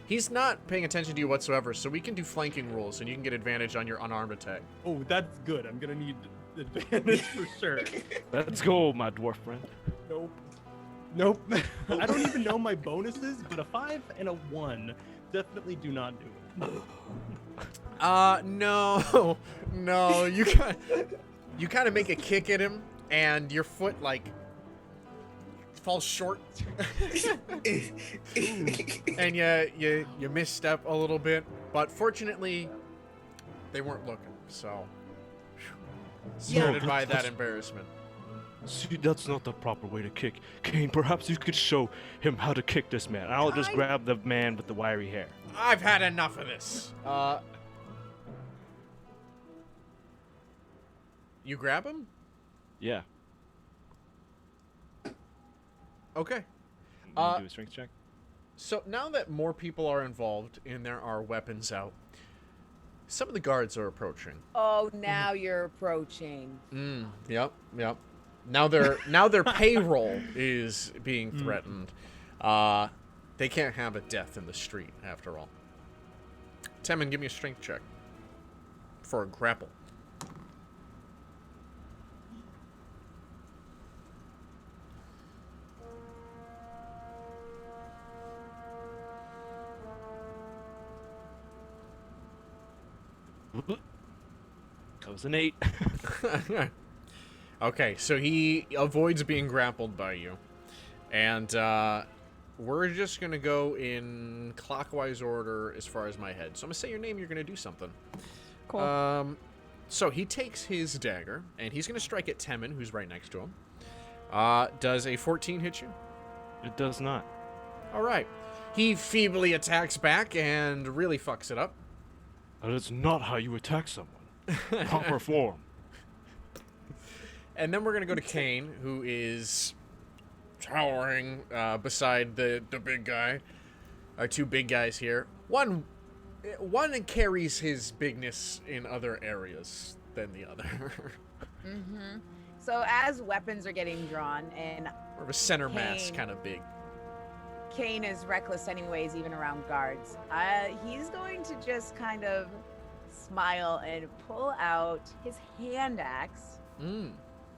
he's not paying attention to you whatsoever. So we can do flanking rules, and you can get advantage on your unarmed attack. Oh, that's good. I'm gonna need advantage for sure. Let's go, my dwarf friend. Nope. Nope. I don't even know my bonuses, but a 5 and a 1 definitely do not do it. No, no. You kind of make a kick at him, and your foot like falls short, and you misstep a little bit. But fortunately, they weren't looking, so surrounded by that embarrassment. See, that's not the proper way to kick. Cain, perhaps you could show him how to kick this man. I'll just grab the man with the wiry hair. I've had enough of this. You grab him? Yeah. Okay. You wanna do a strength check? So now that more people are involved and there are weapons out, some of the guards are approaching. Oh, now you're approaching. Yep. Now their payroll is being threatened. They can't have a death in the street after all. Temin, give me a strength check for a grapple. That was an 8. Okay, so he avoids being grappled by you. And we're just going to go in clockwise order as far as my head. So I'm going to say your name, you're going to do something. Cool. So he takes his dagger, and he's going to strike at Temin, who's right next to him. Does a 14 hit you? It does not. All right. He feebly attacks back and really fucks it up. That is not how you attack someone. Proper form. And then we're going to go to Cain, who is towering beside the big guy. Our two big guys here. One carries his bigness in other areas than the other. Mm-hmm. So as weapons are getting drawn, and More of a center mass Cain. kind of big. Cain is reckless anyways, even around guards. He's going to just kind of smile and pull out his hand axe. The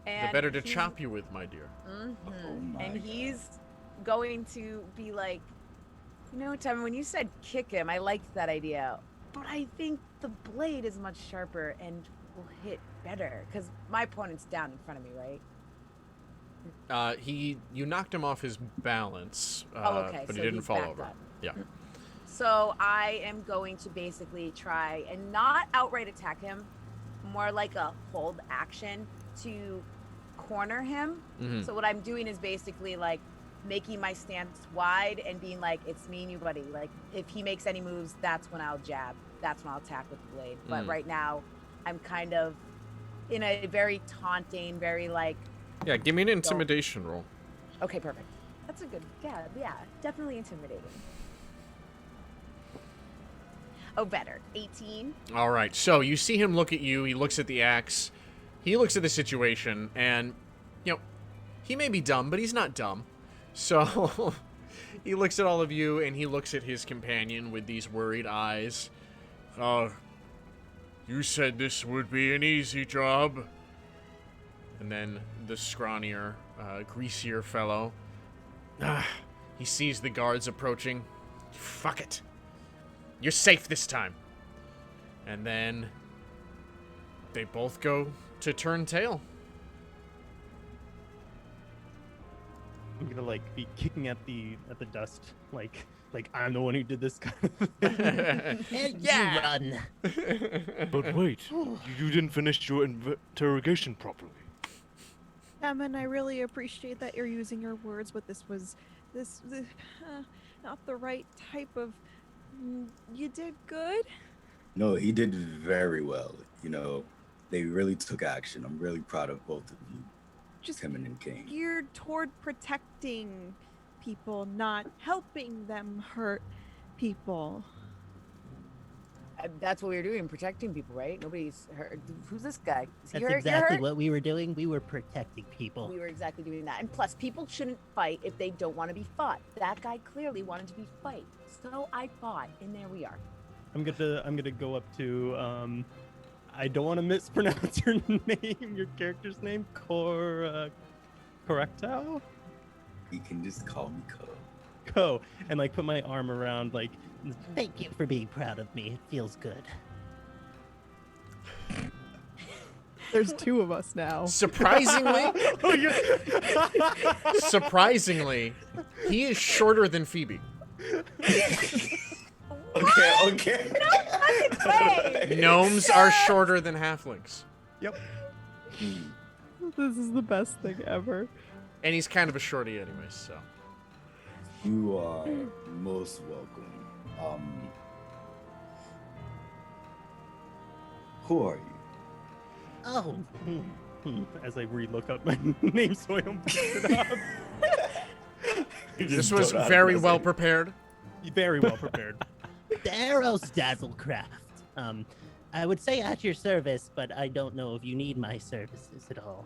And better to he's- chop you with, my dear. Mhm. Oh my And God. he's going to be like, you know, Tim, when you said kick him, I liked that idea. But I think the blade is much sharper and will hit better. Because my opponent's down in front of me, right? You knocked him off his balance, Okay, but so he didn't he's fall backed over. up. Yeah. So I am going to basically try and not outright attack him, more like a hold action to corner him. Mhm. So what I'm doing is basically like making my stance wide and being like, it's me and you, buddy. Like if he makes any moves, that's when I'll jab. That's when I'll attack with the blade. But right now, I'm kind of in a very taunting, very like, Yeah, give me an intimidation roll. okay, perfect. That's a good, yeah, definitely intimidating. Oh, better. 18. All right, so you see him look at you. He looks at the axe. He looks at the situation, and, you know, he may be dumb, but he's not dumb. So he looks at all of you, and he looks at his companion with these worried eyes. You said this would be an easy job. And then the scrawnier, greasier fellow. He sees the guards approaching. Fuck it. You're safe this time. And then they both go to turn tail. I'm gonna like be kicking at the dust, like I'm the one who did this kind of thing. And Yeah. you run. But wait, you didn't finish your interrogation properly. Emin, I really appreciate that you're using your words, but this was not the right type of. You did good. No, he did very well. You know, they really took action. I'm really proud of both of you, Just Tim and Cain. geared toward protecting people, not helping them hurt people. That's what we were doing, protecting people, right? Nobody's hurt. Who's this guy? Is he That's hurt? You're exactly hurt? what we were doing. We were protecting people. We were exactly doing that. And plus, people shouldn't fight if they don't want to be fought. That guy clearly wanted to be fight. So I fought, and there we are. I'm gonna go up to I don't want to mispronounce your name, your character's name, Correcto? He can just call me Co. Ko, and like put my arm around like Thank you for being proud of me. It feels good. There's two of us now. Surprisingly, surprisingly, he is shorter than Phoebe. Okay. Hey! Gnomes are shorter than halflings. Yep. This is the best thing ever. And he's kind of a shorty anyway, so. You are most welcome. Who are you? Oh, As I re-look up my name so I don't mess it up. This was very well prepared. Very well prepared. Darrow's Dazzlecraft. I would say at your service, but I don't know if you need my services at all.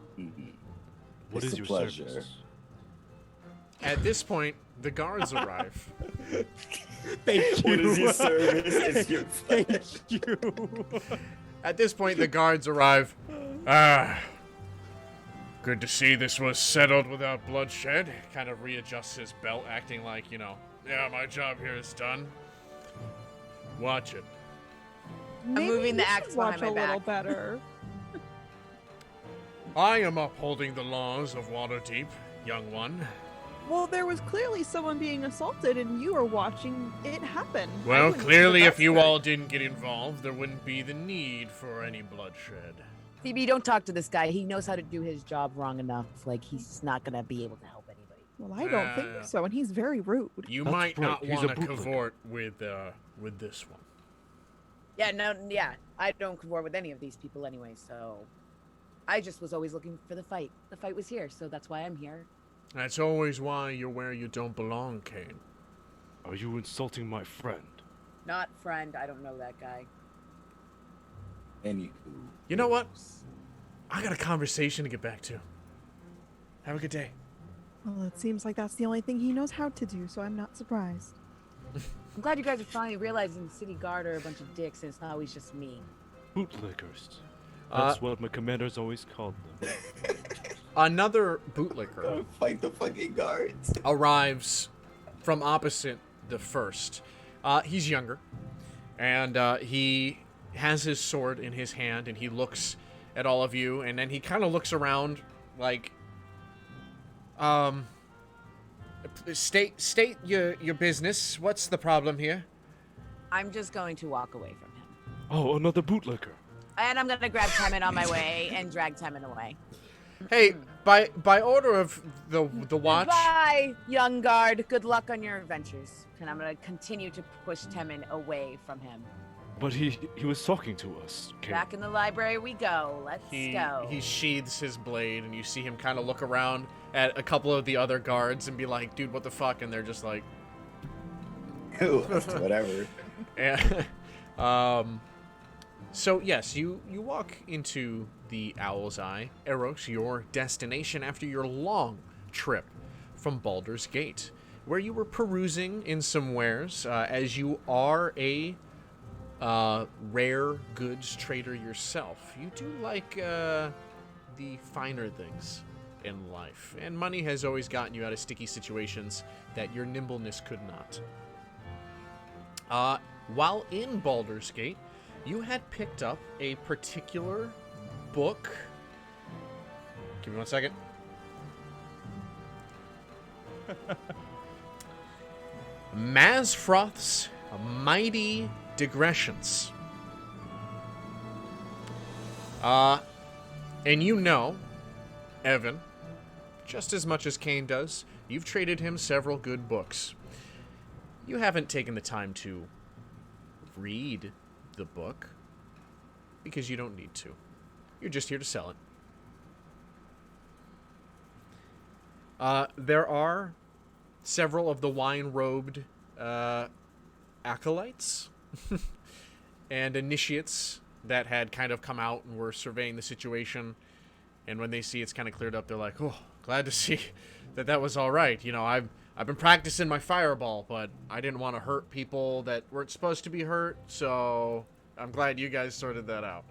What It's is a your pleasure. service? At this point, the guards arrive. Thank you. What is your service? It's your Thank you. At this point, the guards arrive. Good to see this was settled without bloodshed. Kind of readjusts his belt, acting like, yeah, my job here is done. Watch it. Maybe moving the you axe should watch behind my a little back. better. I am upholding the laws of Waterdeep, young one. Well, there was clearly someone being assaulted, and you were watching it happen. I Well, wouldn't clearly, put if that you straight. all didn't get involved, there wouldn't be the need for any bloodshed. Phoebe, don't talk to this guy. He knows how to do his job wrong enough. Like, he's not gonna be able to help anybody. Well, I don't think so, and he's very rude. You That's might right, not he's a want to bootlicker. cavort with this one. Yeah, no, yeah. I don't cavort with any of these people anyway, so... I just was always looking for the fight. The fight was here, so that's why I'm here. That's always why you're where you don't belong, Cain. Are you insulting my friend? Not friend, I don't know that guy. Anywho. You know what? I got a conversation to get back to. Have a good day. Well, it seems like that's the only thing he knows how to do, so I'm not surprised. I'm glad you guys are finally realizing the city guard are a bunch of dicks and it's not always just me. Bootlickers. That's what my commanders always called them. Another bootlicker Fight the fucking guards. arrives from opposite the first. He's younger, and he has his sword in his hand, and he looks at all of you, and then he kind of looks around like, state your business. What's the problem here? I'm just going to walk away from him. Oh, another bootlicker. And I'm gonna grab Temin on my way and drag Temin away. Hey, by order of the watch. Bye, young guard. Good luck on your adventures. And I'm gonna continue to push Temin away from him. But he was talking to us. Cain. Back in the library we go. Let's go. He sheathes his blade, and you see him kind of look around at a couple of the other guards and be like, "Dude, what the fuck?" And they're just like, Whatever. and, So yes, you walk into the Owl's Eye, Eros, your destination after your long trip from Baldur's Gate, where you were perusing in some wares, as you are a rare goods trader yourself. You do like the finer things in life, and money has always gotten you out of sticky situations that your nimbleness could not. While in Baldur's Gate, you had picked up a particular book. Give me 1 second. Mazfroth's Mighty Digressions. And you know, Evan, just as much as Cain does, you've traded him several good books. You haven't taken the time to read the book because you don't need to. You're just here to sell it. There are several of the wine-robed acolytes and initiates that had kind of come out and were surveying the situation, and when they see it's kind of cleared up, they're like, "Oh, glad to see that was all right. You know, I've been practicing my fireball, but I didn't want to hurt people that weren't supposed to be hurt, so I'm glad you guys sorted that out."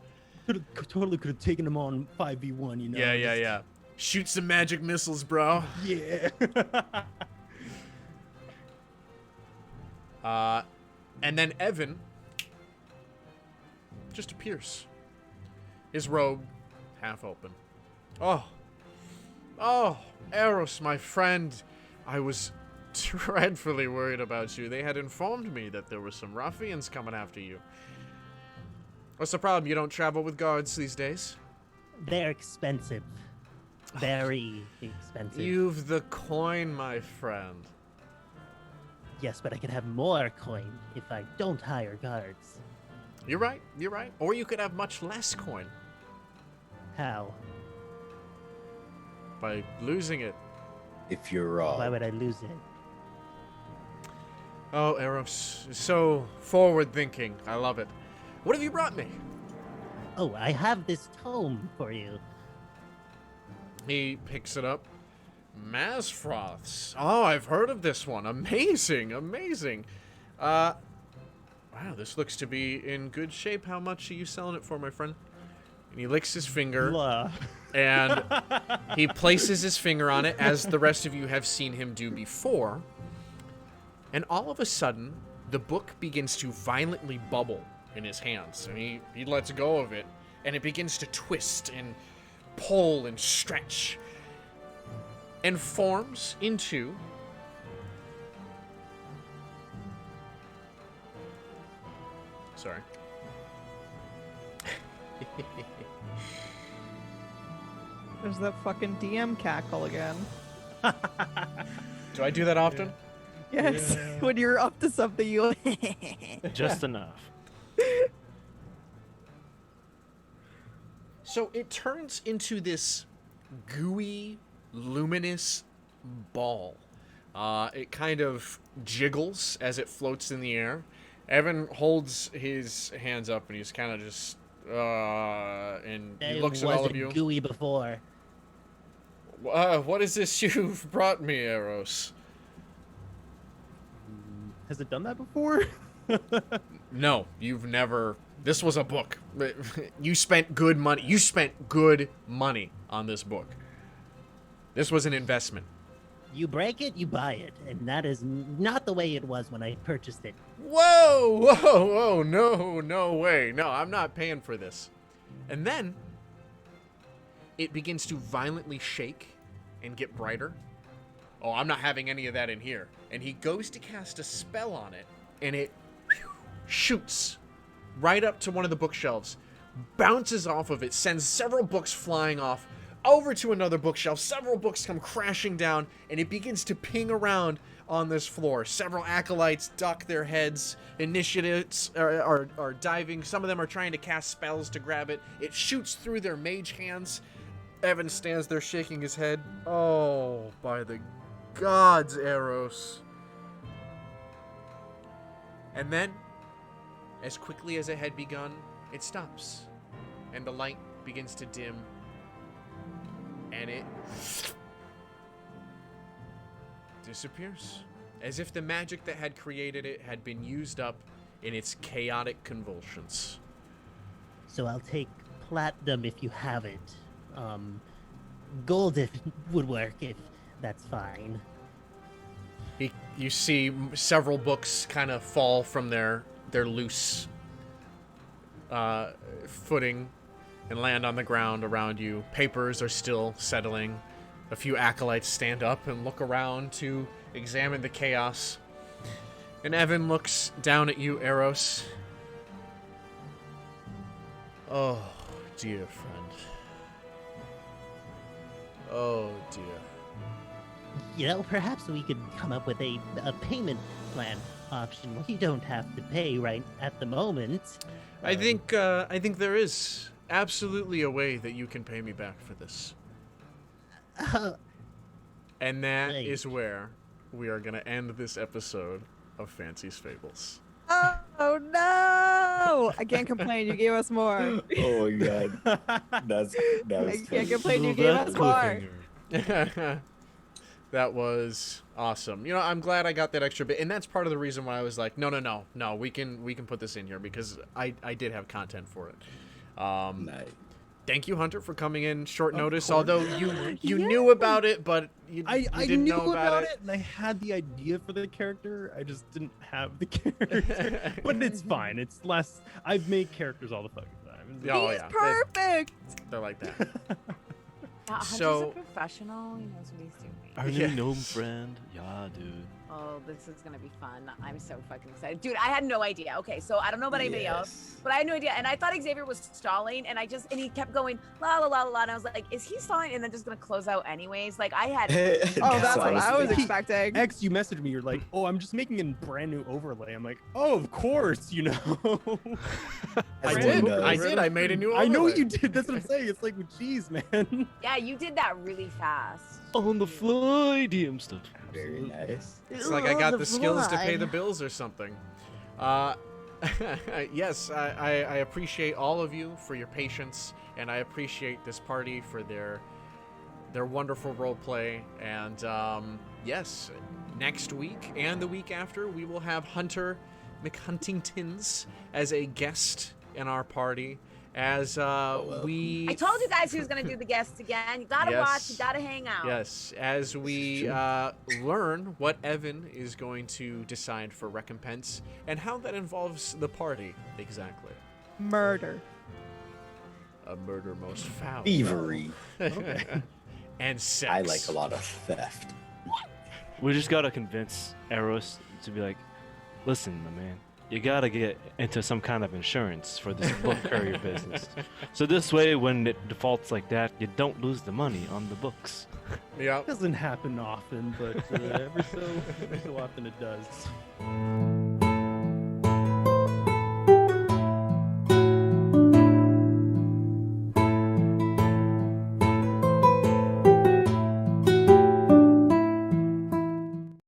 Totally could have taken him on 5v1, you know. Yeah. Shoot some magic missiles, bro. Yeah. And then Evan just appears. His robe half open. Oh, Eros, my friend. I was dreadfully worried about you. They had informed me that there were some ruffians coming after you. What's the problem? You don't travel with guards these days? They're expensive. Very expensive. You've the coin, my friend. Yes, but I could have more coin if I don't hire guards. You're right. Or you could have much less coin How? by losing it. If you're wrong. Why would I lose it? Oh, Eros, so forward-thinking. I love it. What have you brought me? Oh, I have this tome for you. He picks it up. Mazfroth's. Oh, I've heard of this one. Amazing. Wow, this looks to be in good shape. How much are you selling it for, my friend? And he licks his finger, Blah. and he places his finger on it, as the rest of you have seen him do before. And all of a sudden, the book begins to violently bubble in his hands, and he lets go of it, and it begins to twist and pull and stretch and forms into sorry. There's that fucking DM cackle again. Do I do that often? Yes, Yeah. when you're up to something, you. Just enough. So it turns into this gooey, luminous ball. It kind of jiggles as it floats in the air. Evan holds his hands up and he's kind of just, and he It looks at all of wasn't you. gooey before. What is this you've brought me, Eros? Has it done that before? No, you've never. This was a book. You spent good money. You spent good money on this book. This was an investment. You break it, you buy it, and that is not the way it was when I purchased it. Whoa, no way. No, I'm not paying for this. And then it begins to violently shake and get brighter. Oh, I'm not having any of that in here. And he goes to cast a spell on it, and it shoots right up to one of the bookshelves, bounces off of it, sends several books flying off over to another bookshelf. Several books come crashing down, and it begins to ping around on this floor. Several acolytes duck their heads. Initiates are diving. Some of them are trying to cast spells to grab it. It shoots through their mage hands. Evan stands there shaking his head. Oh, by the gods, Eros. And then, as quickly as it had begun, it stops. And the light begins to dim. And it disappears. As if the magic that had created it had been used up in its chaotic convulsions. So I'll take platinum if you have it. Gold if would work if that's fine. You see several books kind of fall from their loose footing and land on the ground around you. Papers are still settling. A few acolytes stand up and look around to examine the chaos. And Evan looks down at you, Eros. Oh, dear friend. Oh, dear. You know, perhaps we could come up with a payment plan option where you don't have to pay right at the moment. I think there is absolutely a way that you can pay me back for this. And that Great. is where we are going to end this episode of Fancie's Fables. Oh no! I can't complain. You gave us more. Oh my god, that I was can't funny. complain. You gave us more. That was awesome. You know, I'm glad I got that extra bit, and that's part of the reason why I was like, no, we can put this in here because I did have content for it. Nice. Thank you, Hunter, for coming in short notice. course. Although you knew about it, but you I didn't knew know about it. and I had the idea for the character. I just didn't have the character. But it's fine. It's less. I've made characters all the fucking time. Oh, He's yeah. perfect. They're like that. Hunter's So- a professional. He knows what he's doing. Our Yeah. new gnome friend. Yeah, dude. Oh, this is gonna be fun. I'm so fucking excited. Dude, I had no idea. Okay, so I don't know about anybody else, Yes. but I had no idea. And I thought Xavier was stalling, and he kept going, la la la la la, and I was like, is he stalling and then just gonna close out anyways? Like, I had Oh, that's what I was honestly- expecting. X, you messaged me. You're like, "Oh, I'm just making a brand new overlay." I'm like, "Oh, of course, you know." I Everyone did. does. I did. I made a new I know overlay. you did. That's what I'm saying. It's like, jeez, man. yeah, you did that really fast. On the fly, DM stuff. Very nice. It's like I got the skills to pay the bills or something. Yes, I appreciate all of you for your patience, and I appreciate this party for their wonderful roleplay. And yes, next week and the week after, we will have Hunter McHuntingtons as a guest in our party. as we I told you guys he was gonna do the guests again. You gotta watch. You gotta hang out. Yes, as we learn what Evan is going to decide for recompense and how that involves the party exactly. Murder. A murder most foul. Thievery. And sex. I like a lot of theft. We just gotta convince Eros to be like, listen, my man, you gotta get into some kind of insurance for this book courier business. So this way, when it defaults like that, you don't lose the money on the books. Yeah. Doesn't happen often, but every so often it does.